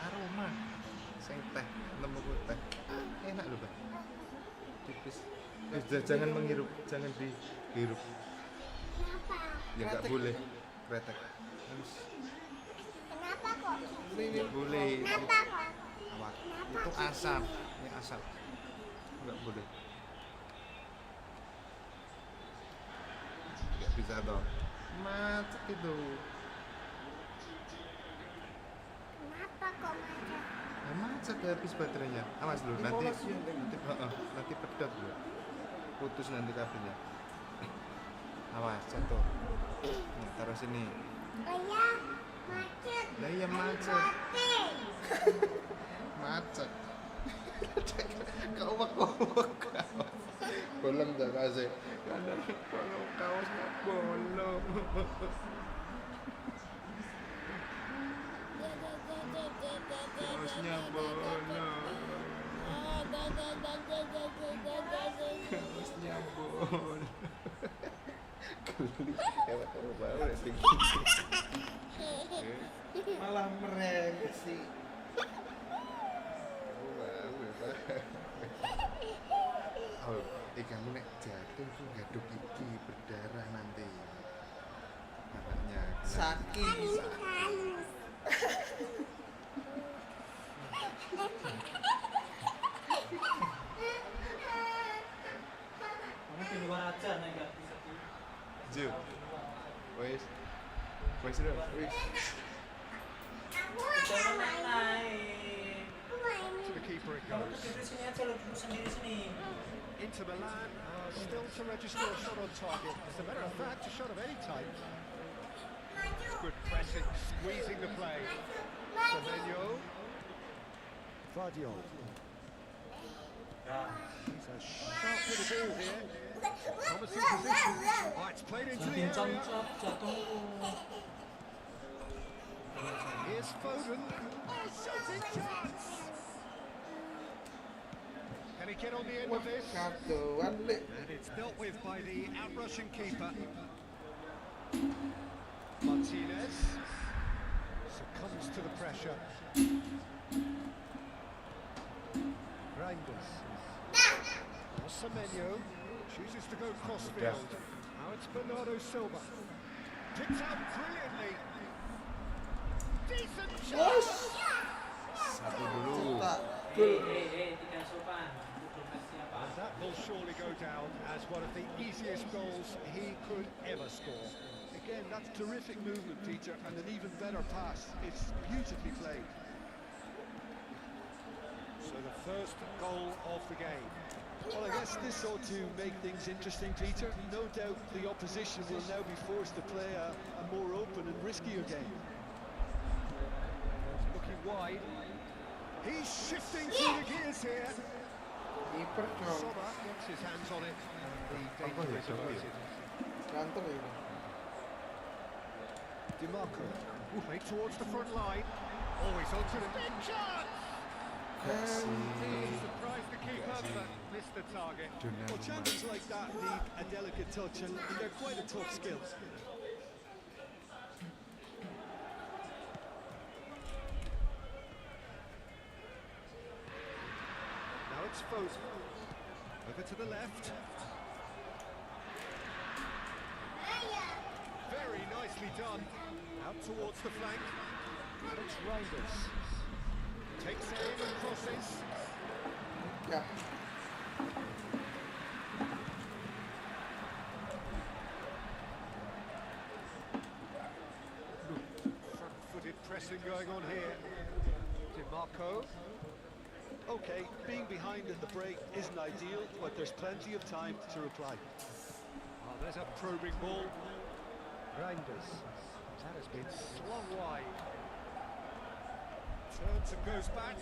Aroma. Sing teh, nemu teh. Enak loh, Bang. Tipis. Jangan menghirup, jangan dihirup. Ya nggak boleh. Kretek. Harus. Kenapa kok? Nggak boleh. Kenapa kok? Awak. Itu asap. Ini asap. Nggak boleh. Nggak bisa dong. Macet itu. Kenapa kok macet? Ya, macet habis baterainya. Awas dulu nanti nanti pedot loh. Putus nanti kabelnya. Awas jatuh. Nih, taruh sini. Oh ya, macet. Lah iya macet. Mati. Macet. Kau bolong tak kasih. Kadang kalau kaosnya bolong. Kaosnya bolong. Kaosnya bolong. Geli, kamu baru Malah mereka sih. Oh, kamu nek jatuh tuh gaduk gigi berdarah nanti. Anaknya Sakit. Halus. Kamu di luar aja nih nggak bisa di. Ju. Wes. Wes dah. Wes. Jangan naik. To the keeper it Kamu goes. duduk sini aja, lo duduk sendiri sini. Inter Milan still to register a shot on target. As a matter of fact, a shot of any type. Good pressing, squeezing the play. Semenyo. Vardiol. He's a sharp little ball here. Promising position. Oh, it's played into the Bikin area. cancap jatuh. Here's Foden. Oh, shooting chance. Can he get on the end of this? Kartuan lek. And it's dealt with by the out-rushing keeper. Martinez succumbs to the pressure. Reinders. Semenyo chooses to go crossfield. Now it's Bernardo Silva. Picked out brilliantly. Decent chance. Satu dulu. Tak. Tidak sopan. Belum siapa. And that will surely go down as one of the easiest goals he could ever score. Again, that's terrific movement, Peter, and an even better pass. It's beautifully played. So the first goal of the game. Well, I guess this ought to make things interesting, Peter. No doubt the opposition will now be forced to play a more open and riskier game. Looking wide. He's shifting through the gears here. Kiper dong. Sommer gets his hands on it, and the danger is averted. Ganteng ya. DiMarco, played towards the front line. Oh, he's onto the big chance! Surprised the keeper, but missed the target. Well, chances like that need a delicate touch, and they're quite a tough skill. Now it's Foden. Over to the left. Very nicely done. Out towards the flank. And it's Reinders. Takes it in and crosses. Ya. Front-footed pressing going on here. DiMarco. Okay, being behind at the break isn't ideal, but there's plenty of time to reply. Oh, there's a probing ball. Reinders. That has been slung wide. Turns and goes back.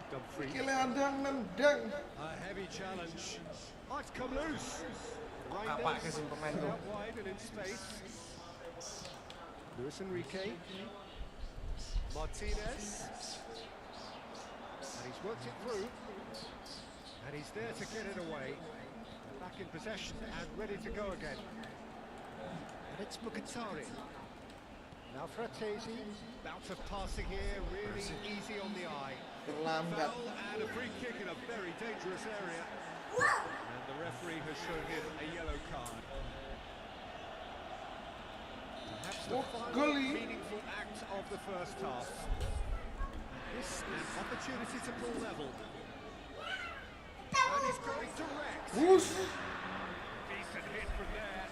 Dumfries. Kile andang nendang. A heavy challenge. Might come loose. Bapak Reinders kasih pemain tuh. out wide and in space. Luis Enrique. Martinez. And he's worked it through. And he's there to get it away. Back in possession and ready to go again. And it's Mkhitaryan. Now Fratesi. Bout of passing here, really easy on the eye. Terlambat. Foul and a free kick in a very dangerous area. And the referee has shown him a yellow card. Perhaps the final goalie. meaningful act of the first half. This an opportunity to pull level. And he's going direct. Bus. Decent hit from there.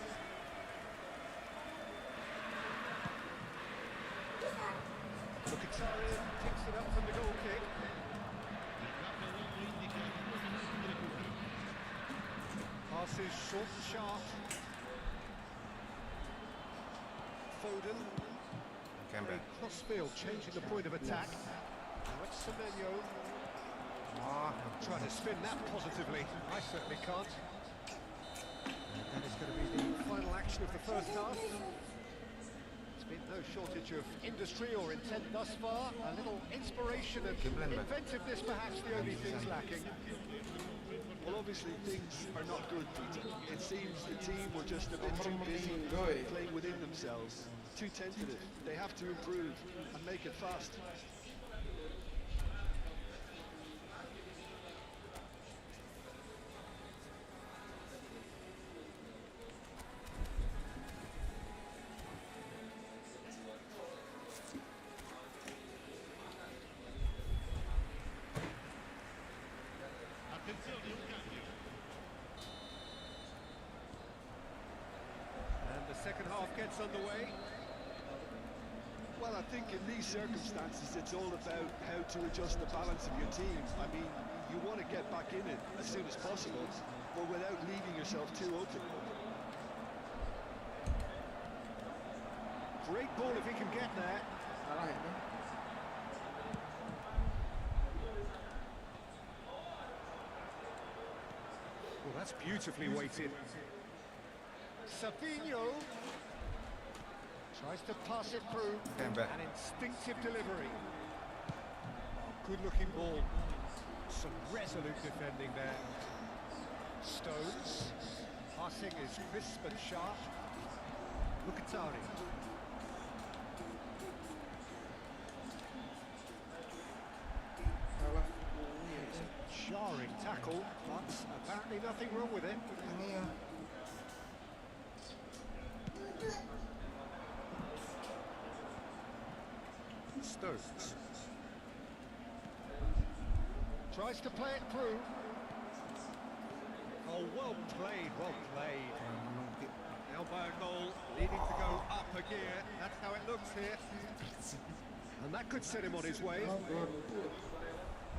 Mkhitaryan picks it up from the goal kick. Passes short and sharp. Foden. Campbell. Cross field, changing the point of attack. Now it's Semenyo. Trying to spin that positively. I certainly can't. And that is going to be the final action of the first half. There's been no shortage of industry or intent thus far. A little inspiration and inventiveness, perhaps the only things lacking. Well, obviously things are not good, Peter. It seems the team were just a bit too busy playing within themselves. Too tentative. They have to improve and make it fast. And the second half gets underway. Well, I think in these circumstances, it's all about how to adjust the balance of your team. I mean, you want to get back in it as soon as possible, but without leaving yourself too open. Great ball if he can get there. Salah itu. Well, that's beautifully weighted. Savinho tries to pass it through. Campbell. An instinctive delivery. Good-looking ball. Some resolute defending there. Stones. Passing is crisp and sharp. Mkhitaryan. Salah. It's a jarring tackle, but apparently nothing wrong with it. Ini ya. Stones. Tries to play it through. Oh, well played, well played. Elbow goal, needing to go up a gear. That's how it looks here. And that could set him on his way. Oh, good.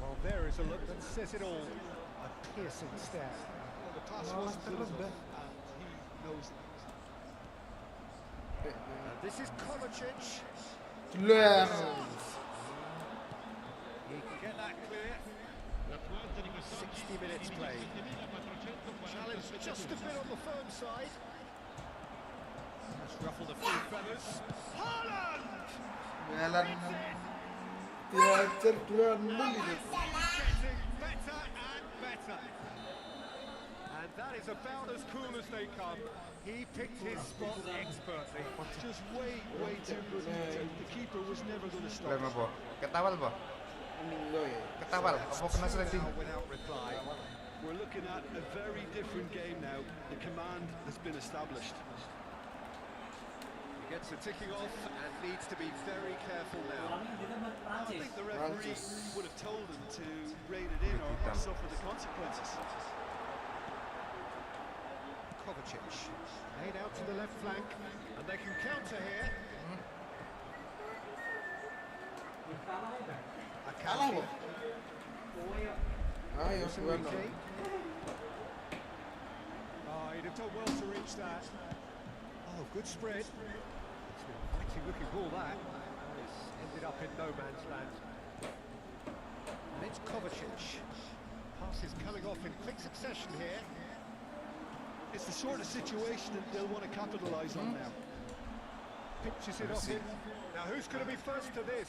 Well, there is a look that says it all. A piercing stare. Well, the pass wasn't good enough, and he knows that. And this is Kovacic. Lah. He can get that clear. 60 minutes played. Challenge just a bit on the firm side. That's ruffled a few feathers. Haaland! Jalan. Diajar dua nol itu. Getting better and better. And that is about as cool as they come. He picked his spot expertly. Just way too good. The keeper was never going to stop. Lama, Bo. Ketawal, Bo. Minggu ya. Ketawal. Apa kena sliding? Without reply. We're looking at a very different game now. The command has been established. He gets the ticking off and needs to be very careful now. I think the referee would have told him to rein it in or suffer the consequences. Kovacic laid out to the left flank, and they can counter here. Kalah loh. Ayo, Enrique. 2-0. Oh, he'd have done well to reach that. Oh, good spread. It's been a fighting looking ball that. It's ended up in no man's land. And it's Kovacic. Passes coming off in quick succession here. It's the sort of situation that they'll want to capitalise on now. Pitches it off him. Now who's going to be first to this?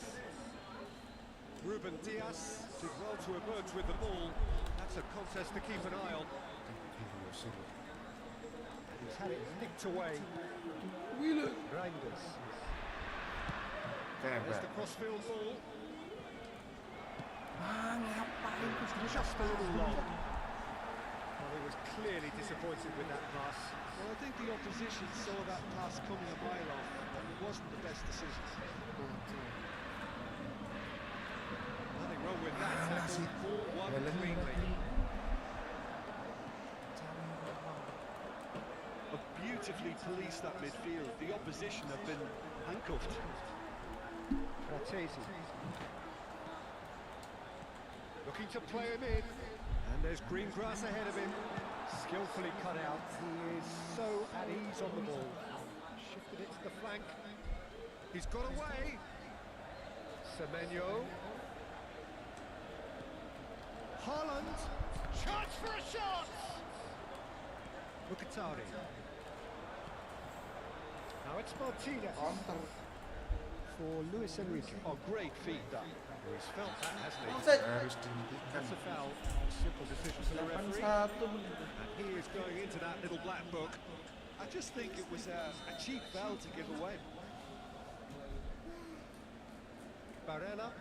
Ruben Diaz did well to emerge with the ball. That's a contest to keep an eye on. He's had it nicked away. Reinders. There's the crossfield ball. Just a little long. Well, he was clearly disappointed with that pass. Well, I think the opposition saw that pass coming a mile off, and it wasn't the best decision. Nothing wrong with that tackle. Won cleanly. Beautifully policed that midfield. The opposition have been handcuffed. Fratesi. Looking to play him in. And there's green grass ahead of him. Skillfully cut out. He is so at ease on the ball. Shifted it to the flank. He's got away. Semenyo. Haaland. Chance for a shot. Mkhitaryan. Now it's Martinez for Luis Enrique. Oh, great feat that. He's felt that, hasn't he? Offside. Harus dihentikan. That's a foul. Simple decision for the referee. 81 menit. And he is going into that little black book. I just think it was a cheap foul to give away. Barella.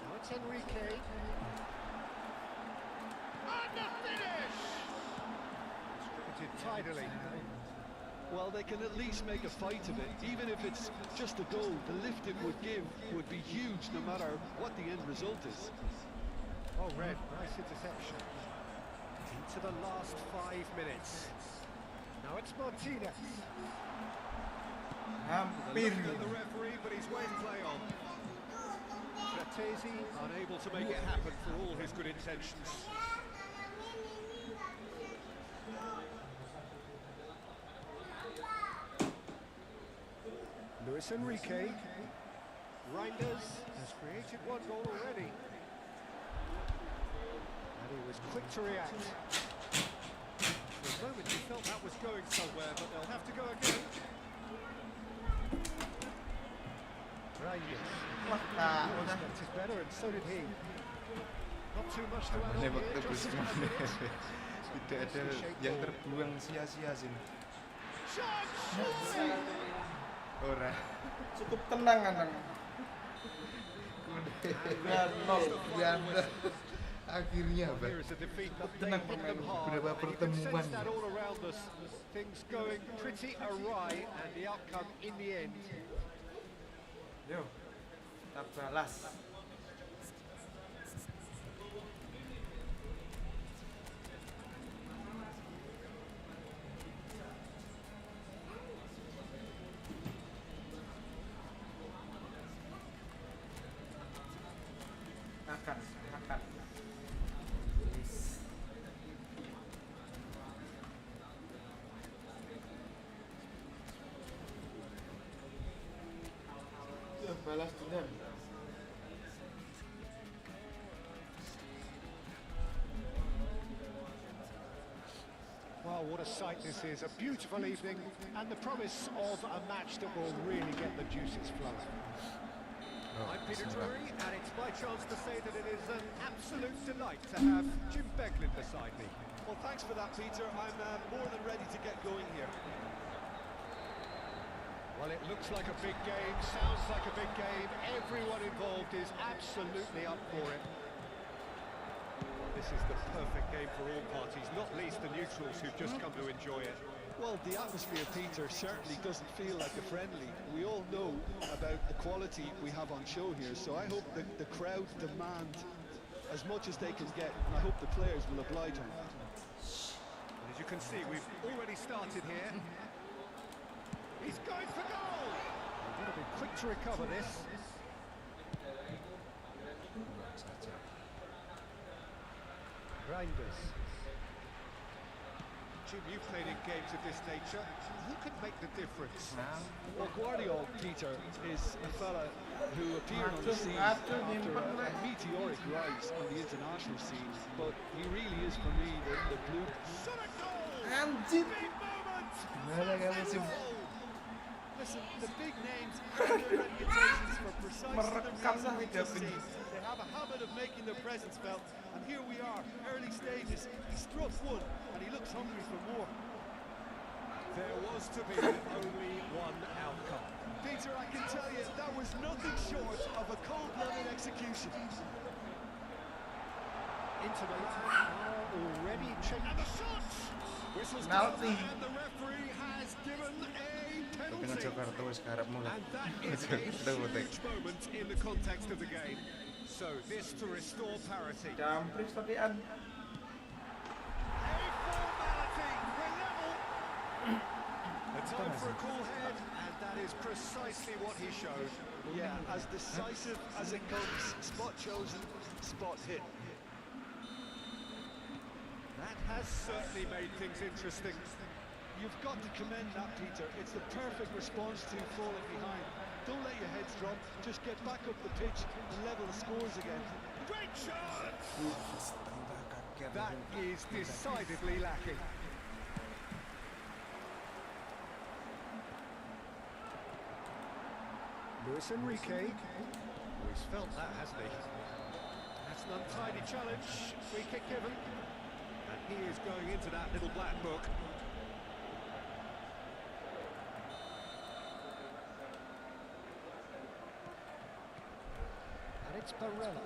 Now it's Enrique. And the finish! Distributed tidily. Well, they can at least make a fight of it. Even if it's just a goal, the lift it would give would be huge no matter what the end result is. Oh, Red, nice interception. Into the last 5 minutes. Now it's Martinez. Hampir. Looking at the referee, but he's waved play on. Fratesi unable to make it happen for all his good intentions. Luis Enrique. Reinders has created one goal already. And he was quick to react. For a moment he felt that was going somewhere, but they'll have to go again. Reinders. Expected better, and so did he. Not too much to add on Menembak here, terus just gimana? a Tidak ada yang terbuang sia-sia sini. Ora. Cukup tenang kan. 2-0 Yanda. Akhirnya, Bang. Here is a defeat that Tenang they hit them pemain. hard, Beberapa and you can pertemuan. sense that all around us. Things going pretty awry, and the outcome in the end. Yo, kita balas. makan. Balas dendam. Well, what a sight this is. A beautiful evening and the promise of a match that will really get the juices flowing. I'm Peter Drury, and it's my chance to say that it is an absolute delight to have Jim Beglin beside me. Well, thanks for that, Peter. I'm more than ready to get going here. Well, it looks like a big game, sounds like a big game. Everyone involved is absolutely up for it. This is the perfect game for all parties, not least the neutrals who've just come to enjoy it. Well, the atmosphere, Peter, certainly doesn't feel like a friendly. We all know about the quality we have on show here, so I hope that the crowd demand as much as they can get, and I hope the players will oblige on that. And as you can see, we've already started here. He's going for goal! He's got to be quick to recover this. Reinders. Jim, you've played in games of this nature. Who can make the difference? Well, Guardiola, Peter, is a fella who appeared on the scene after a meteoric rise on the international scene, but he really is, for me, the blue. Shot a goal! Anjir. Big moment! Gimana kamu sih? Listen, the big names have their reputations for precisely the Merekam reason we sampai just dapat. seen. They have a habit of making their presence felt, and here we are, early stages. He struck one, and he looks hungry for more. There was to be only one outcome. Peter, I can tell you, that was nothing short of a cold-blooded execution. Into the line, already changed. And the shot! Whistles Penalty. and the referee has given a Tapi penalty. ngejok kartu wis karep mulai. And that is a huge moment in the context of the game. So this to restore parity. Campris tadian. A formality, we're level. The time for a cool head, and that is precisely what he showed. Yeah, as decisive as it comes. Spot chosen, spot hit. That has certainly made things interesting. You've got to commend that, Peter. It's the perfect response to falling behind. Don't let your heads drop. Just get back up the pitch and level the scores again. Great shot! That is decidedly lacking. Luis Enrique. Oh, he's felt that, hasn't he? That's an untidy challenge. Free kick given. And he is going into that little black book. And it's Barella.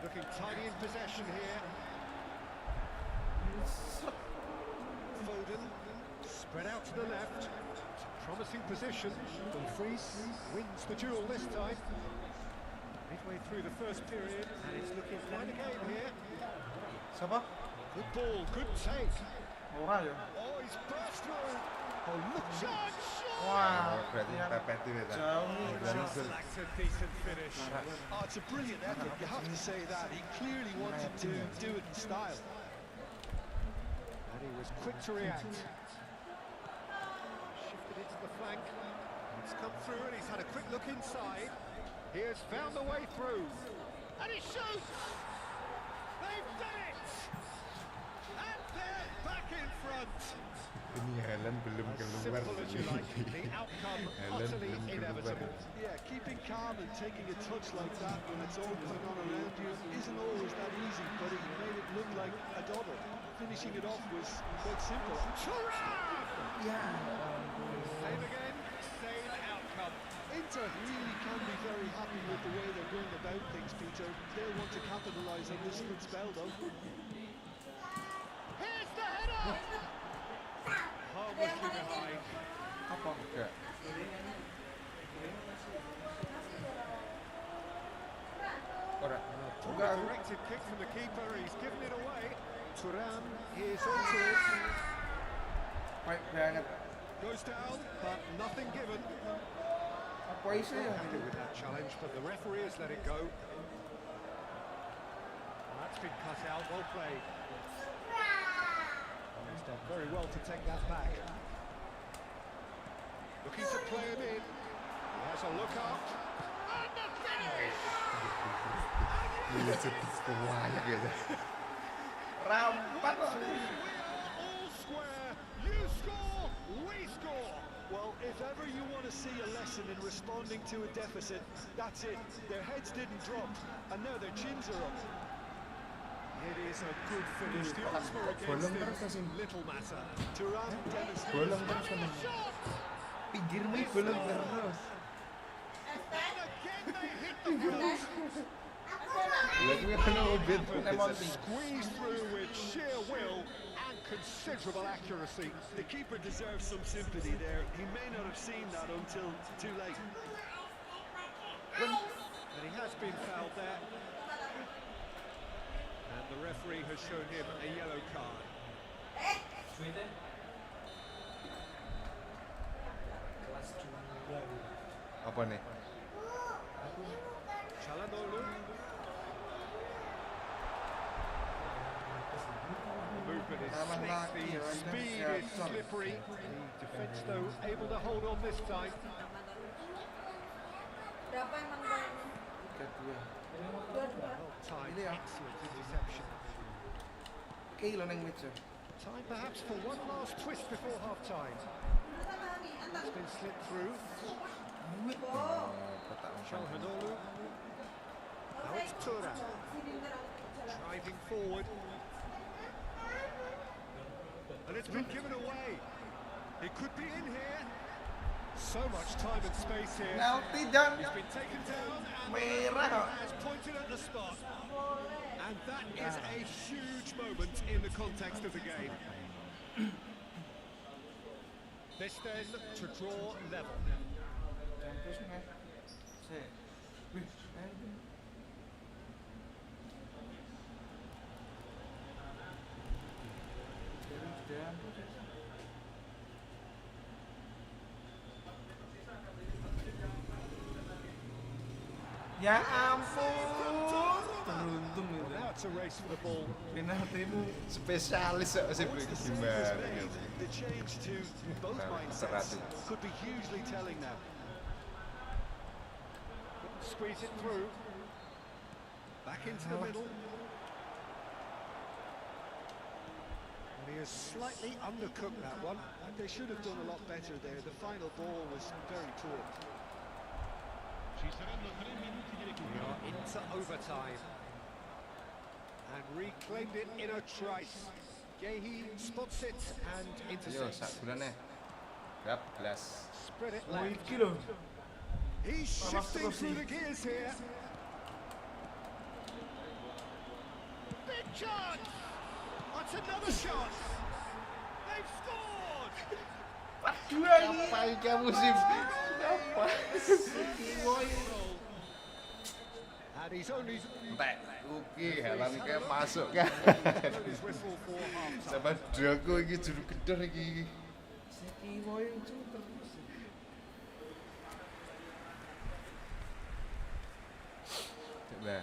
Looking tidy in possession here. Foden. Spread out to the left. Promising position. Dumfries wins the duel this time. Midway through the first period, and it's looking quite a game here. Siapa? Good ball, good take. Ora ya. Oh, he's burst through. Oh, look, shot! Wah, Berarti yang pepet itu ya. jauh nih. Just like a decent finish. Oh, it's a brilliant effort. You have to say that. He clearly wanted to do it in style. And he was quick to react. Shifted it to the flank. It's come through, and he's had a quick look inside. He has found the way through. And he shoots! They've done it! And they're back in front. Ini Helen belum keluar. Simple as you like. The outcome Helen utterly belum keluar. inevitable. Yeah, keeping calm and taking a touch like that when it's all going on around you isn't always that easy, but he made it look like a double. Finishing it off was quite simple. Thuram! Ya. Same again, same outcome. Inter really can be very happy with the way they're going about things, Peter. They'll want to capitalise on this good spell, though. Here's the header! Harmlessly behind. Apa? Enggak. Ora. Poor directed kick from the keeper, he's given it away. Thuram is onto it. Baik banget. Goes down, but nothing given. Apa iso ya? Happy with that challenge, but the referee has let it go. That's been cut out, well played. He's done very well to take that back. Looking to play him in. He has a look up. And the finish! Iya sedih semuanya gitu. Rampat kok. We are all square. You score, we score. Well, if ever you want to see a lesson in responding to a deficit, that's it. Their heads didn't drop, and now their chins are up. It is a good finish. The odds were Bolong terus against him. kasih. Little matter. Turan demonstrates. Bolong terus sama. Pinggirmu bolong terus. And again they hit the post. Lagi kan ubin. Squeeze through with sheer will and considerable accuracy. The keeper deserves some sympathy there. He may not have seen that until too late. And he has been fouled there. And the referee has shown him a yellow card. Apa nih? Çalhanoğlu. The movement is slick, the speed is slippery. The defence, though, able to hold on this time. Berapa emang golnya? Dua-dua. Well timed, Ini ya. excellent interception. Kilo nang meja. Time perhaps for one last twist before half-time. It's been slipped through. Çalhanoğlu. Now it's Turan. Driving forward. And it's been given away. It could be in here. So much time and space here. Penalti dan It's been taken down and merah kok. has pointed at the spot. And that is a huge moment in the context of the game. This then to draw level. Terus nggak? Saya. Wih, ya ampun, beruntung Well, itu. now it's a race for the ball. Penaltimu Spesialis kok sih Once the save is gimana made, gitu. the change to both Nah, mindsets serati. could be hugely telling now. Squeeze it through. Back into the middle. And he has slightly undercooked that one. They should have done a lot better there. The final ball was very poor. We are into overtime. And reclaimed it in a trice. Gehi spots it and Yo, intercepts. sak bulannya. Gap, gelas. Spread it Oh, left. iki loh. He's shifting terus through nih. the gears here. Big chance! That's another shot! They've scored! Dua ini. Apa ini musim? Apa? And he's only Entek. Oke, halan kayak masuk kan. blown his whistle for half-time. Sama Drago iki juru gedor iki. Kiwo yang terus. Coba.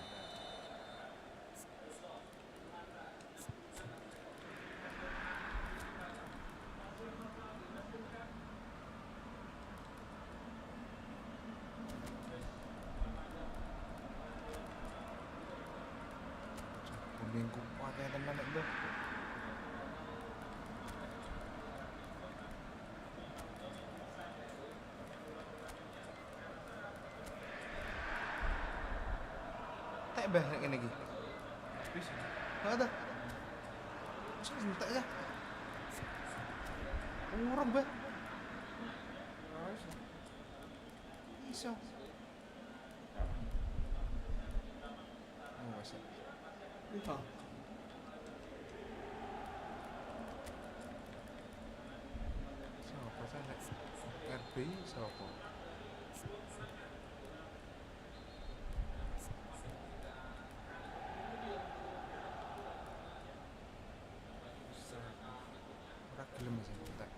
Kuningku pakai tenan itu. Tak bah nek ngene iki. Bisa. Ha ta. Wis entek ya. Urung bah. Iso. Oh, wis. Iya. Sapa sih nek RBI sapa? Ora gelem sih entek.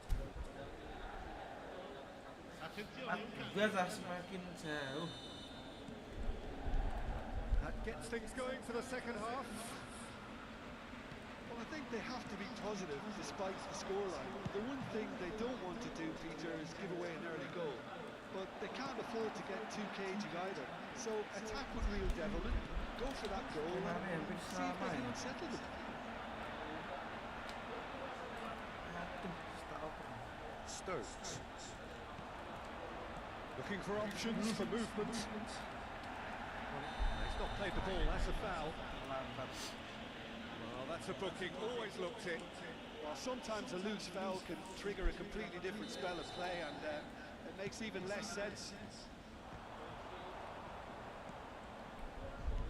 Biasa semakin jauh. That gets things going for the second half. Well, I think they have to be positive despite the scoreline. The one thing they don't want to do, Peter, is give away an early goal. But they can't afford to get too cagey either. So attack with real devilment, go for that goal, and see if they can unsettle them. Stones. Looking for options for movement. He's not played the ball, that's a foul. Well, that's a booking, always looked it. Well, sometimes a loose foul can trigger a completely different spell of play, and it makes even less sense.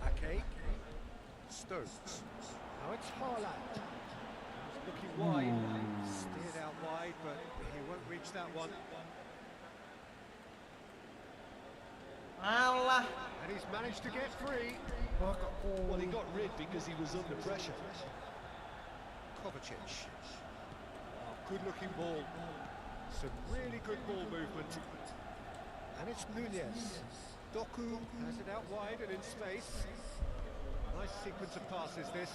Ake. Stones. Now it's Haaland. He's looking wide. Steered out wide, but he won't reach that one. Alah. And he's managed to get free. Well, he got rid because he was under pressure. Kovacic. Oh, good-looking ball. Some really good ball movement. And it's Nunez. Doku has it out wide and in space. Nice sequence of passes, this.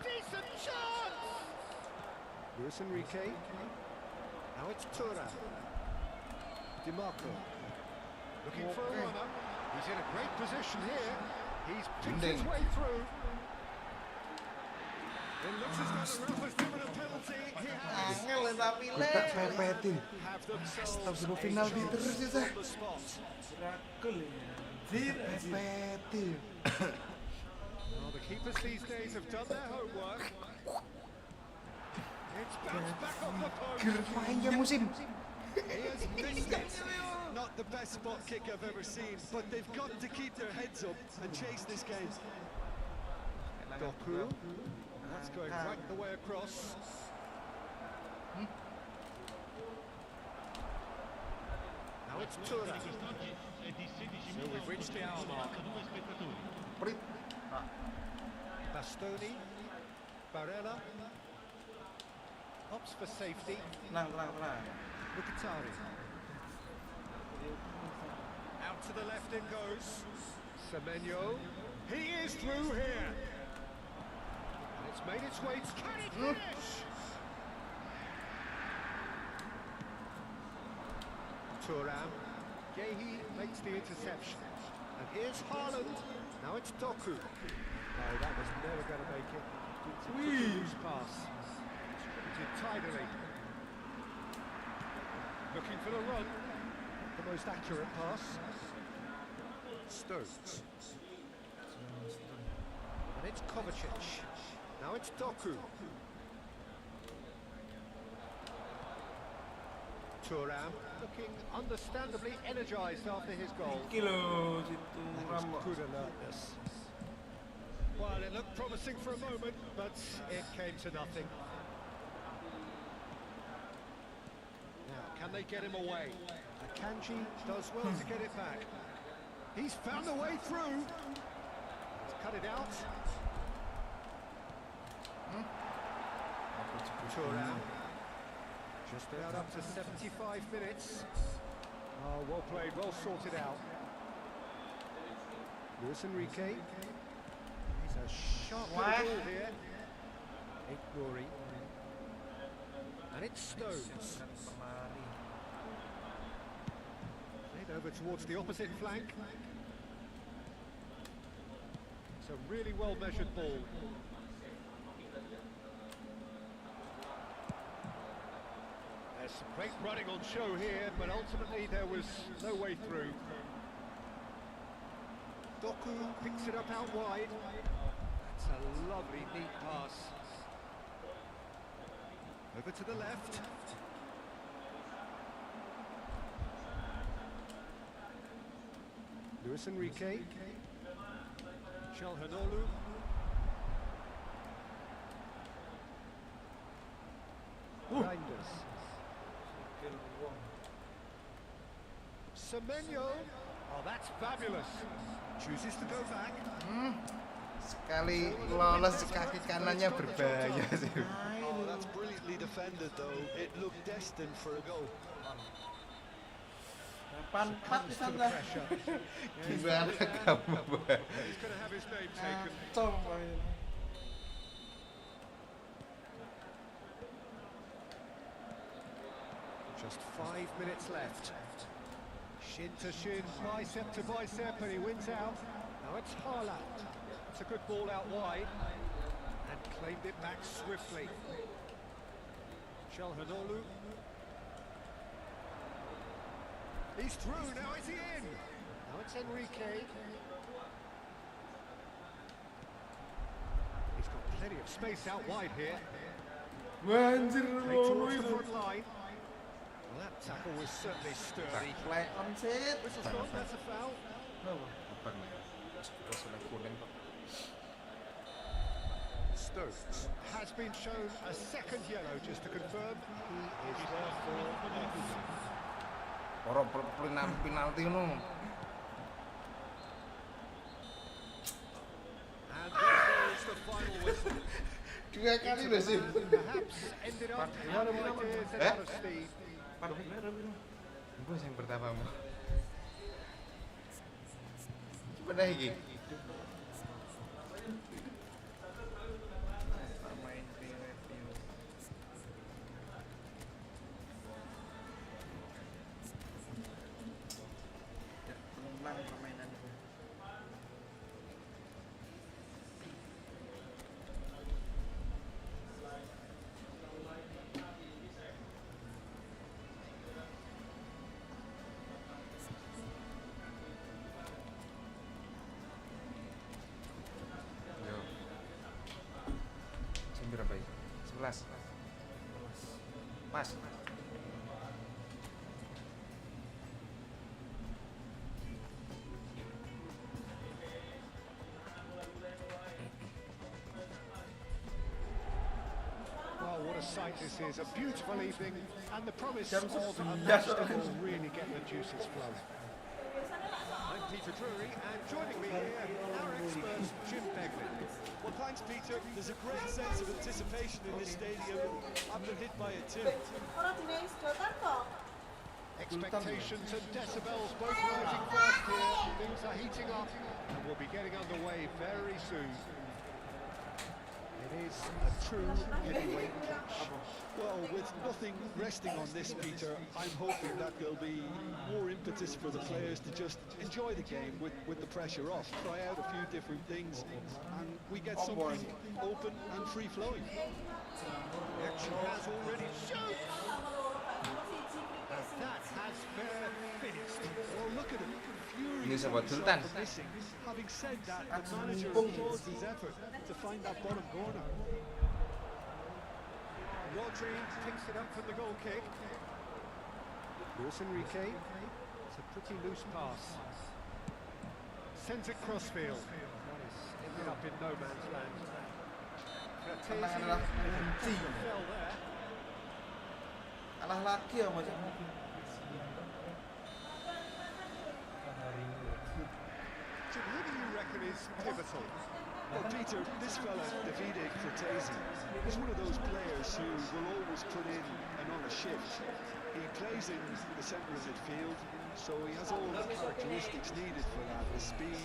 Decent chance! Luis Enrique. Now it's Tura. DiMarco. Looking for a runner. He's in a great position here. He's picked his way through. It looks as though the ref has given a penalty. He has. Angel tapi Tak pepetin. Have themselves Astagfirullah, penalti terus ya, Sah. on the spot. Miracle ya. Pepetin. Well, the keepers these days have done their homework. It's bounced back off the post. Gerpain ya musim. He has missed it. Not the best spot kick I've ever seen, but they've got to keep their heads up and chase this game. Doku. That's going right the way across. Now it's Tura. So we've reached the hour mark. Prit. Bastoni. Barella. Opts for safety. Tenang. Mkhitaryan. Out to the left it goes. Semenyo. He is through here. And it's made its way. Can it finish? Thuram. Gehi makes the interception. And here's Haaland. Now it's Doku. No, that was never going to make it. It's a pretty loose pass. Distributed tidily. Looking for the run. The most accurate pass. Stones. And it's Kovacic. Now it's Doku. Thuram looking understandably energised after his goal. Kilo situ That was Rambok. good alertness. Well, it looked promising for a moment, but it came to nothing. Now, can they get him away? Akanji does well to get it back. He's found a way through. He's cut it out. Thuram. Just about up to 75 minutes. Oh, well played, well sorted out. Luis Enrique. He's a sharp little ball here. Ignori. And it's Stones. Played over towards the opposite flank. It's a really well measured ball. There's some great running on show here, but ultimately there was no way through. Doku picks it up out wide. That's a lovely, neat pass. Over to the left. Luis Enrique. Çalhanoğlu. Reinders. Semenyo. Oh, that's fabulous. Chooses to go back. Sekali lolos kaki kanannya berbahaya sih. Oh, that's brilliantly defended, though. It looked destined for a goal. Pan Succumbs di to the sana. pressure. Gimana kamu, Bang? He's going to have his name taken. Kacau main. Just 5 minutes left. Shin to shin, bicep to bicep, and he wins out. Now it's Haaland. It's a good ball out wide. And claimed it back swiftly. Çalhanoğlu. He's through, now is he in? Now it's Enrique. He's got plenty of space out wide here. Anjir, Played lu towards the itu. front line. Well, that tackle was certainly sturdy. Play on set. Whistle's gone, that's a foul. Apa nih? Sudah kuning kok. Stokes has been shown a second yellow, just to confirm he is there for Orang penalti no. and there goes the final whistle. Dua kali loh sih. Perhaps ended up having ideas and out of steam. Gue yang pertama mah. Coba dah iki. Main di review. Ya, penulang permainan itu. Yo. Jam berapa ya? 11. Pas. Well, what a sight this is, a beautiful evening, and the promise Jam of a 11 match that will really get the juices flowing. I'm Peter Drury, and joining me here, our expert, Jim Begley. Well, thanks, Peter. There's a great sense of anticipation in this stadium. I've been hit by it too. Expectations and decibels both rising fast here. Things are heating up, and we'll be getting underway very soon. It is a true heavyweight clash. Well, with nothing resting on this, Peter, I'm hoping that there'll be more impetus for the players to just enjoy the game with the pressure off, try out a few different things, and we get something open and free-flowing. The action has already shown. And that has finished. Well, look at him. Ini Furious sahabat on Sultan. for missing. Having said that, the manager applauds his effort to find that bottom corner. Rodri picks it up from the goal kick. Luis Enrique. It's a pretty loose pass. Sends it crossfield. That is ended up in no man's land. Tenang adalah kunci. Fell there. Kalah lagi ya macam. Jim, who do you reckon is pivotal? Well, Peter, this fella, Davide Fratesi, is one of those players who will always put in an honest shift. He plays in the centre of midfield, so he has all the characteristics needed for that. The speed,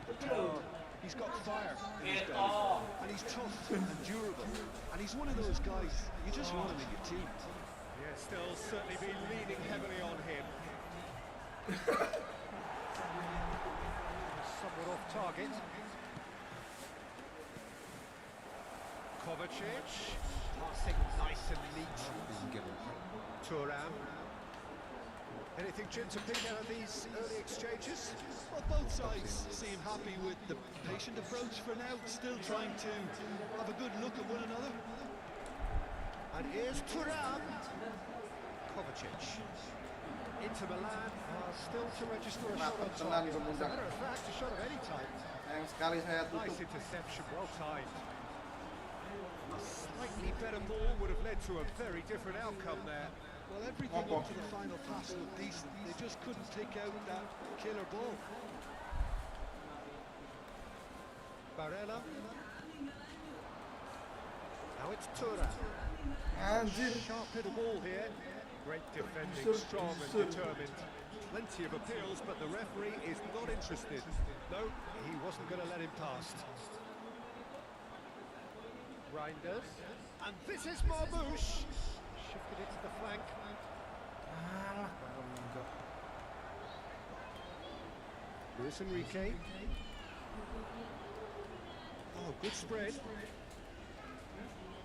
the power. He's got fire in his belly, and he's tough and durable. And he's one of those guys, you just want him in your team. Yeah, still certainly be leaning heavily on him. Somewhat off target. Kovacic, passing nice and neat. Thuram. Anything, Jim, to pick out of these early exchanges? Well, both sides seem happy with the patient approach for now, still trying to have a good look at one another. And here's Thuram. Kovacic. Into Milan, still to register a shot on Tenang, target. As a kemudian. matter of fact, a shot of any type. Sayang sekali saya Nice tutup. interception, well timed. A slightly better ball would have led to a very different outcome there. Well, everything up to the final pass looked decent. They just couldn't take out that killer ball. Barella. Now it's Thuram. Anjir. Sharp hit a ball here. Great defending, Sure, strong and sure. determined. Plenty of appeals, but the referee is not interested. No, he wasn't going to let him past. Reinders. And this is Marmouche. Shifted it to the flank. Alah, kalau enggak. Luis Enrique. Oh, good spread.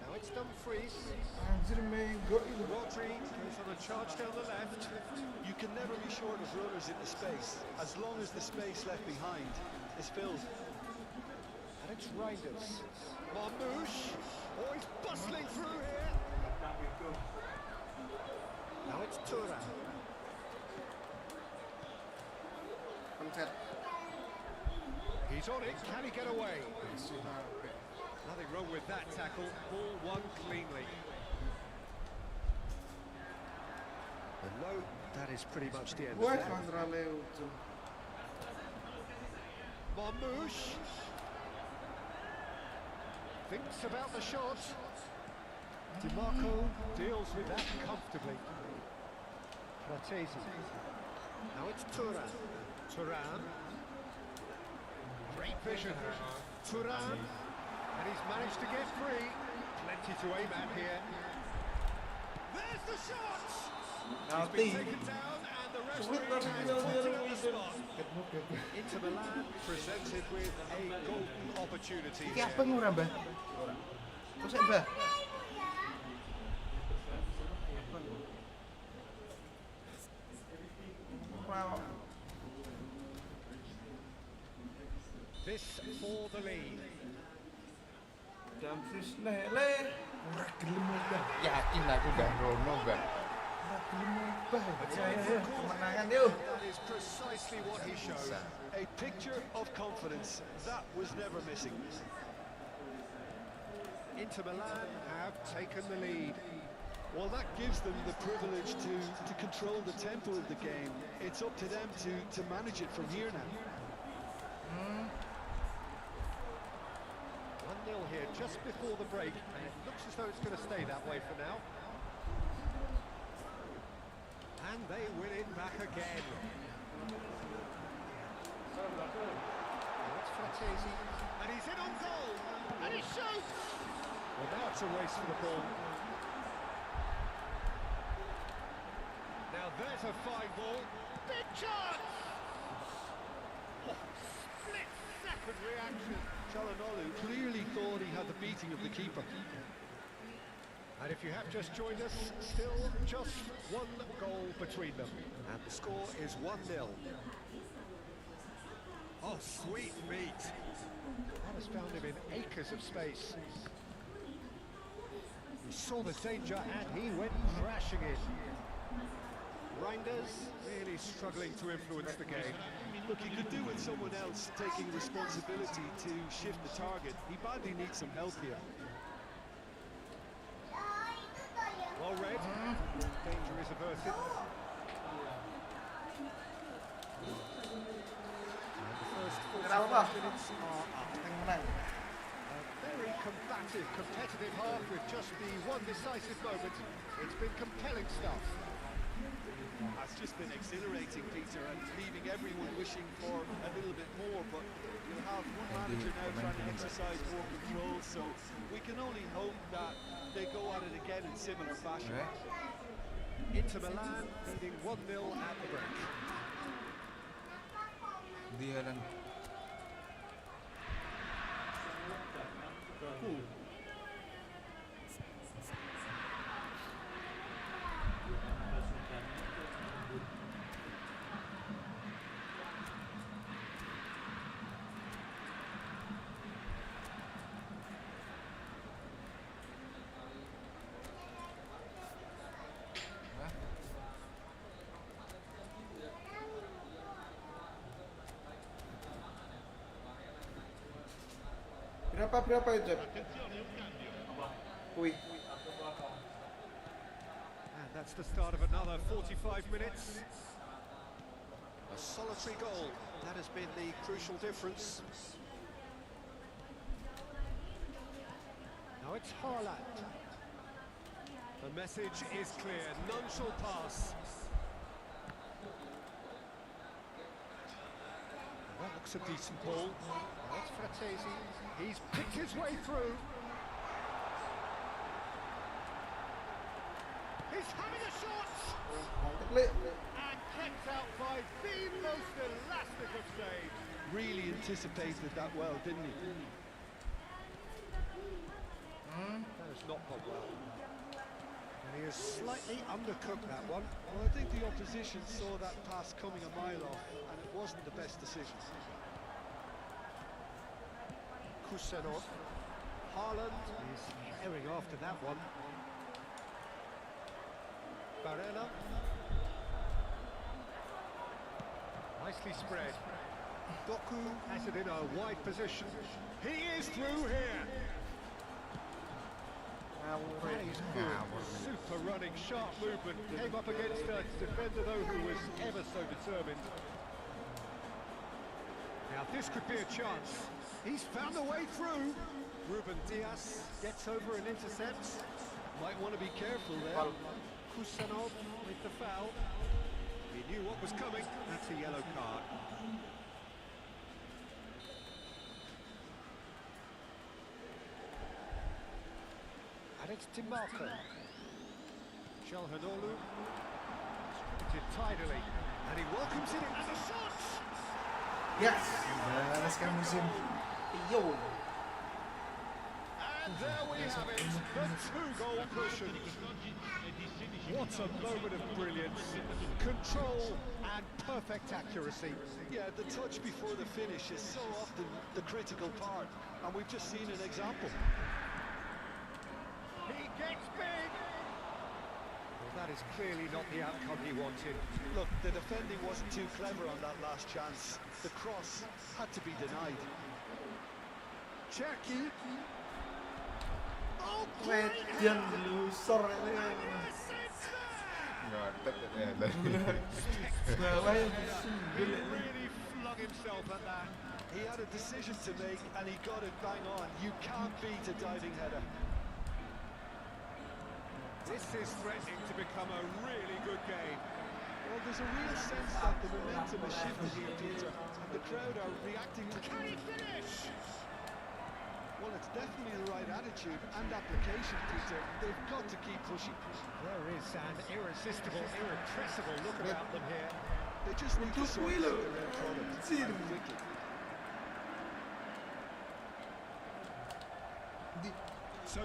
Now it's Dumfries. Anjir menggo itu. Rodri goes on a charge down the left. You can never be short of runners into space, as long as the space left behind is filled. And it's Reinders. Marmouche. Oh, he's bustling through here. Now it's Thuram. Konsep. He's on it. Can he get away? Nothing wrong with that tackle. Ball won cleanly. And no, that is pretty much the end of Wah, that. kontrolnya ujung. Marmouche thinks about the shot. DiMarco deals with that comfortably. Fratesi. Now it's Thuram. Thuram. Great vision. Thuram. And he's managed to get free. Plenty to aim at here. There's the shot! He's been taken down and the referee has pointed at the spot. Inter Milan presented with a golden opportunity Iki here. apa ngurang, Mbah? Kok sik, Mbah? Wow. This for the lead. Dumfries lele. Ora gelem, Mbah. Yakin aku Mbah Rono, Mbah. Ora gelem, Mbah. Kemenangan yuk. That is precisely what he showed. A picture of confidence that was never missing. Inter Milan have taken the lead. Well, that gives them the privilege to control the tempo of the game. It's up to them to manage it from here now. 1-0 here just before the break, and it looks as though it's going to stay that way for now. And they win it back again. Now it's Fratesi, and he's in on goal, and he shoots! Well, now it's a race for the ball. Now there's a fine ball. Big chance! Oh, split-second reaction. Çalhanoğlu clearly thought he had the beating of the keeper. And if you have just joined us, still just one goal between them. And the score is 1-0. Oh, sweet meat. That has found him in acres of space. He saw the danger and he went crashing in. Reinders really struggling to influence the game. Look, he could do with someone else taking responsibility to shift the target. He badly needs some help here. Well read. Danger is averted. And the first 45 minutes are up. A very combative, competitive half with just the one decisive moment. It's been compelling stuff. It's just been exhilarating, Peter, and leaving everyone wishing for a little bit more, but you'll have one manager now trying to exercise more control, so we can only hope that they go at it again in similar fashion. Inter Milan leading 1-0 at the break. Dia dan Berapa itu? Wih. And that's the start of another 45 minutes. A solitary goal. That has been the crucial difference. Now it's Haaland. The message is clear. None shall pass. That looks a decent ball. That's Fratesi. He's picked his way through. He's having a shot! Mantap, Le. And kept out by the most elastic of saves. Really anticipated that well, didn't he? That has not gone well. And he has slightly undercooked that one. Well, I think the opposition saw that pass coming a mile off, and it wasn't the best decision. Kusanov. Haaland is herring after that one. Barella. Nicely spread. Doku has it in a wide position. He is through here. That is good. Super running, sharp movement. Came up against a defender though who was ever so determined. Now this could be a chance. He's found a way through. Ruben Diaz gets over and intercepts. Might want to be careful there. Kusanov with the foul. He knew what was coming. That's a yellow card. And it's Timarco. Chalhanoglu. Did tidily. And he welcomes it as a shot! Yes. Bereskan musim. Yo. And there we have it, the two-goal cushion. What a moment of brilliance, control and perfect accuracy. Yeah, the touch before the finish is so often the critical part, and we've just seen an example. He gets big. Well, that is clearly not the outcome he wanted. Look, the defending wasn't too clever on that last chance. The cross had to be denied. Cherky. Median loser ini. Ngotek ya. Bawah yang He really flung himself at that. He had a decision to make, and he got it bang on. You can't beat a diving header. This is threatening to become a really good game. Well, there's a real sense that the momentum has shifted here, Peter, and the crowd are reacting to... Can he finish? Well, it's definitely the right attitude and application, Peter. They've got to keep pushing. There is an irresistible, irrepressible look about them here. They just need to sort out their end product quickly. So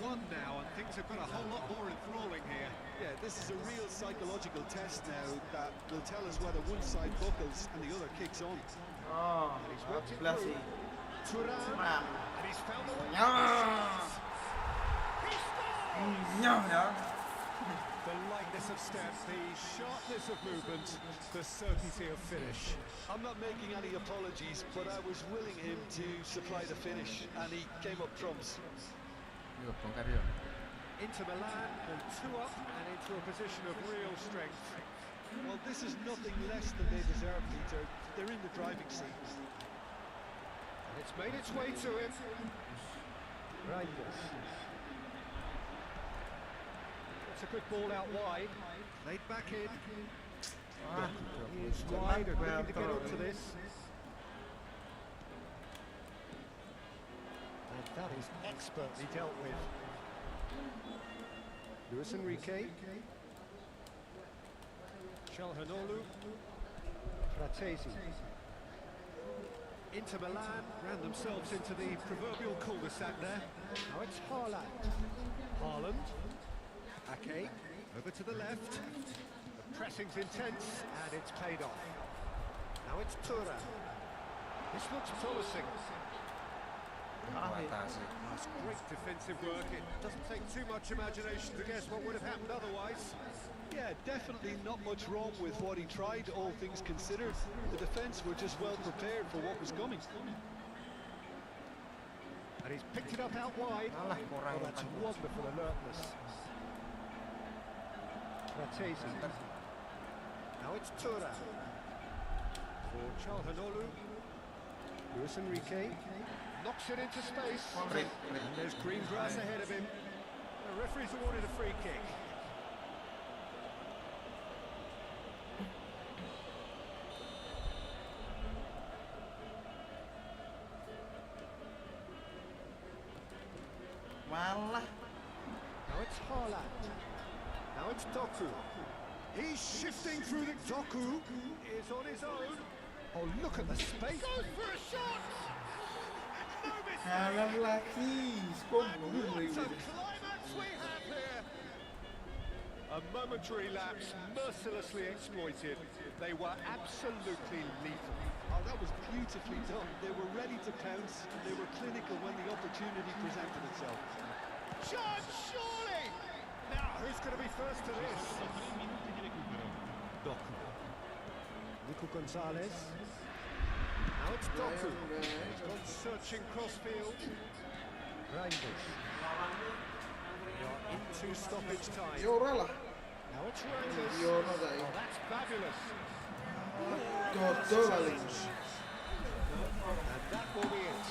2-1 now, and things have got a whole lot more enthralling here. Yeah, this is a real psychological test now that will tell us whether one side buckles and the other kicks on. Oh, He's worked it belas through. sih. Thuram, Nah. and he's found the way. Ya. He scores! Ya. The lightness of step, the sharpness of movement, the certainty of finish. I'm not making any apologies, but I was willing him to supply the finish, and he came up trumps. Yuk, bongkar yuk. Into Milan, and 2 up, and into a position of real strength. Well, this is nothing less than they deserve, Peter. They're in the driving seat. And it's made its way to him. Right. It's a good ball out wide. Laid back in. Ah, He is wide and looking to get onto this. And that is expertly dealt with. Luis Enrique. Chalhanoglu. Fratesi. Inter Milan ran themselves into the proverbial cul-de-sac there. Now it's Haaland. Haaland. Ake. Over to the left. The pressing's intense and it's paid off. Now it's Thuram. This looks promising. Batasi. That's great defensive work. It doesn't take too much imagination to guess what would have happened otherwise. Yeah, definitely not much wrong with what he tried, all things considered. The defence were just well prepared for what was coming. And he's picked it up out wide. Alah, kurang Oh, that's wonderful alertness. Fratesi. Now it's Thuram. For Chalhanoglu. Luis Enrique. Knocks it into space. Great, And there's green grass ahead of him. The referee's awarded a free kick. Malah. Now it's Haaland. Now it's Doku. He's shifting through the... Doku is on his own. Oh, look at the space. Goes for a shot. No mistake. Halang lagi. Skop And what a climax we have here. A momentary lapse mercilessly exploited. They were absolutely lethal. Oh, that was beautifully done. They were ready to pounce, and they were clinical when the opportunity presented itself. Chance, surely! Now, who's going to be first to this? Doku. Nico Gonzalez. Now it's Doku. He's gone searching crossfield. Reinders. We are into stoppage time. Ya ora lah. Now it's Reinders. Ya ora dai. Oh, that's fabulous. Dodol paling. And that will be it.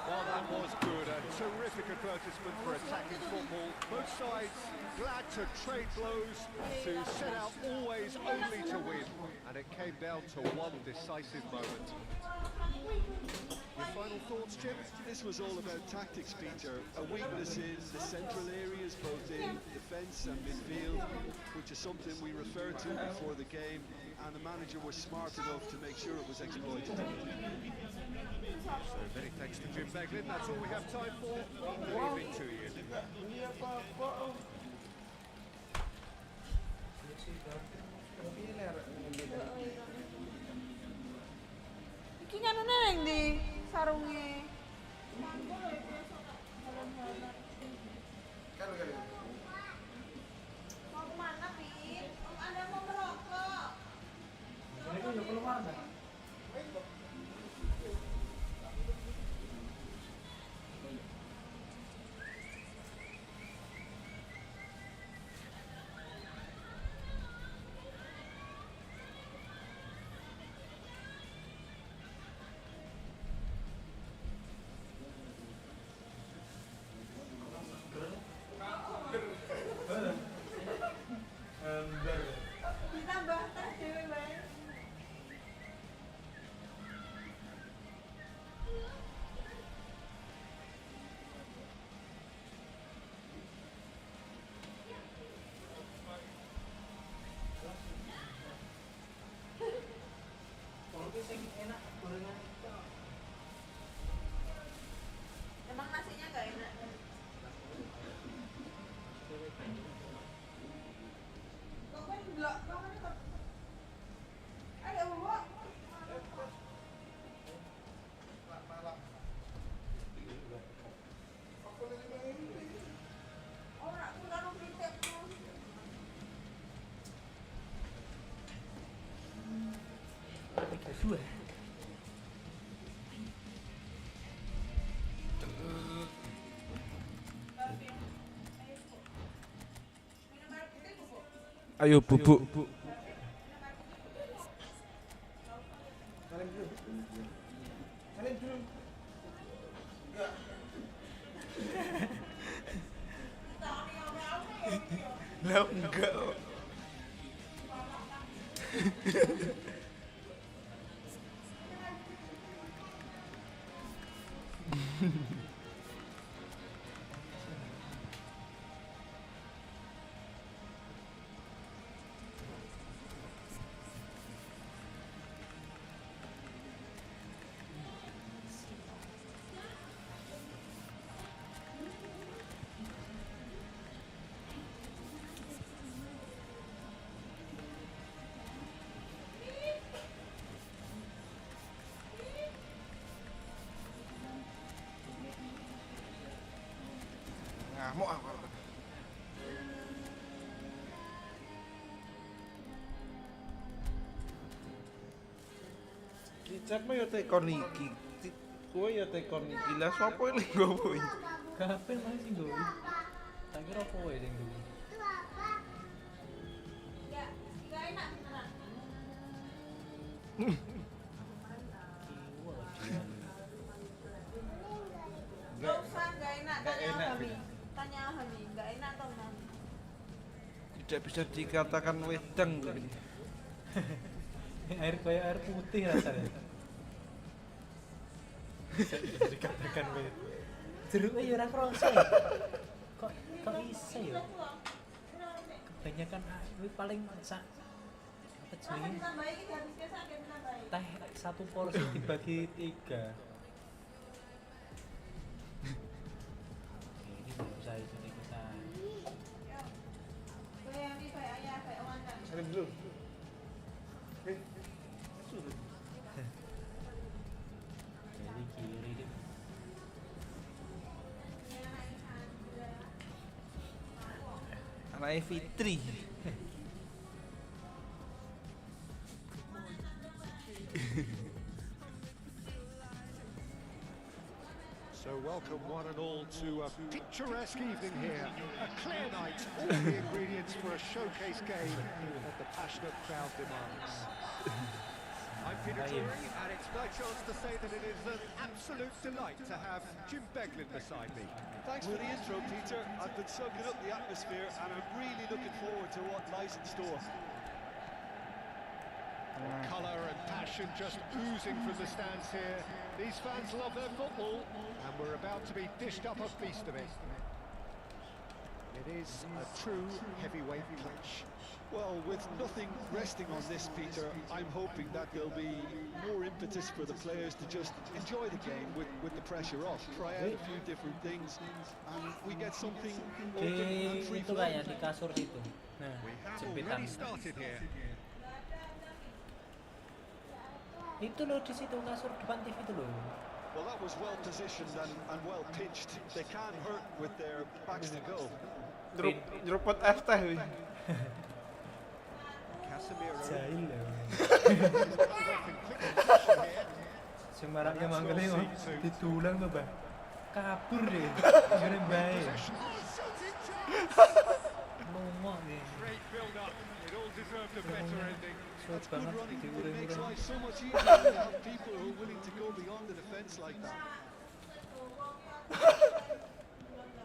Well, that was good. A terrific advertisement for attacking football. Both sides glad to trade blows, to set out always only to win. And it came down to one decisive moment. Your final thoughts, Jim? This was all about tactics, Peter. A weakness in the central areas, both in defence and midfield, which is something we referred to before the game, and the manager was smart enough to make sure it was exploited. So many thanks to Jim Beglin. That's all we have time for. Good evening to you. Ini apa-apa. Iki nganu nang ndi sarunge? Mau kemana, Pin? Om Anda mau merokok? Ini kan udah keluar kan? Ditambah teh dhewe wae. Emang nasinya gak enak? Kok kan belak banget kok. Ada uang. Ora aku karo kritik. Sudah. Ayo bubuk. Lah enggak. Ngamuk aku. Kicap mah ya tekon iki. Kowe ya tekon iki. Lah sapa iki nggowo iki? Gavin masih sing duwe. Tak kira kowe sing duwe. Ya, gak enak beneran. Gak usah, gak enak. Tanya Hami. Tanya Hami, gak enak tau Hami. Tidak bisa dikatakan wedang tadi. Air kayak air putih rasanya. Bisa dikatakan begitu. Jeruknya ya ora kroso. Kok iso ya? Kebanyakan kuwi paling sak apa jenenge? Teh satu porsi dibagi 3. Ini enggak usah ini kita. Salim dulu. Jadi kiri deh. Anaknya Fitri. So welcome one and all to a picturesque evening here. A clear night, all the ingredients for a showcase game that the passionate crowd demands. I'm Peter Drury, and it's my chance to say that it is an absolute delight to have Jim Beglin beside me. Thanks for the intro, Peter. I've been soaking up the atmosphere and I'm really looking forward to what lies in store. Colour and passion just oozing from the stands here. These fans love their football, and we're about to be dished up a feast of it. It is a true heavyweight clash. Well, with nothing resting on this, Peter, I'm hoping that there'll be more impetus for the players to just enjoy the game with the pressure off, try out a few different things, and we get something open and free Itu flowing. kayak di kasur situ. Nah, We have jempitan. already started here. Itu loh di situ kasur depan TV itu loh. Well, that was well positioned and well pitched. They can't hurt with their backs to goal. Jeruput es teh. Wih. Casemiro. Jahil loh. Here. Semaraknya manggilnya kok ditulang tuh, Bang. Kabur deh. Jare bae. Ngomong deh. Great build-up. It all deserved a better ending. That's good running. It makes Diurang-urang. life so much easier when you have people who are willing to go beyond the defence like that.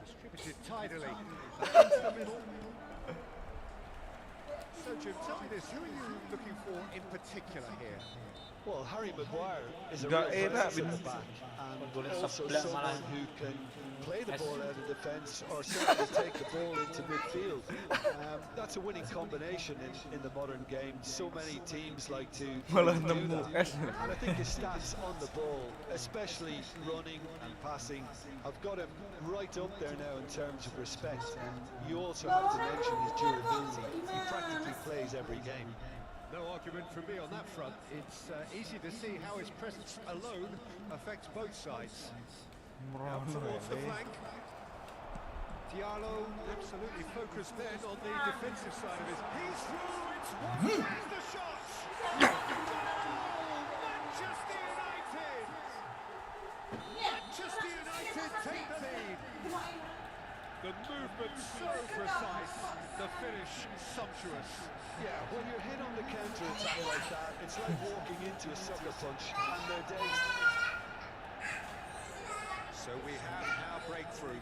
Distributed tidily into the middle. So Jim, tell me this, who are you looking for in particular here? Well, Harry Maguire is a Gak real enak, presence at the Bin. back, and Golnya also sebelah someone malah. who can play the ball out of defence or certainly take the ball into midfield. That's a winning combination in the modern game. So many teams like to Malah do nemu that. es. And I think his stats on the ball, especially running and passing, have got him right up there now in terms of respect. And you also have to mention his durability. He practically plays every game. No argument from me on that front. It's easy to see how his presence alone affects both sides. Out towards the flank. Diallo absolutely focused then on the defensive side of his. He's through, it's one, there's the shot! Manchester United! Manchester United take the lead! The movement so precise, the finish sumptuous. Yeah, when you're hit on the counter-attack like that, it's like walking into a sucker punch, and they're dazed. So we have our breakthrough.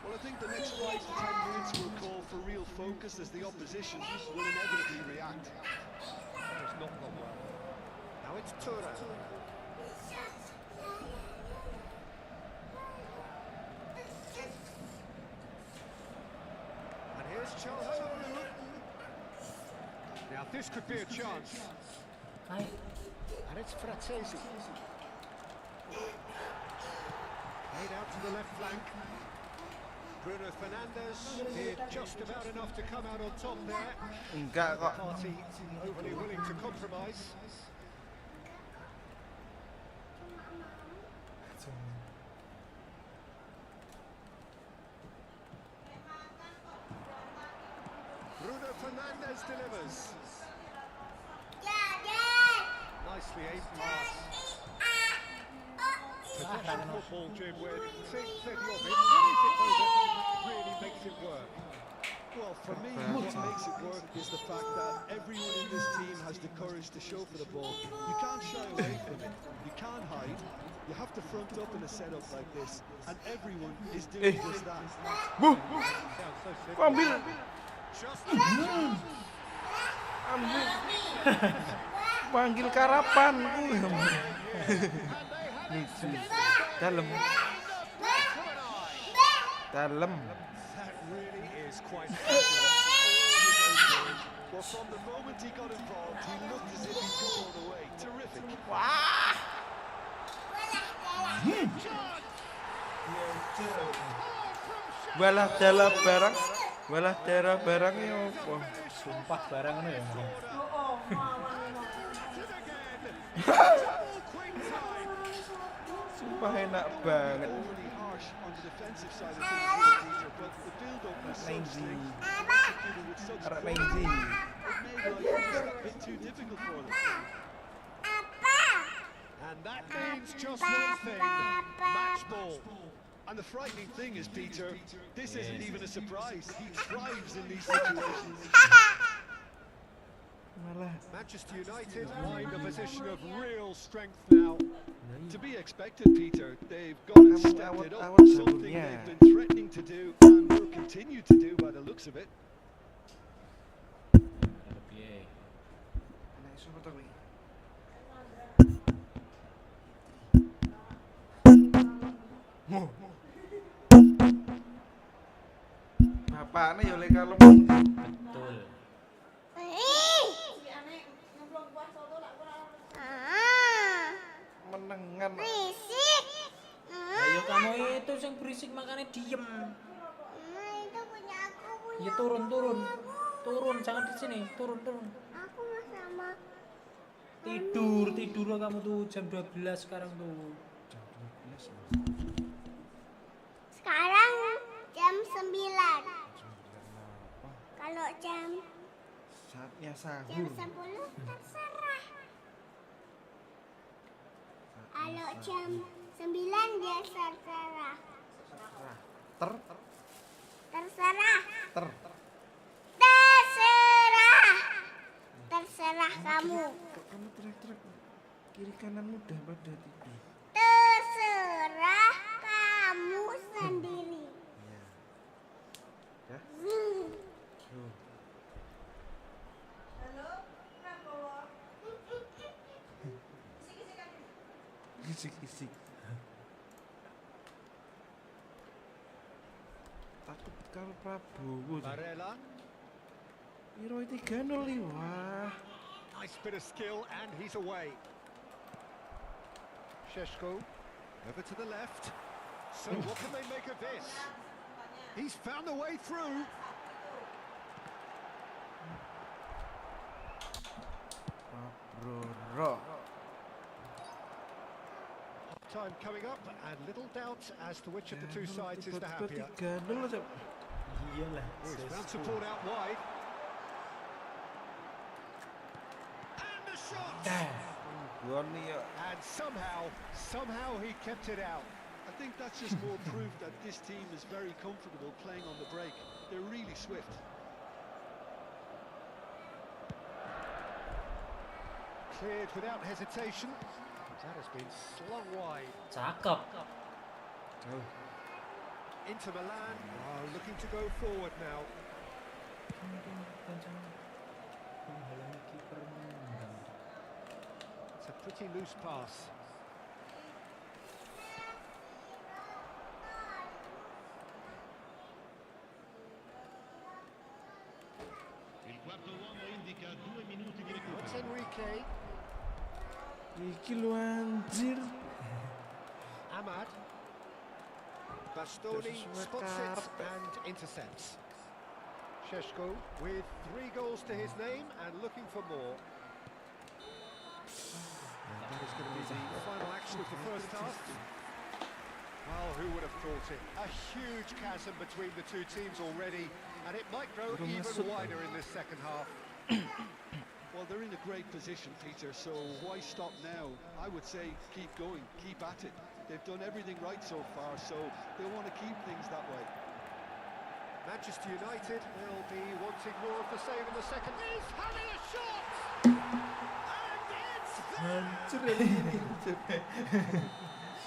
Well, I think the next 5 to 10 minutes will call for real focus as the opposition will inevitably react. Has not gone well. Now it's Turan. And here's Calhanoglu. Now this could be a chance. Hai. And it's Frattesi. Played out to the left flank. Bruno Fernandes did just about enough to come out on top there. Enggak The kok. party overly willing to compromise. Bruno Fernandes delivers. Nicely aimed pass. Possession football, Jim, with plenty of it. Anything over really makes it work. Well, for me, what makes it work is the fact that everyone in this team has the courage to show for the ball. You can't shy away from it. You can't hide. You have to front up in a setup like this, and everyone is doing just that. Bu, Sounds so kok simple. ambil? Just Ambil. Panggil karapan. Dalam. Dalam. That really is quite fabulous. Well, from the moment he got involved, he looked as if he'd go all the way. Terrific. Walah dalam barang. Walah daerah barang ya apa? Sumpah barang ngono ya. Oh, mawon. Sumpah enak banget. Overly harsh on the defensive side of things here, Peter, but the build-up was so steady, executed with such Arek quality, Nainzi. it made life just a bit too difficult for them. And that means just one thing, match ball. And the frightening thing is, Peter, this isn't even a surprise. He thrives in these situations. Malah Manchester United are in a position of real strength now. To be expected, Peter. They've gone and stepped it up, something they've been threatening to do and will continue to do by the looks of it. Piye? Nek sapa to kuwi? Bapakne ya lek kalem. Betul. Si anak nyemplung kuah soto tak kurang. Menengan. Berisik. Ayo kamu itu yang berisik makanya diem. Itu punya aku, punya Ya turun, jangan di sini, turun. aku mau sama. Tidur kamu tuh jam 12 sekarang tuh. Sekarang jam 9. Kalau jam Saatnya jam sahur. 10 terserah. Kalau jam 9 dia terserah. Terserah. Terserah kamu. Kamu teriak-teriak. Kiri kanan mudah pada tidur. Terserah kamu sendiri. Ya. Halo, kenapa? Isik-isik. Takut kalau Prabowo. Barella, Piro 3-0 nih, wah. nice bit of skill and he's away. Šeško, over to the left. So what can they make of this? He's found a way through. Bro. Time coming up and little doubt as to which of the two sides is the happier. 3-0 aja. Iyalah. Oh, he's found support out wide. And the shot! Gua nih ya. And somehow he kept it out. I think that's just more proof that this team is very comfortable playing on the break. They're really swift. Cleared without hesitation. That has been slung wide. Cakep. Inter Milan are looking to go forward now. It's a pretty loose pass. Il quarto uomo indica 2 minuti di recupero. That's Enrique. Iki lu anjir. Ahmad. Bastoni Sesuai spots it karpet. and intercepts. Šeško with 3 goals to his name and looking for more. That is going to be the final action of the first half. Well, who would have thought it? A huge chasm between the two teams already, and it might grow even wider in this second half. Well, they're in a great position, Peter, so why stop now? I would say keep going, keep at it. They've done everything right so far, so they want to keep things that way. Manchester United will be wanting more of the same in the second. He's having a shot! And it's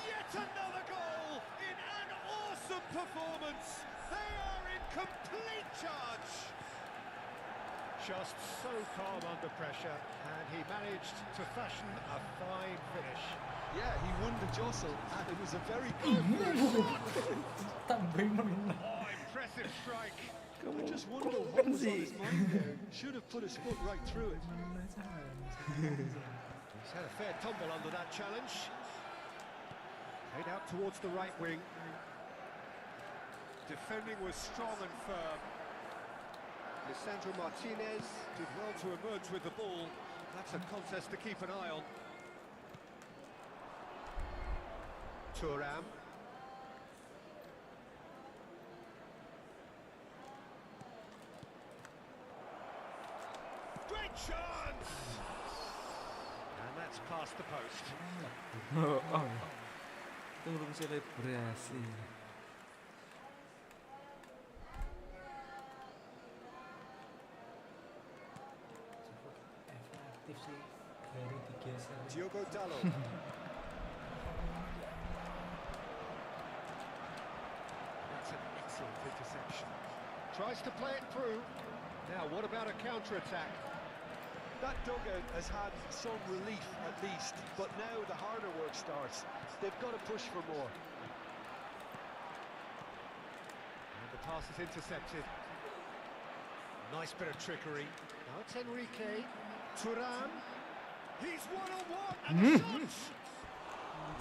yet another goal in an awesome performance. They are in complete charge. just so calm under pressure, and he managed to fashion a fine finish. Yeah, he won the jostle, and it was a very good shot. Oh, impressive strike. I just wonder what was on his mind there. Should have put his foot right through it. He's had a fair tumble under that challenge. Played out towards the right wing. Defending was strong and firm. Lisandro Martinez did well to emerge with the ball. That's a contest to keep an eye on. Thuram. Great chance! And that's past the post. Turun selebrasi. Efektif sih dari digeser. Diogo Dalot. That's an excellent interception. Tries to play it through. Now, what about a counter-attack? That dugout has had some relief at least, but now the harder work starts. They've got to push for more. And the pass is intercepted. Nice bit of trickery. Now it's Enrique. Thuram. He's one-on-one and a shot!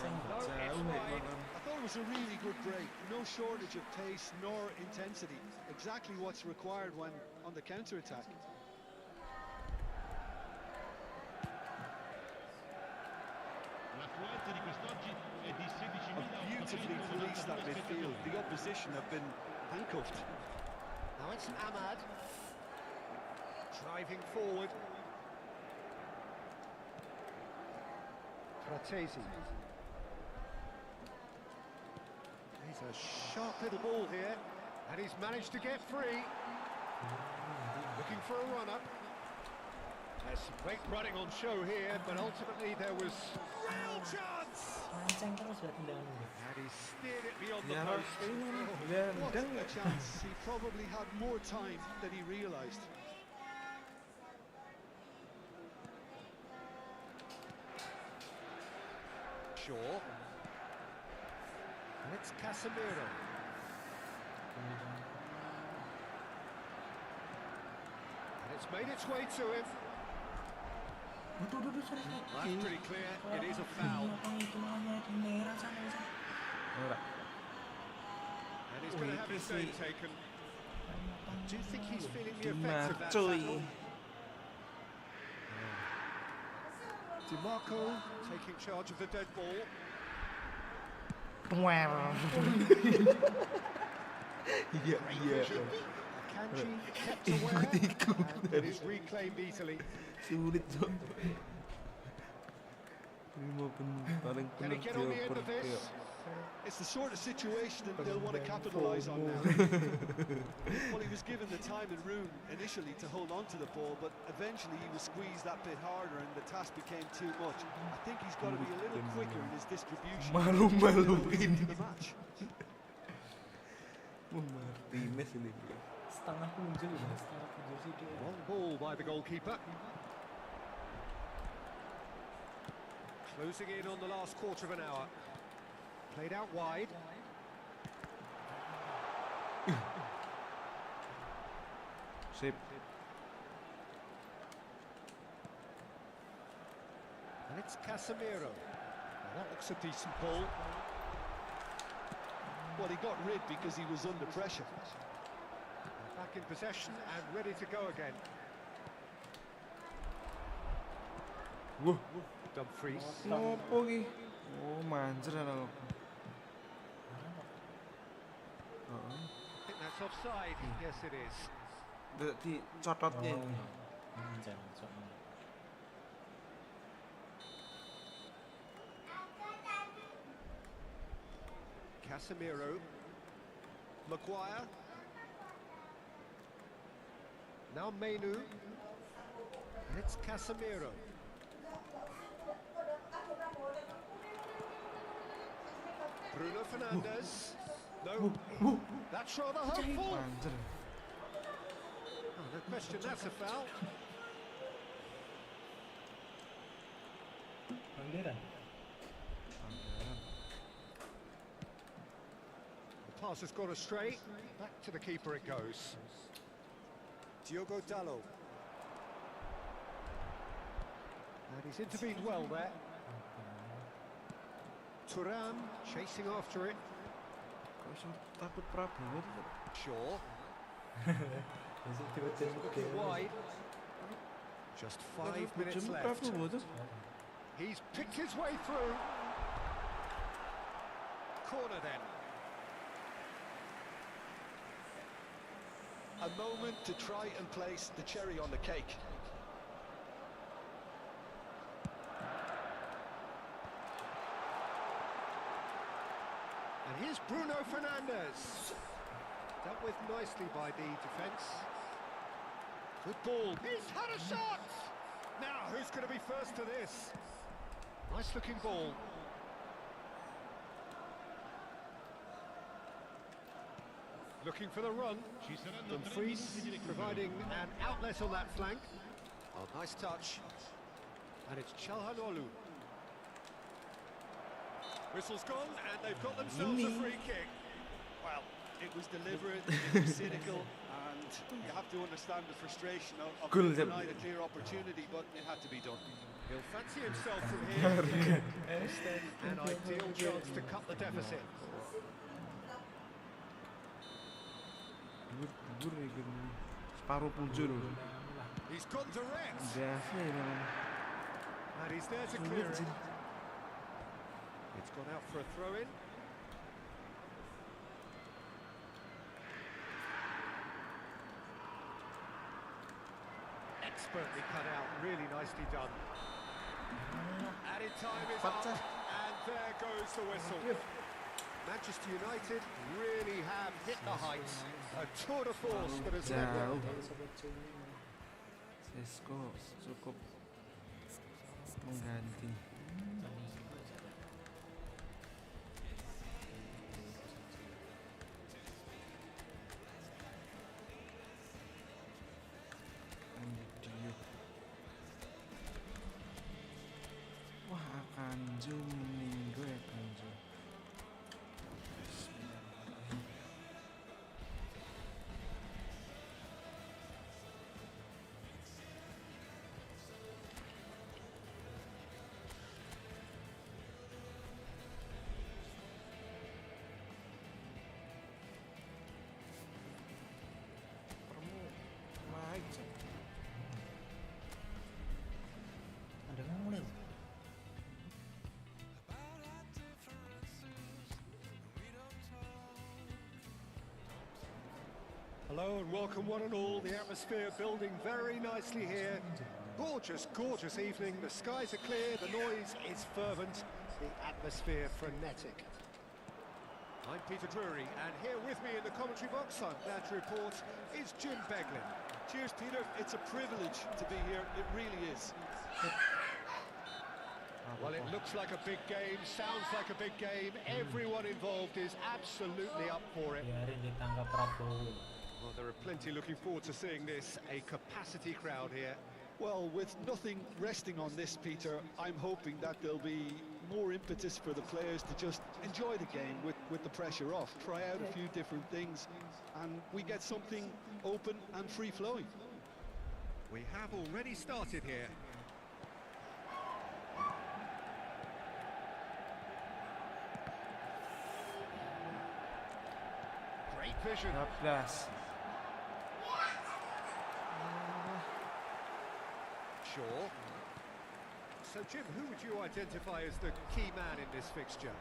No, it's wide. I thought it was a really good break. No shortage of pace nor intensity. Exactly what's required when on the counter-attack. L'affluenza di quest'oggi è di 16.000. Beautifully policed that midfield. The opposition have been handcuffed. Now it's Ahmad. Driving forward. Fratesi. He's a sharp little ball here, and he's managed to get free. Looking for a run-up. There's some great running on show here, but ultimately there was no chance. Mancing terus buat tendangan. And he steered it beyond the Ya, post. What a chance. He probably had more time than he realised. Shaw. And it's Casemiro. And it's made its way to him. That's pretty clear. It is a foul. And he's going to have his name taken. Do you think he's feeling the effects of that tackle? DiMarco taking charge of the dead ball. Iya, iya. Kanji kept aware, and it is reclaimed easily. Sulit, Cok. Ini mau paling Can he penuh get on the end of kayak this? It's the sort of situation that they'll want to capitalise on now. Well, he was given the time and room initially to hold on to the ball, but eventually he was squeezed that bit harder and the task became too much. I think he's got to be a little quicker in his distribution. Malu-maluin. To the match. Martinez ini. Setengah punjul ya, setengah punjul sih dia. Long ball by the goalkeeper. Closing in on the last quarter of an hour. Played out wide. Sip. And it's Casemiro. Now that looks a decent ball. Well, he got rid because he was under pressure. Back in possession and ready to go again. Dumfries. Ngopo ki? Oh, manjer ana. I think that's offside. Yes, it is. Di cototnya. Jangan soalnya. Casemiro. Maguire. Now Mainu. And it's Casemiro. Bruno Fernandes. No, that's rather hopeful. Manjer. Oh, question that's a foul. Pelanggaran. The pass has gone astray. Back to the keeper it goes. Diogo Dallo. And he's intervened well there. Thuram chasing after it. Kok iso takut Prabowo tuh? Shaw. Besok tiba-tiba Looking wide. Just 5 minutes left. Prabowo tuh. He's picked his way through. Corner then. A moment to try and place the cherry on the cake. And here's Bruno Fernandes. Dealt with nicely by the defence. Good ball. He's had a shot! Now, who's going to be first to this? Nice looking ball. Looking for the run. Ci saranno 3 Dumfries minuti di recupero. providing an outlet on that flank. Oh, nice touch. And it's Çalhanoğlu. Whistle's gone, and they've got themselves a free kick. Well, it was deliberate, it was cynical, and you have to understand the frustration of Goal, denied a clear opportunity, but it had to be done. He'll fancy himself from here. It's then an ideal chance to cut the deficit. Dhuwur nih gitu. Separuh puncu loh. He's gone direct, Biasa ya memang. and he's there to clear it. It's gone out for a throw-in. Expertly cut out, really nicely done. Added time is up, and there goes the whistle. Manchester United really have hit the heights. A tour de force that has led them. Jauh. Sesko cukup mengganti. Video. Wah, Akanjo meninggal ya Akanjo. Ada yang mulai. Hello and welcome one and all. The atmosphere building very nicely here. Gorgeous, gorgeous evening. The skies are clear, the noise is fervent, the atmosphere frenetic. I'm Peter Drury, and here with me in the commentary box, I'm glad to report, is Jim Beglin. Cheers, Peter. It's a privilege to be here. It really is. Well, it looks like a big game, sounds like a big game. Everyone involved is absolutely up for it. Biarin ditangkap Prabowo. Well, there are plenty looking forward to seeing this. A capacity crowd here. Well, with nothing resting on this, Peter, I'm hoping that there'll be more impetus for the players to just enjoy the game with the pressure off, try out a few different things, and we get something open and free-flowing. We have already started here. Great vision. 14. Sure. So, Jim, who would you identify as the key man in this fixture?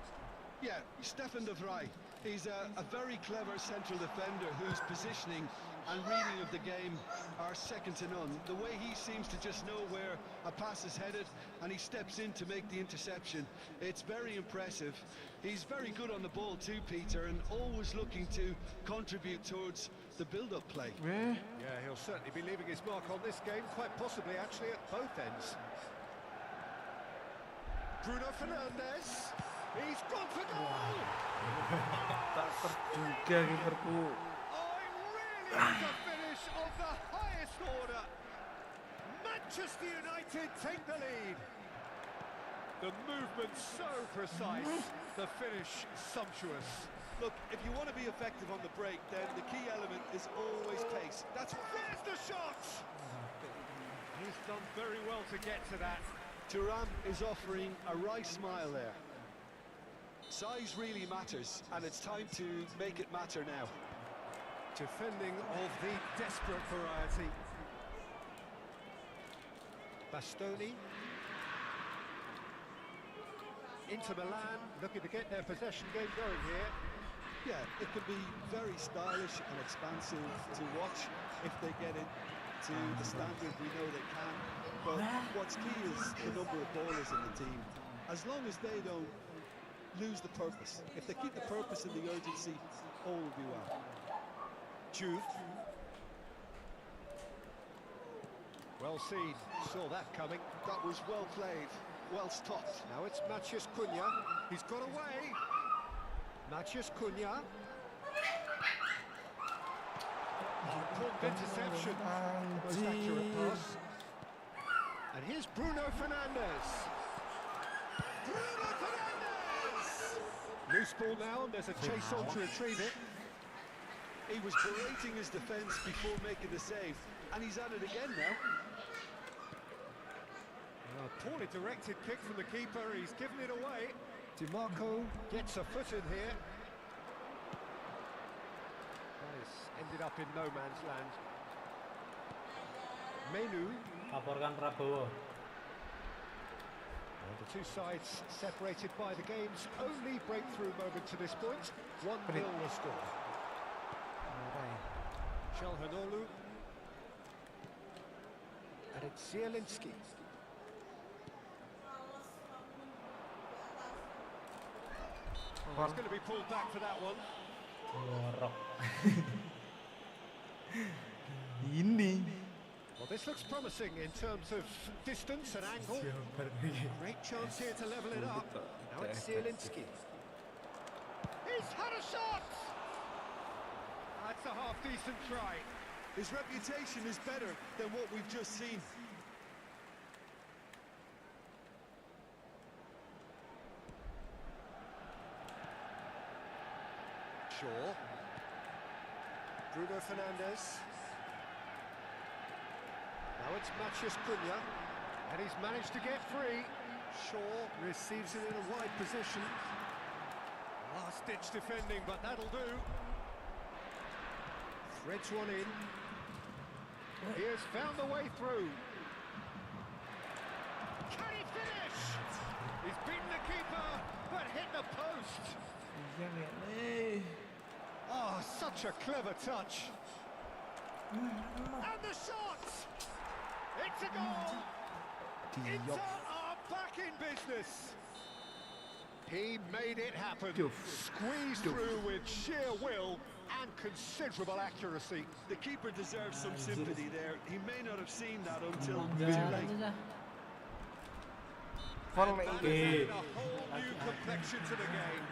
Yeah, Stefan de Vrij. He's a very clever central defender whose positioning and reading of the game are second to none. The way he seems to just know where a pass is headed and he steps in to make the interception. It's very impressive. He's very good on the ball too, Peter, and always looking to contribute towards the build-up play. Weh, Yeah, he'll certainly be leaving his mark on this game, quite possibly actually at both ends. Bruno Fernandes. He's gone for goal! tak terduga kiperku. Oh, he really is a finish! finish of the highest order. Manchester United take the lead. The movement so precise, the finish sumptuous. Look, if you want to be effective on the break, then the key element is always pace. That's There's the shot! He's done very well to get to that. Thuram is offering a right smile there. Size really matters, and it's time to make it matter now. Defending of the desperate variety. Bastoni. Inter Milan looking to get their possession game going here. Yeah, it can be very stylish and expansive to watch if they get it to the standard we know they can. But what's key is the number of ballers in the team. As long as they don't lose the purpose. If they keep the purpose and the urgency, all will be well. Juve. Well seen, saw that coming. That was well played, well stopped. Now it's Matheus Cunha. He's got away. Matheus Cunha. Important interception. Most accurate pass. And here's Bruno Fernandes. Bruno Fernandes! Loose ball now, and there's a chase on to retrieve it. He was berating his defence before making the save, and he's at it again now. A poorly directed kick from the keeper, he's given it away. DiMarco gets a foot in here. Nice, ended up in no man's land. Menu. Laporkan Prabowo. The two sides separated by the game's only breakthrough moment to this point. 1-0 the score. Çalhanoğlu. And it's Zielinski. He's going to be pulled back for that one. Well, this looks promising in terms of distance and angle. Great chance here to level it up. Now it's Zielinski. He's had a shot! That's a half-decent try. His reputation is better than what we've just seen. Shaw. Bruno Fernandes. Now it's Matheus Cunha, and he's managed to get free. Shaw receives it in a wide position. Last-ditch defending, but that'll do. Threads one in. He has found the way through. Can he finish? He's beaten the keeper, but hit the post. Oh, such a clever touch. And the shot! It's a goal! Inter are back in business. He made it happen. Squeezed through with sheer will and considerable accuracy. The keeper deserves some sympathy there. He may not have seen that until too late. And that is adding a whole new complexion to the game.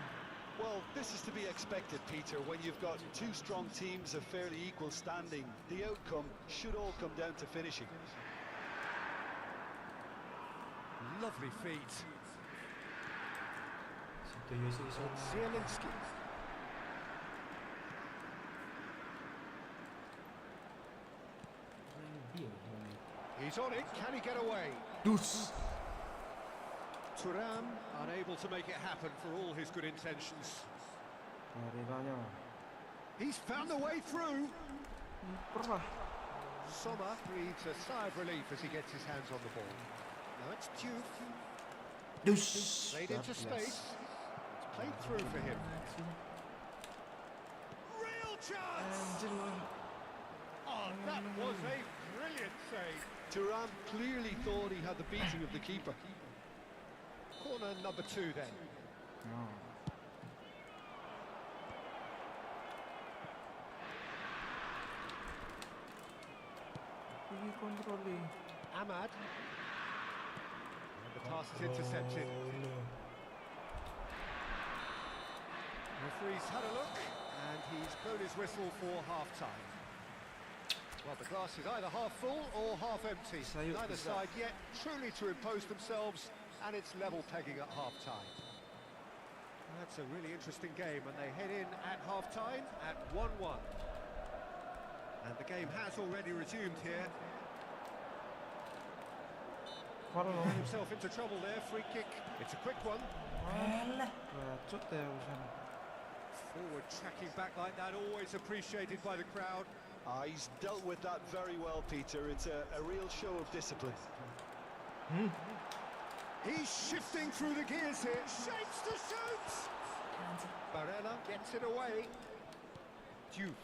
Well, this is to be expected, Peter, when you've got two strong teams of fairly equal standing. The outcome should all come down to finishing. Lovely feet. Zielinski. He's on it, can he get away? Thuram unable to make it happen for all his good intentions. He's found the way through. Sommer breathes a sigh of relief as he gets his hands on the ball. Now it's Diouf. Played into space. It's played through for him. Real chance! Oh, that was a brilliant save. Thuram clearly thought he had the beating of the keeper. Corner number 2 then. Ahmad. And the pass is intercepted. Referee's had a look and he's blown his whistle for half-time. Well, the glass is either half full or half empty. Neither side yet truly to impose themselves, and it's level pegging at half-time. That's a really interesting game, and they head in at half-time at 1-1. And the game has already resumed here. Got himself into trouble there, free kick. It's a quick one. Forward tracking back like that, always appreciated by the crowd. He's dealt with that very well, Peter. It's a real show of discipline. He's shifting through the gears here, shapes to shoot! Barella gets it away. Diouf.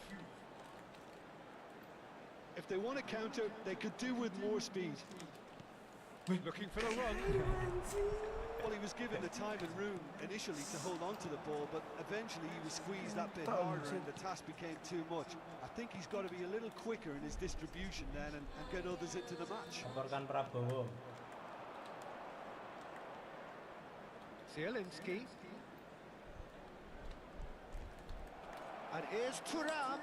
If they want to counter, they could do with more speed. Looking for the run. Well, he was given the time and room initially to hold on to the ball, but eventually he was squeezed that bit harder and the task became too much. I think he's got to be a little quicker in his distribution then and get others into the match. Zielinski. And here's Thuram.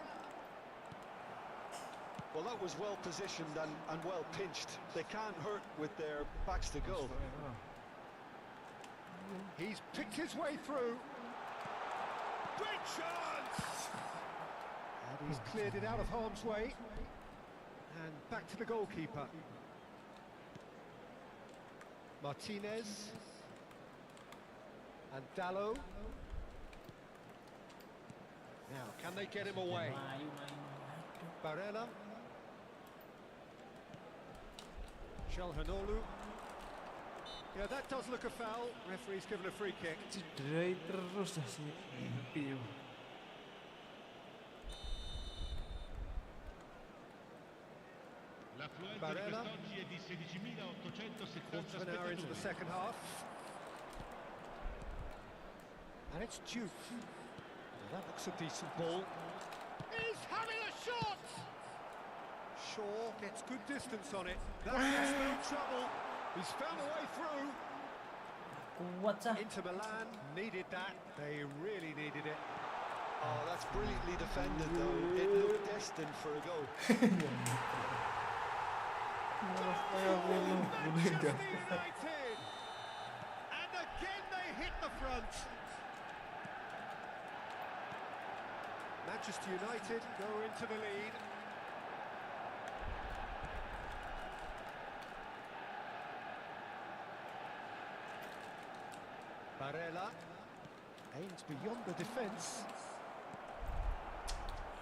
Well, that was well positioned and well pinched. They can't hurt with their backs to goal. He's picked his way through. Great chance! And he's cleared it out of harm's way. And back to the goalkeeper. Martinez. And Dallo. Now, can they get him away? Barella. Çalhanoğlu. Yeah, that does look a foul. Referee's given a free kick. Barella. Quarter of an hour into the second half. And it's Diouf. Well, that looks a decent ball. He's having a shot! Shaw gets good distance on it. That's no trouble. He's found a way through. Inter Milan needed that. They really needed it. Oh, that's brilliantly defended, though. It looked destined for a goal. Manchester United! And again they hit the front. Manchester United go into the lead. Barella aims beyond the defence.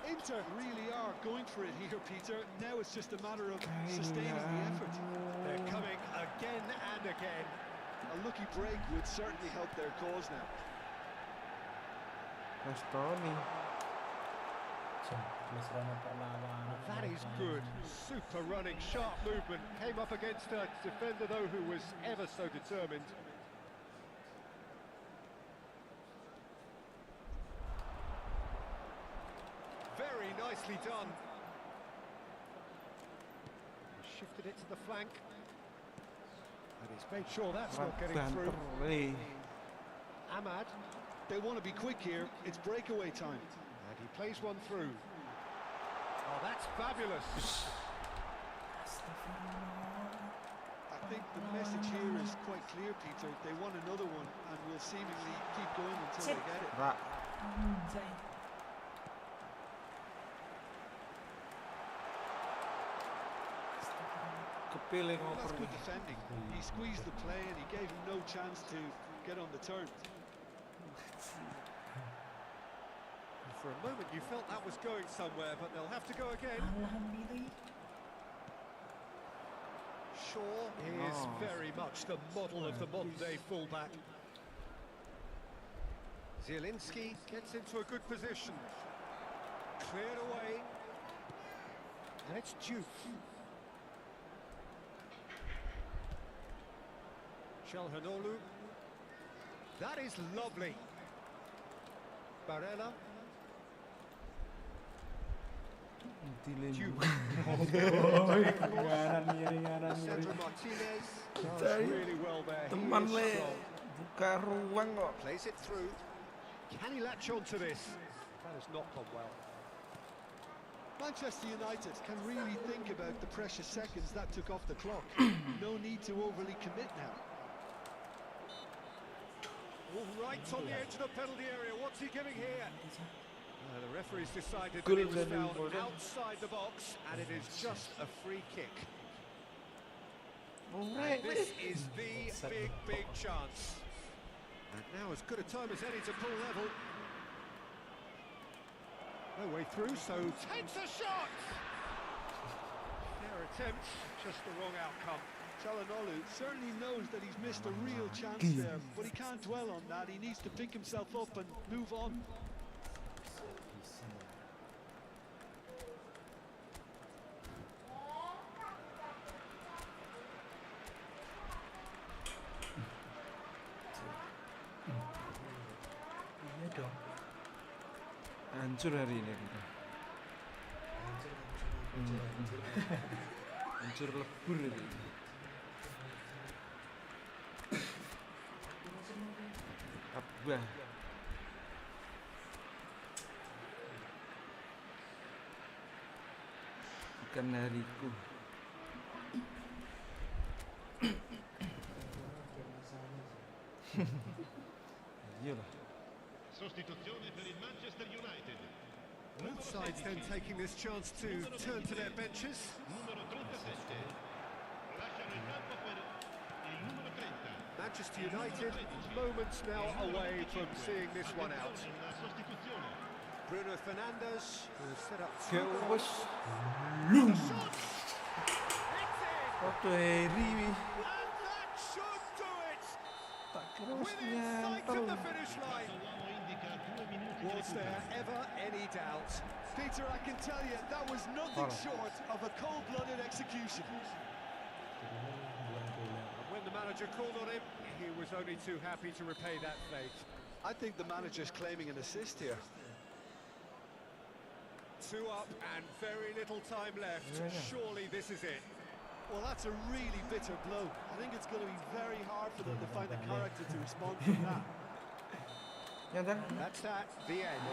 Inter really are going for it here, Peter. Now it's just a matter of sustaining the effort. They're coming again and again. A lucky break would certainly help their cause now. That is good. Super running, sharp movement. Came up against a defender, though, who was ever so determined. Very nicely done. Shifted it to the flank. And he's made sure that's not getting through. Ahmad. They want to be quick here. It's breakaway time. And he plays one through. Oh, that's fabulous. I think the message here is quite clear, Peter. They want another one and will seemingly keep going until they get it. Well, that's good defending. He squeezed the play and he gave him no chance to get on the turn. For a moment you felt that was going somewhere, but they'll have to go again. Shaw is very much the model of the modern-day fullback. Zielinski gets into a good position. Cleared away. And it's Diouf. Çalhanoğlu. That is lovely. Barella. Sandro Martinez does really well there. Plays it through. Can he latch on to this? That has not gone well. Manchester United can really think about the precious seconds that took off the clock. No need to overly commit now. All right on the edge of the penalty area. What's he giving here? The referee's decided that Goal it was dari fouled Bodo. outside the box, and it is just a free kick. Alright. And this is the big chance. And now as good a time as any to pull level. No way through, so takes a shot! Fair attempt, just the wrong outcome. Çalhanoğlu certainly knows that he's missed a real chance there, but he can't dwell on that. He needs to pick himself up and move on. Iya dong. Hancur hari ini. Hancur lebur ini. Abah. Bukan hariku. Iyalah. Sostituzione per il Manchester United. Both sides then taking this chance to turn to their benches. Numero 37. Lasciano il campo per il numero 30. Manchester United moments now away from seeing this one out. Una sostituzione. Bruno Fernandes will set up Oke, wes. the shots. It's in! Waktu Harry And that should do it! tak kira wes Within sight nyantol. of the finish line. L'uomo indica 2 minuti di Was there ever any doubt? Peter, I can tell you, that was nothing short of a cold-blooded execution. And when the manager called on him, he was only too happy to repay that fate. I think the manager's claiming an assist here. 2 up and very little time left. Surely this is it. Well, that's a really bitter blow. I think it's going to be very hard for them to find the character to respond from that. Ya kan? That's that, the end.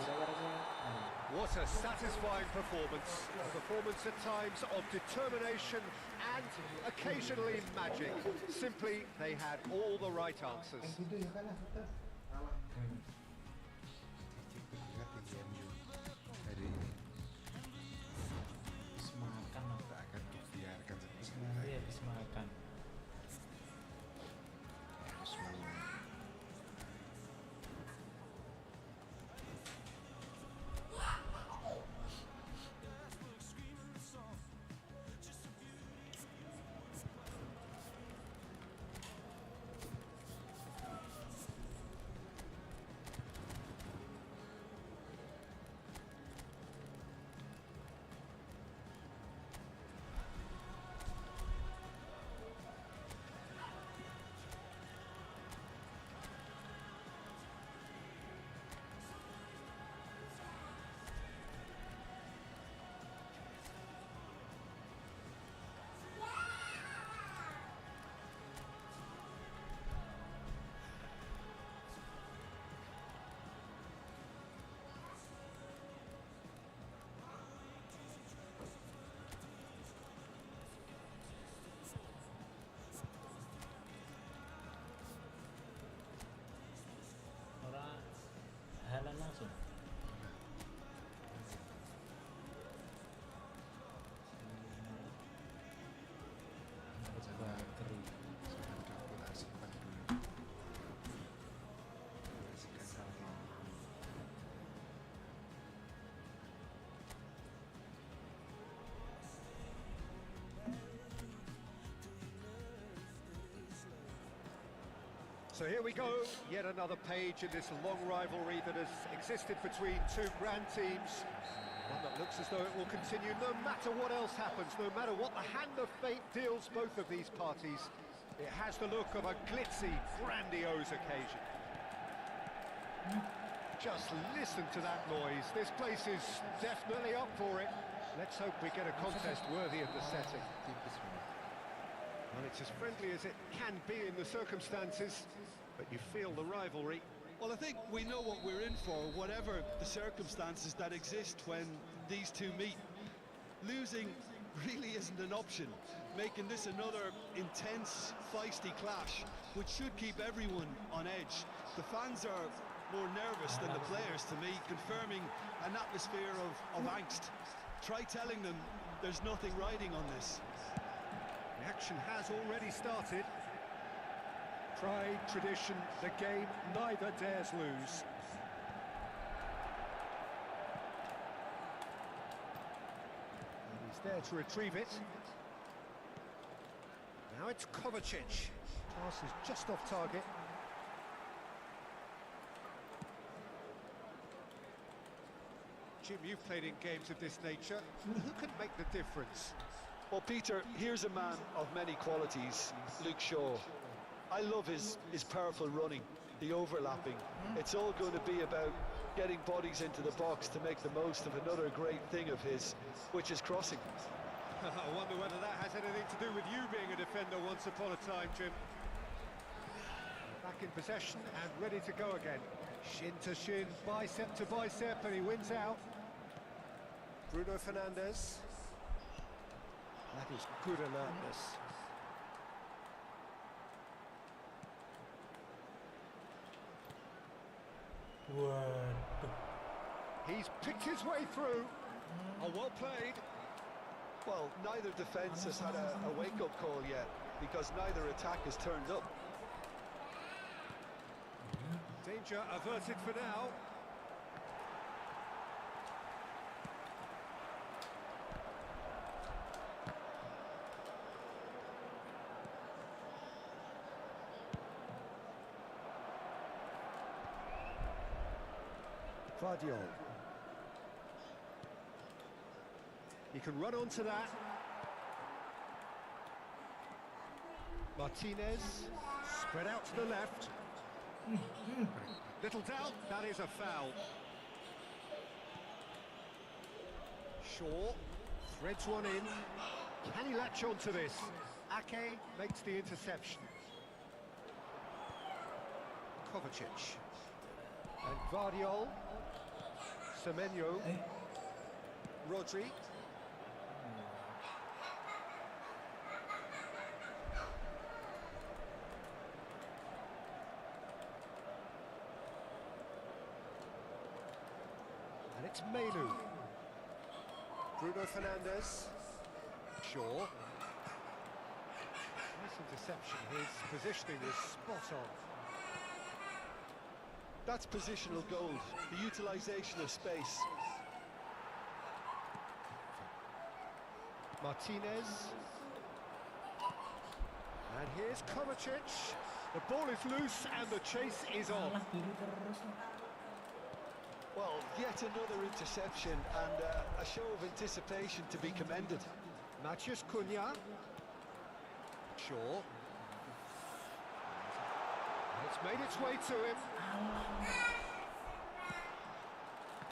What a satisfying performance. A performance at times of determination and occasionally magic. Simply, they had all the right answers. Hari ini Habis makan loh. tak akan dibiarkan seperti Nanti habis makan. harus menang. Orang halan langsung. Coba Kering. simpan dulu, simpan dulu. Bersihkan sama. So here we go, yet another page in this long rivalry that has existed between two grand teams. One that looks as though it will continue no matter what else happens, no matter what the hand of fate deals both of these parties. It has the look of a glitzy, grandiose occasion. Just listen to that noise. This place is definitely up for it. Let's hope we get a contest worthy of the setting. Tipis banget. Well, it's as friendly as it can be in the circumstances, but you feel the rivalry. Well, I think we know what we're in for, whatever the circumstances that exist when these two meet. losing really isn't an option, making this another intense, feisty clash, which should keep everyone on edge. The fans are more nervous than the players to me, confirming an atmosphere of angst. Try telling them there's nothing riding on this. The action has already started. Pride, tradition, the game neither dares lose. And he's there to retrieve it. Now it's Kovacic. Pass is just off target. Jim, you've played in games of this nature. Who can make the difference? Well, Peter, here's a man of many qualities, Luke Shaw. I love his powerful running, the overlapping. It's all going to be about getting bodies into the box to make the most of another great thing of his, which is crossing. I wonder whether that has anything to do with you being a defender once upon a time, Jim. Back in possession and ready to go again. Shin to shin, bicep to bicep, and he wins out. Bruno Fernandes. That is good alertness. Waduh. He's picked his way through. Oh, well played. Well, neither defence has had a wake-up call yet, because neither attack has turned up. Danger averted for now. Vardiol. He can run onto that. Martinez, spread out to the left. Little doubt, that is a foul. Shaw threads one in. Can he latch onto this? Ake makes the interception. Kovacic. And Vardiol. Semenyo. Rodri. And it's Melu. Bruno Fernandes. Shaw. Nice interception. His positioning was spot on. That's positional gold, the utilisation of space. Martinez. And here's Kovacic. The ball is loose and the chase is on. Well, yet another interception and a show of anticipation to be commended. Matheus Cunha. Shaw. It's made its way to him.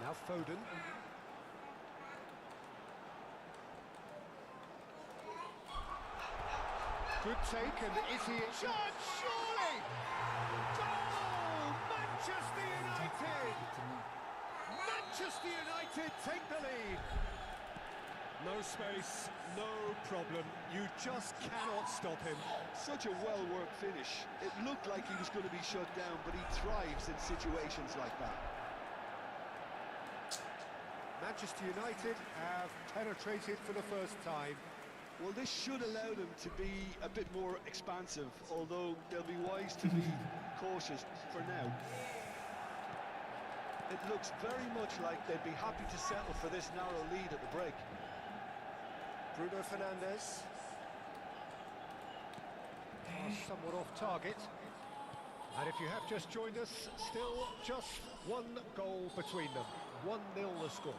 Now Foden. Good take, and is he in charge? Surely! Goal! Manchester United! Manchester United take the lead. No space, no problem. You just cannot stop him. Such a well-worked finish. It looked like he was going to be shut down, but he thrives in situations like that. Manchester United have penetrated for the first time. Well, this should allow them to be a bit more expansive, although they'll be wise to be cautious for now. It looks very much like they'd be happy to settle for this narrow lead at the break. Bruno Fernandes. Somewhat off target. And if you have just joined us, still just one goal between them. 1-0 the score.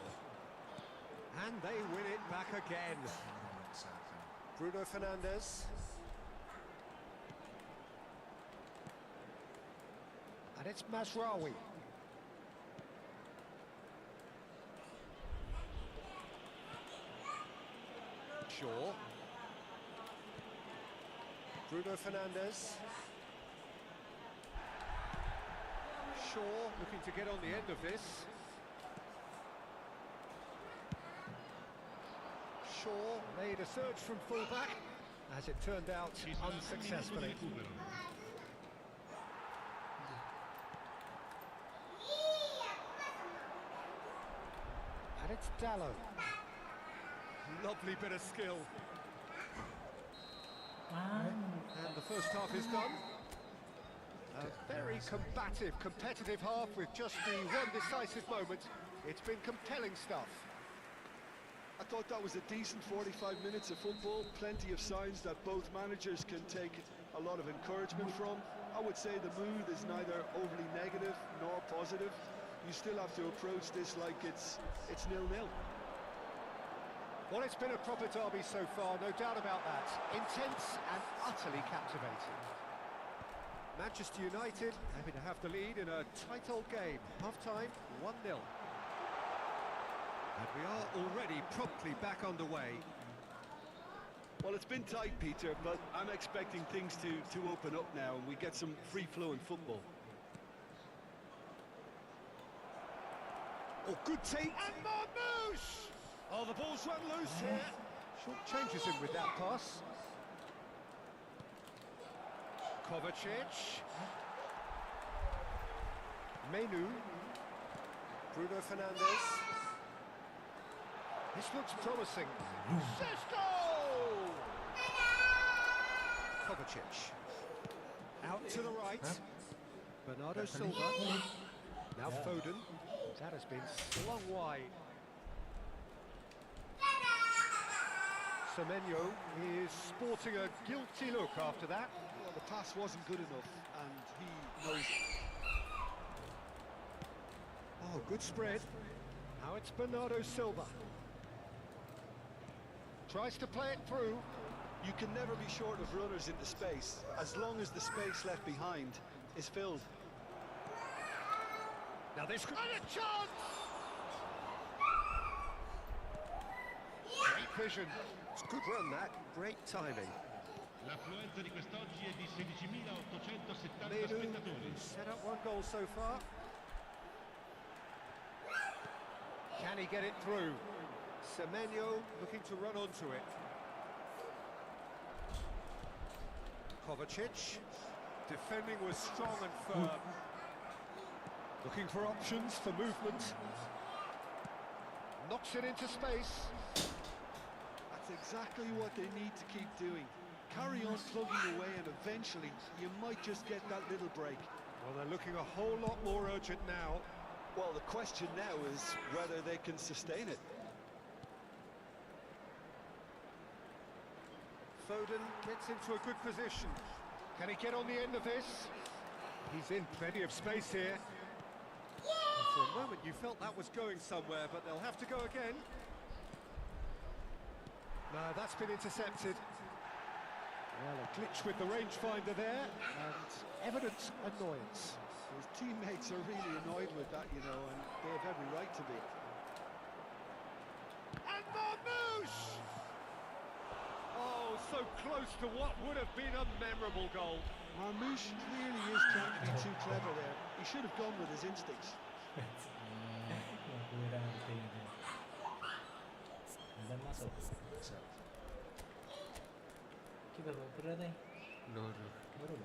And they win it back again. Bruno Fernandes. And it's Mazraoui. Shaw. Bruno Fernandes. Shaw looking to get on the end of this. before, made a surge from fullback, as it turned out Ci sarà un minuto di unsuccessfully. recupero. And it's Dallo. Lovely bit of skill. And the first half is done. A very combative, competitive half with just the one decisive moment. It's been compelling stuff. I thought that was a decent 45 minutes of football. Plenty of signs that both managers can take a lot of encouragement from. I would say the mood is neither overly negative nor positive. You still have to approach this like it's 0-0. Well, it's been a proper derby so far, no doubt about that. Intense and utterly captivating. Manchester United happy to have the lead in a tight old game. Half-time, 1-0. And we are already promptly back underway. Well, it's been tight, Peter, but I'm expecting things to open up now and we get some free-flowing football. Oh, good take. And Marmouche! Oh, the ball's run loose here. Short changes him with that pass. Kovacic. Menu. Bruno Fernandes. This looks promising. Sesko! Kovacic. Out to the right. Bernardo Silva. Now Foden. That has been slung wide. Semenyo is sporting a guilty look after that. Well, the pass wasn't good enough and he knows it. Oh, good spread. Now it's Bernardo Silva. Tries to play it through. You can never be short of runners into space, as long as the space left behind is filled. Now this could... And a chance! Great vision. It's good run, that. Great timing. L'affluenza di quest'oggi è di 16.870 Menu spettatori. set up one goal so far. Can he get it through? Semenyo looking to run onto it. Kovacic. Defending was strong and firm. Looking for options for movement. Knocks it into space. That's exactly what they need to keep doing. Carry on plugging away and eventually you might just get that little break. Well, they're looking a whole lot more urgent now. Well, the question now is whether they can sustain it. Foden gets into a good position. Can he get on the end of this? He's in plenty of space here. And for a moment you felt that was going somewhere, but they'll have to go again. No, that's been intercepted. Well, a glitch with the rangefinder there, and evident annoyance. His teammates are really annoyed with that, you know, and they have every right to be. And Marmouche! Oh, so close to what would have been a memorable goal. Marmouche clearly is trying to be too clever there. He should have gone with his instincts. Dan masuk. Kita berat nih. Baru.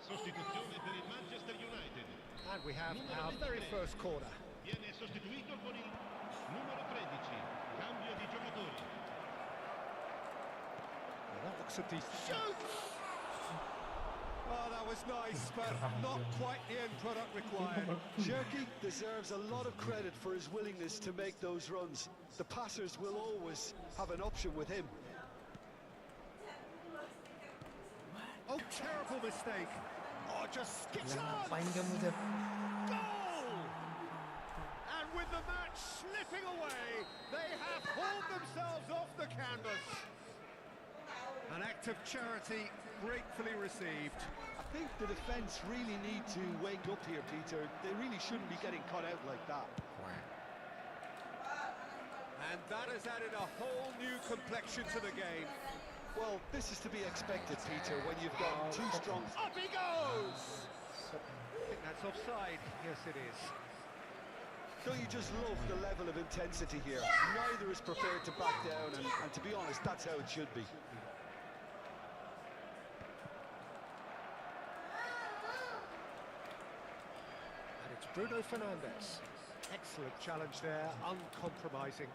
Sostituzione per il Manchester United. And we have our very first corner. Viene sostituito con il numero 13. Cambio di giocatori. Well, that looks a decent shoot! Oh, that was nice, but not quite the end product required. Cherky deserves a lot of credit for his willingness to make those runs. The passers will always have an option with him. simple mistake. Oh, just skips on. Ngapain kamu, Jab? Goal! And with the match slipping away, they have hauled themselves off the canvas. An act of charity gratefully received. I think the defence really need to wake up here, Peter. They really shouldn't be getting cut out like that. And that has added a whole new complexion to the game. Well, this is to be expected, Peter, when you've got two strong... Up he goes! I think that's offside. Yes, it is. Don't you just love the level of intensity here? Neither is prepared to back down, and to be honest, that's how it should be. And it's Bruno Fernandes. Excellent challenge there, uncompromising.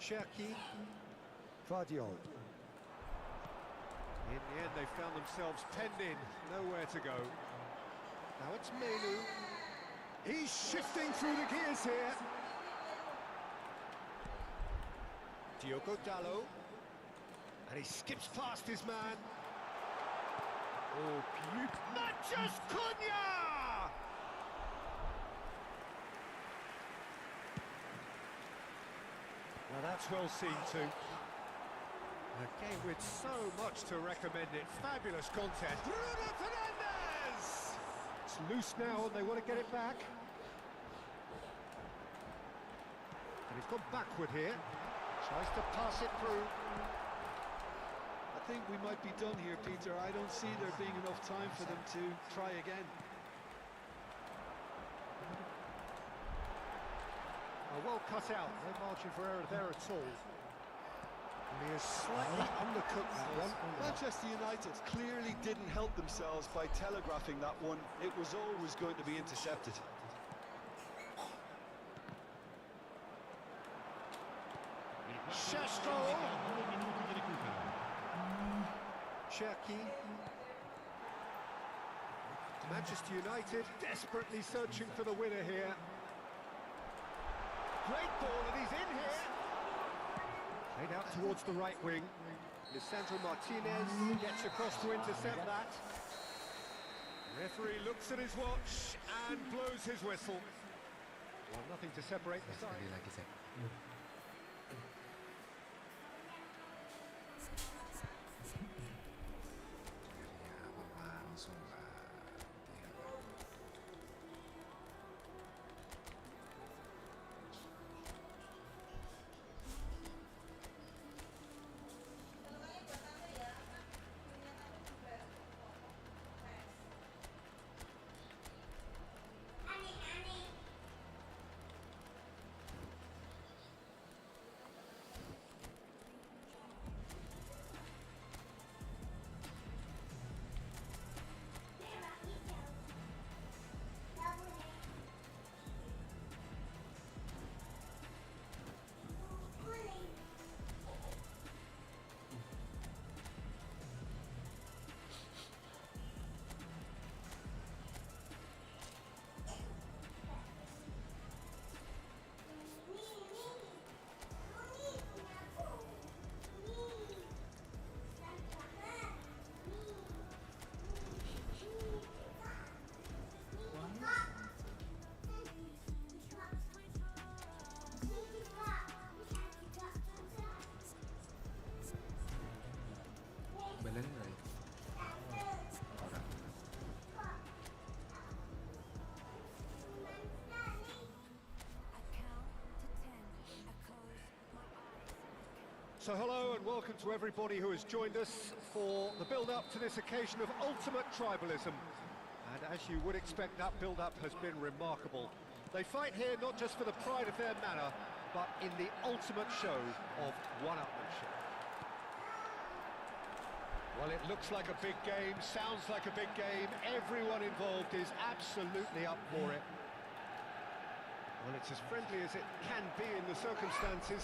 Cherki, Vardiol. In the end, they found themselves penned in, nowhere to go. Now it's Menu. He's shifting through the gears here. Diogo Dalot. And he skips past his man. Oh, beautiful. Manchester Cunha! Well, that's well seen too. A game with so much to recommend it. Fabulous contest. Bruno Fernandes! It's loose now and they want to get it back. And he's gone backward here. Tries to pass it through. I think we might be done here, Peter. I don't see there being enough time for them to try again. Well cut out, no margin for error there at all. And he has slightly undercooked that one. Manchester United clearly didn't help themselves by telegraphing that one. It was always going to be intercepted. Šeško! Cherki. Manchester United desperately searching for the winner here. Great ball, and he's in here. Played out towards the right wing. Lisandro Martinez gets across to intercept that. The referee looks at his watch and blows his whistle. Well, nothing to separate the sides. So hello and welcome to everybody who has joined us for the build-up to this occasion of ultimate tribalism. And as you would expect, that build-up has been remarkable. They fight here not just for the pride of their manor, but in the ultimate show of one-upmanship. Well, it looks like a big game, sounds like a big game. Everyone involved is absolutely up for it. Well, it's as friendly as it can be in the circumstances,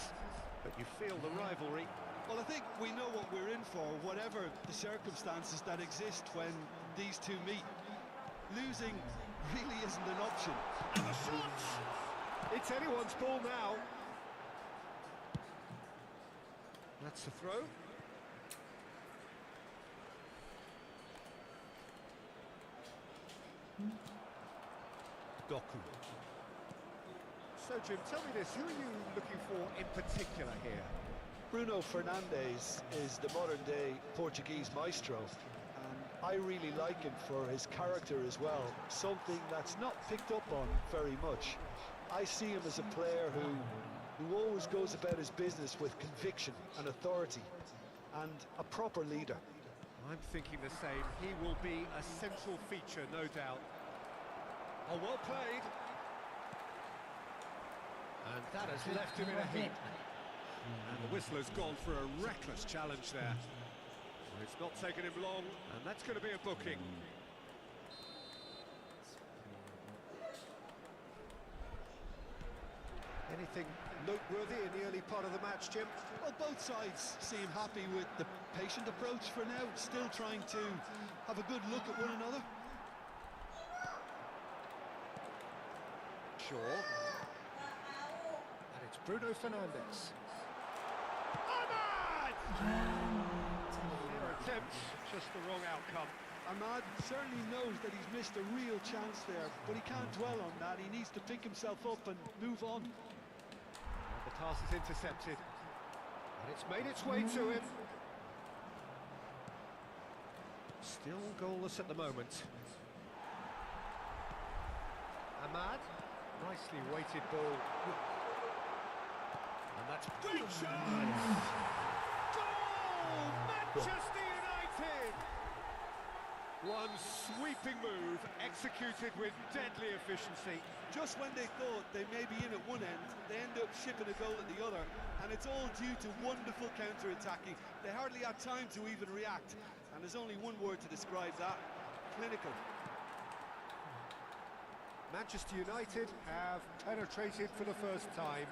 but you feel the rivalry. Well, I think we know what we're in for, whatever the circumstances that exist when these two meet. Losing really isn't an option. And the shot! It's anyone's ball now. That's the throw. Doku. So, Jim, tell me this, who are you looking for in particular here? Bruno Fernandes is the modern-day Portuguese maestro, and I really like him for his character as well, something that's not picked up on very much. I see him as a player who always goes about his business with conviction and authority, and a proper leader. I'm thinking the same. He will be a central feature, no doubt. Oh, well played. And that has left him in a heap. And the whistler's gone for a reckless challenge there. Well, it's not taken him long, and that's going to be a booking. Anything noteworthy in the early part of the match, Jim? Well, both sides seem happy with the patient approach for now, still trying to have a good look at one another. Shaw. And it's Bruno Fernandes. Ahmad! Their attempt, just the wrong outcome. Ahmad certainly knows that he's missed a real chance there, but he can't dwell on that. He needs to pick himself up and move on. And the pass is intercepted. And it's made its way to him. Still goalless at the moment. Ahmad. Nicely weighted ball. And that's great chance! Goal! Manchester United! One sweeping move, executed with deadly efficiency. Just when they thought they may be in at one end, they end up shipping a goal at the other, and it's all due to wonderful counter-attacking. They hardly had time to even react, and there's only one word to describe that: clinical. Manchester United have penetrated for the first time.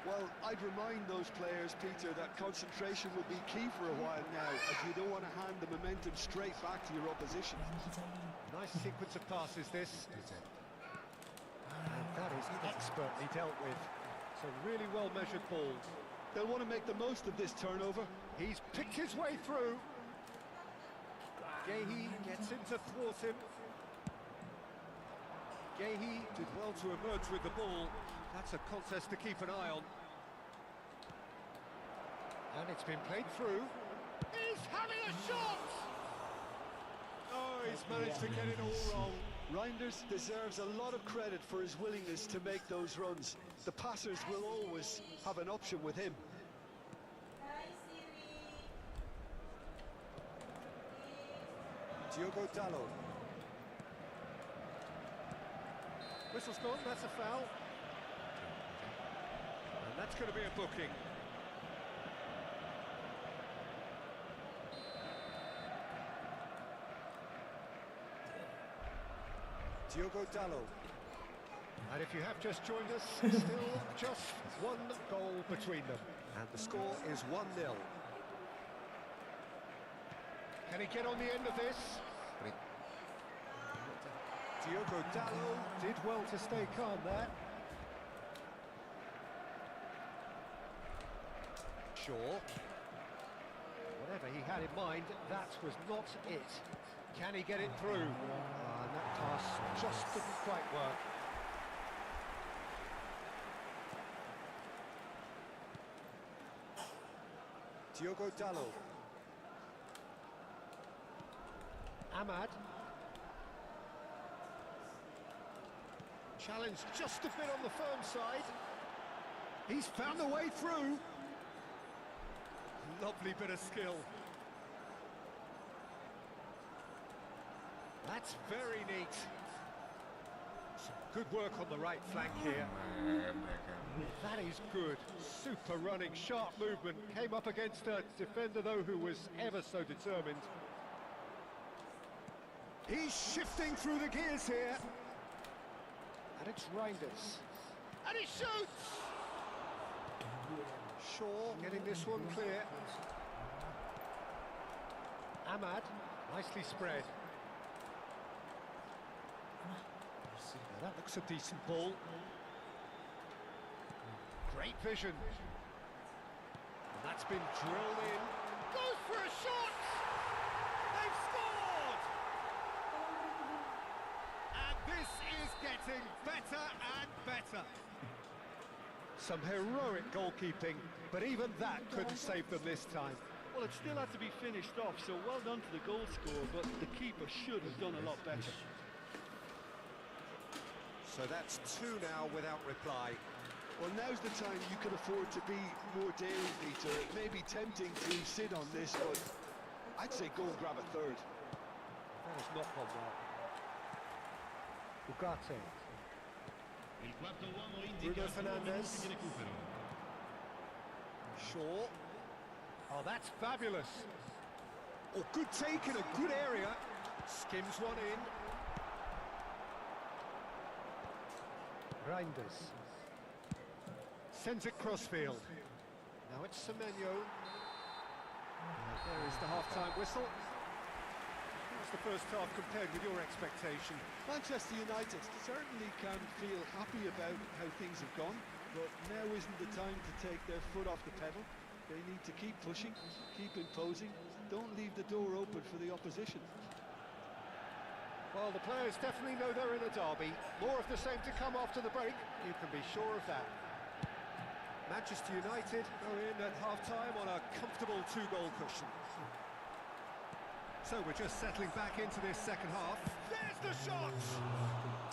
Well, I'd remind those players, Peter, that concentration will be key for a while now, as you don't want to hand the momentum straight back to your opposition. Nice sequence of passes, this. And that is expertly dealt with. It's a really well-measured ball. They'll want to make the most of this turnover. He's picked his way through. Gehi gets in to thwart him. Gehi did well to emerge with the ball. That's a contest to keep an eye on. And it's been played through. He's having a shot! Oh, he's managed to get it all wrong. Reinders deserves a lot of credit for his willingness to make those runs. The passers will always have an option with him. Diogo Dalot. Whistle's gone, that's a foul. And that's going to be a booking. Diogo Dalot. And if you have just joined us, still just one goal between them. And the score is 1-0. Can he get on the end of this? Diogo Dalot did well to stay calm there. Shaw. Whatever he had in mind, that was not it. Can he get it through? And that pass just didn't quite work. Diogo Dalot. Ahmad. Challenge just a bit on the firm side. He's found a way through. Lovely bit of skill. That's very neat. Some good work on the right flank here. That is good. Super running, sharp movement. Came up against a defender, though, who was ever so determined. He's shifting through the gears here. And it's Reinders. And he shoots! Shaw getting this one clear. Ahmad, nicely spread. That looks a decent ball. Great vision. And that's been drilled in. Goes for a shot! They've scored! And this is getting getting better and better. Some heroic goalkeeping, but even that couldn't save them this time. Well, it still had to be finished off, so well done to the goal scorer, but the keeper should have done a lot better. So that's 2 now without reply. Well, now's the time you can afford to be more daring, Peter. It may be tempting to sit on this, but I'd say go and grab a third. That has not gone well. Ugarte. Il quarto uomo indica Bruno 2 Fernandes. minuti di recupero. Shaw. Oh, that's fabulous. Oh, good take in a good area. Skims one in. Reinders. Sends it crossfield. Now it's Semenyo. There is the half-time whistle. How's the first half compared with your expectation? Manchester United certainly can feel happy about how things have gone, but now isn't the time to take their foot off the pedal. They need to keep pushing, keep imposing, don't leave the door open for the opposition. Well, the players definitely know they're in a derby. More of the same to come after the break, you can be sure of that. Manchester United go in at half-time on a comfortable 2-goal cushion. So we're just settling back into this second half. There's the shot!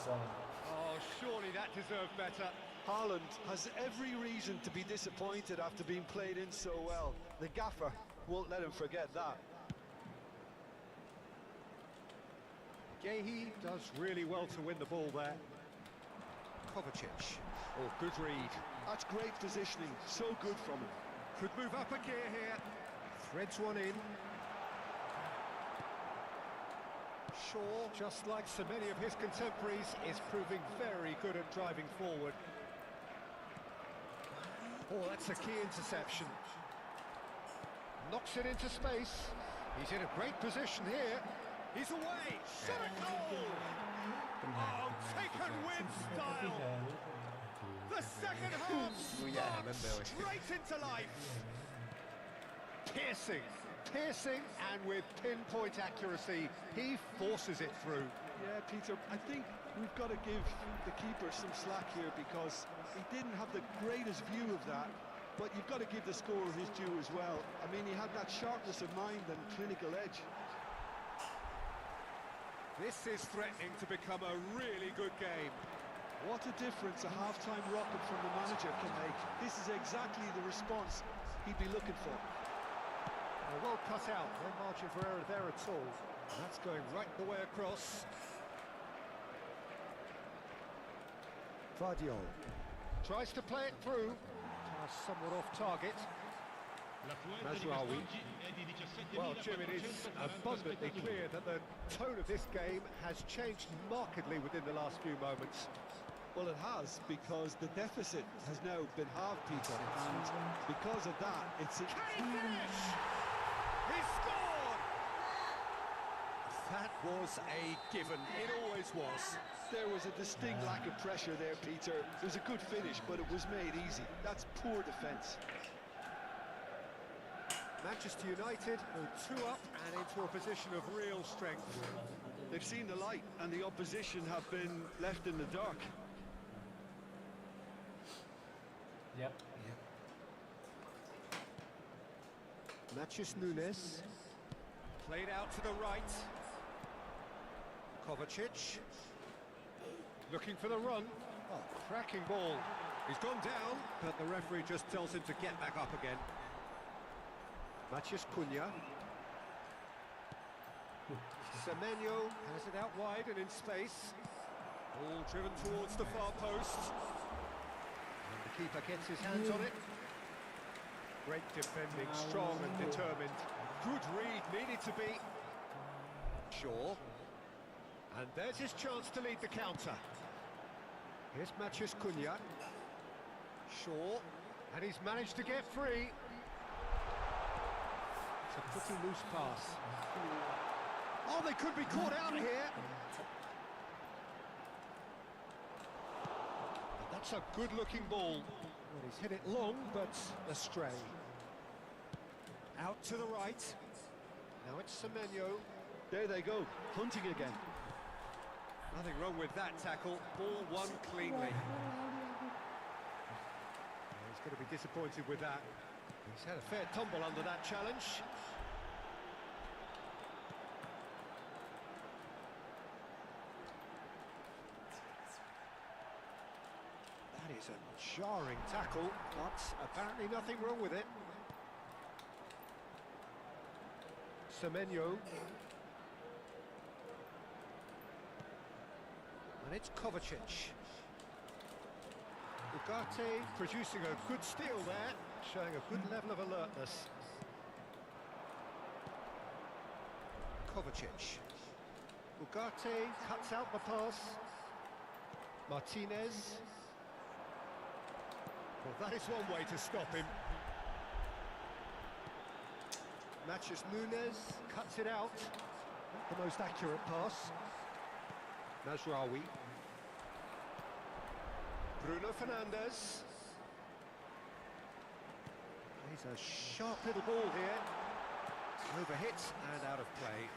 Oh, surely that deserved better. Haaland has every reason to be disappointed after being played in so well. The gaffer won't let him forget that. Gehi does really well to win the ball there. Kovacic. Oh, good read. That's great positioning, so good from him. Could move up a gear here. Threads one in. Shaw, just like so many of his contemporaries, is proving very good at driving forward. Oh, that's a key interception. Knocks it into space. He's in a great position here. He's away. Shot a goal! Oh, taken with style. The second half sparks straight into life. Piercing, and with pinpoint accuracy, he forces it through. Yeah, Peter, I think we've got to give the keeper some slack here because he didn't have the greatest view of that, but you've got to give the scorer his due as well. I mean, he had that sharpness of mind and clinical edge. This is threatening to become a really good game. What a difference a half-time rocket from the manager can make. This is exactly the response he'd be looking for. Well cut out, no margin for error there at all. And that's going right the way across. Vardiol tries to play it through. Somewhat off target. Mazraoui. Well, Jim, it is abundantly clear that the tone of this game has changed markedly within the last few moments. Well, it has, because the deficit has now been halved, Peter, and because of that, it's... Can he finish? He scored! That was a given. It always was. There was a distinct lack of pressure there, Peter. It was a good finish, but it was made easy. That's poor defence. Manchester United go 2 up and into a position of real strength. They've seen the light, and the opposition have been left in the dark. Yep. Matheus Nunes. Played out to the right. Kovacic. Looking for the run. Oh, cracking ball. He's gone down, but the referee just tells him to get back up again. Matheus Cunha. Semenyo has it out wide and in space. Ball driven towards the far post. And the keeper gets his hands on it. Great defending, strong and determined. Good read, needed to be. Shaw. And there's his chance to lead the counter. Here's Matheus Cunha. Shaw. And he's managed to get free. It's a pretty loose pass. Oh, they could be caught out here. That's a good-looking ball. Well, he's hit it long, but astray. Out to the right. Now it's Semenyo. There they go, hunting again. Nothing wrong with that tackle. Ball won cleanly. He's going to be disappointed with that. He's had a fair tumble under that challenge. That is a jarring tackle, but apparently nothing wrong with it. Semenyo. And it's Kovacic. Ugarte producing a good steal there, showing a good level of alertness. Kovacic. Ugarte cuts out the pass. Martinez. Well, that is one way to stop him. Matches Nunes cuts it out. Not the most accurate pass. Mazraoui. Bruno Fernandes. He's a sharp little ball here. Overhit and out of play.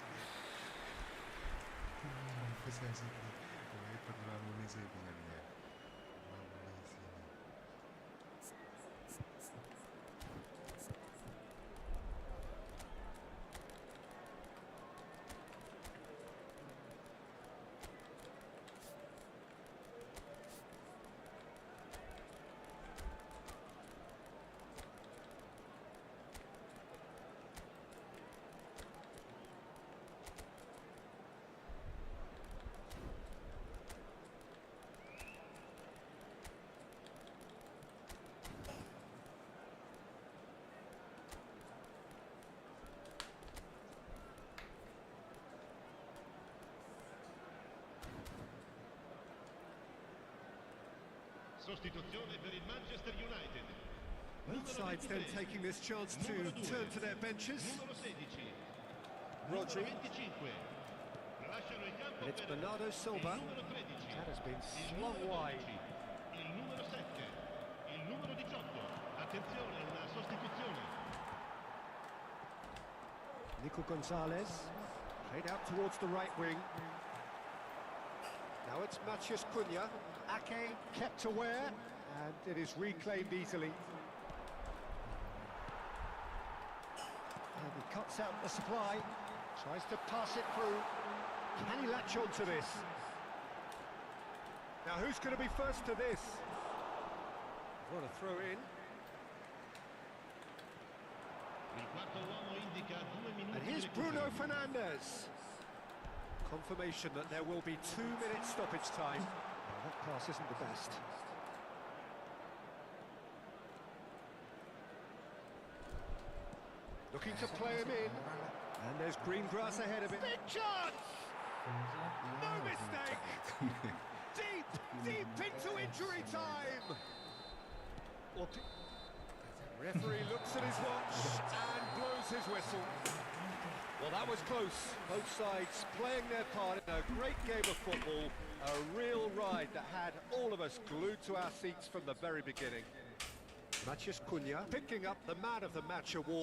Sostituzione per il Manchester United. Both sides then taking this chance to turn to their benches. Numero 16. Rodri. 25. Lasciano il campo And it's per Bernardo Silva. il numero 13. That has been Il slung numero wide. 12, il numero 7, il numero 18. Attenzione, una sostituzione. Nico Gonzalez. Played out towards the right wing. Now it's Matheus Cunha. Ake kept aware, and it is reclaimed easily. And he cuts out the supply, tries to pass it through. Can he latch on to this? Now who's going to be first to this? What a throw in. Il quarto uomo indica 2 minuti. And here's di recupero. Bruno Fernandes. Confirmation that there will be 2 minutes stoppage time. Well, that pass isn't the best. Looking to play him in. And there's green grass ahead of him. Big chance! No mistake! Deep into injury time! Referee looks at his watch and blows his whistle. Well, that was close. Both sides playing their part in a great game of football. A real ride that had all of us glued to our seats from the very beginning. Matheus Cunha picking up the Man of the Match award.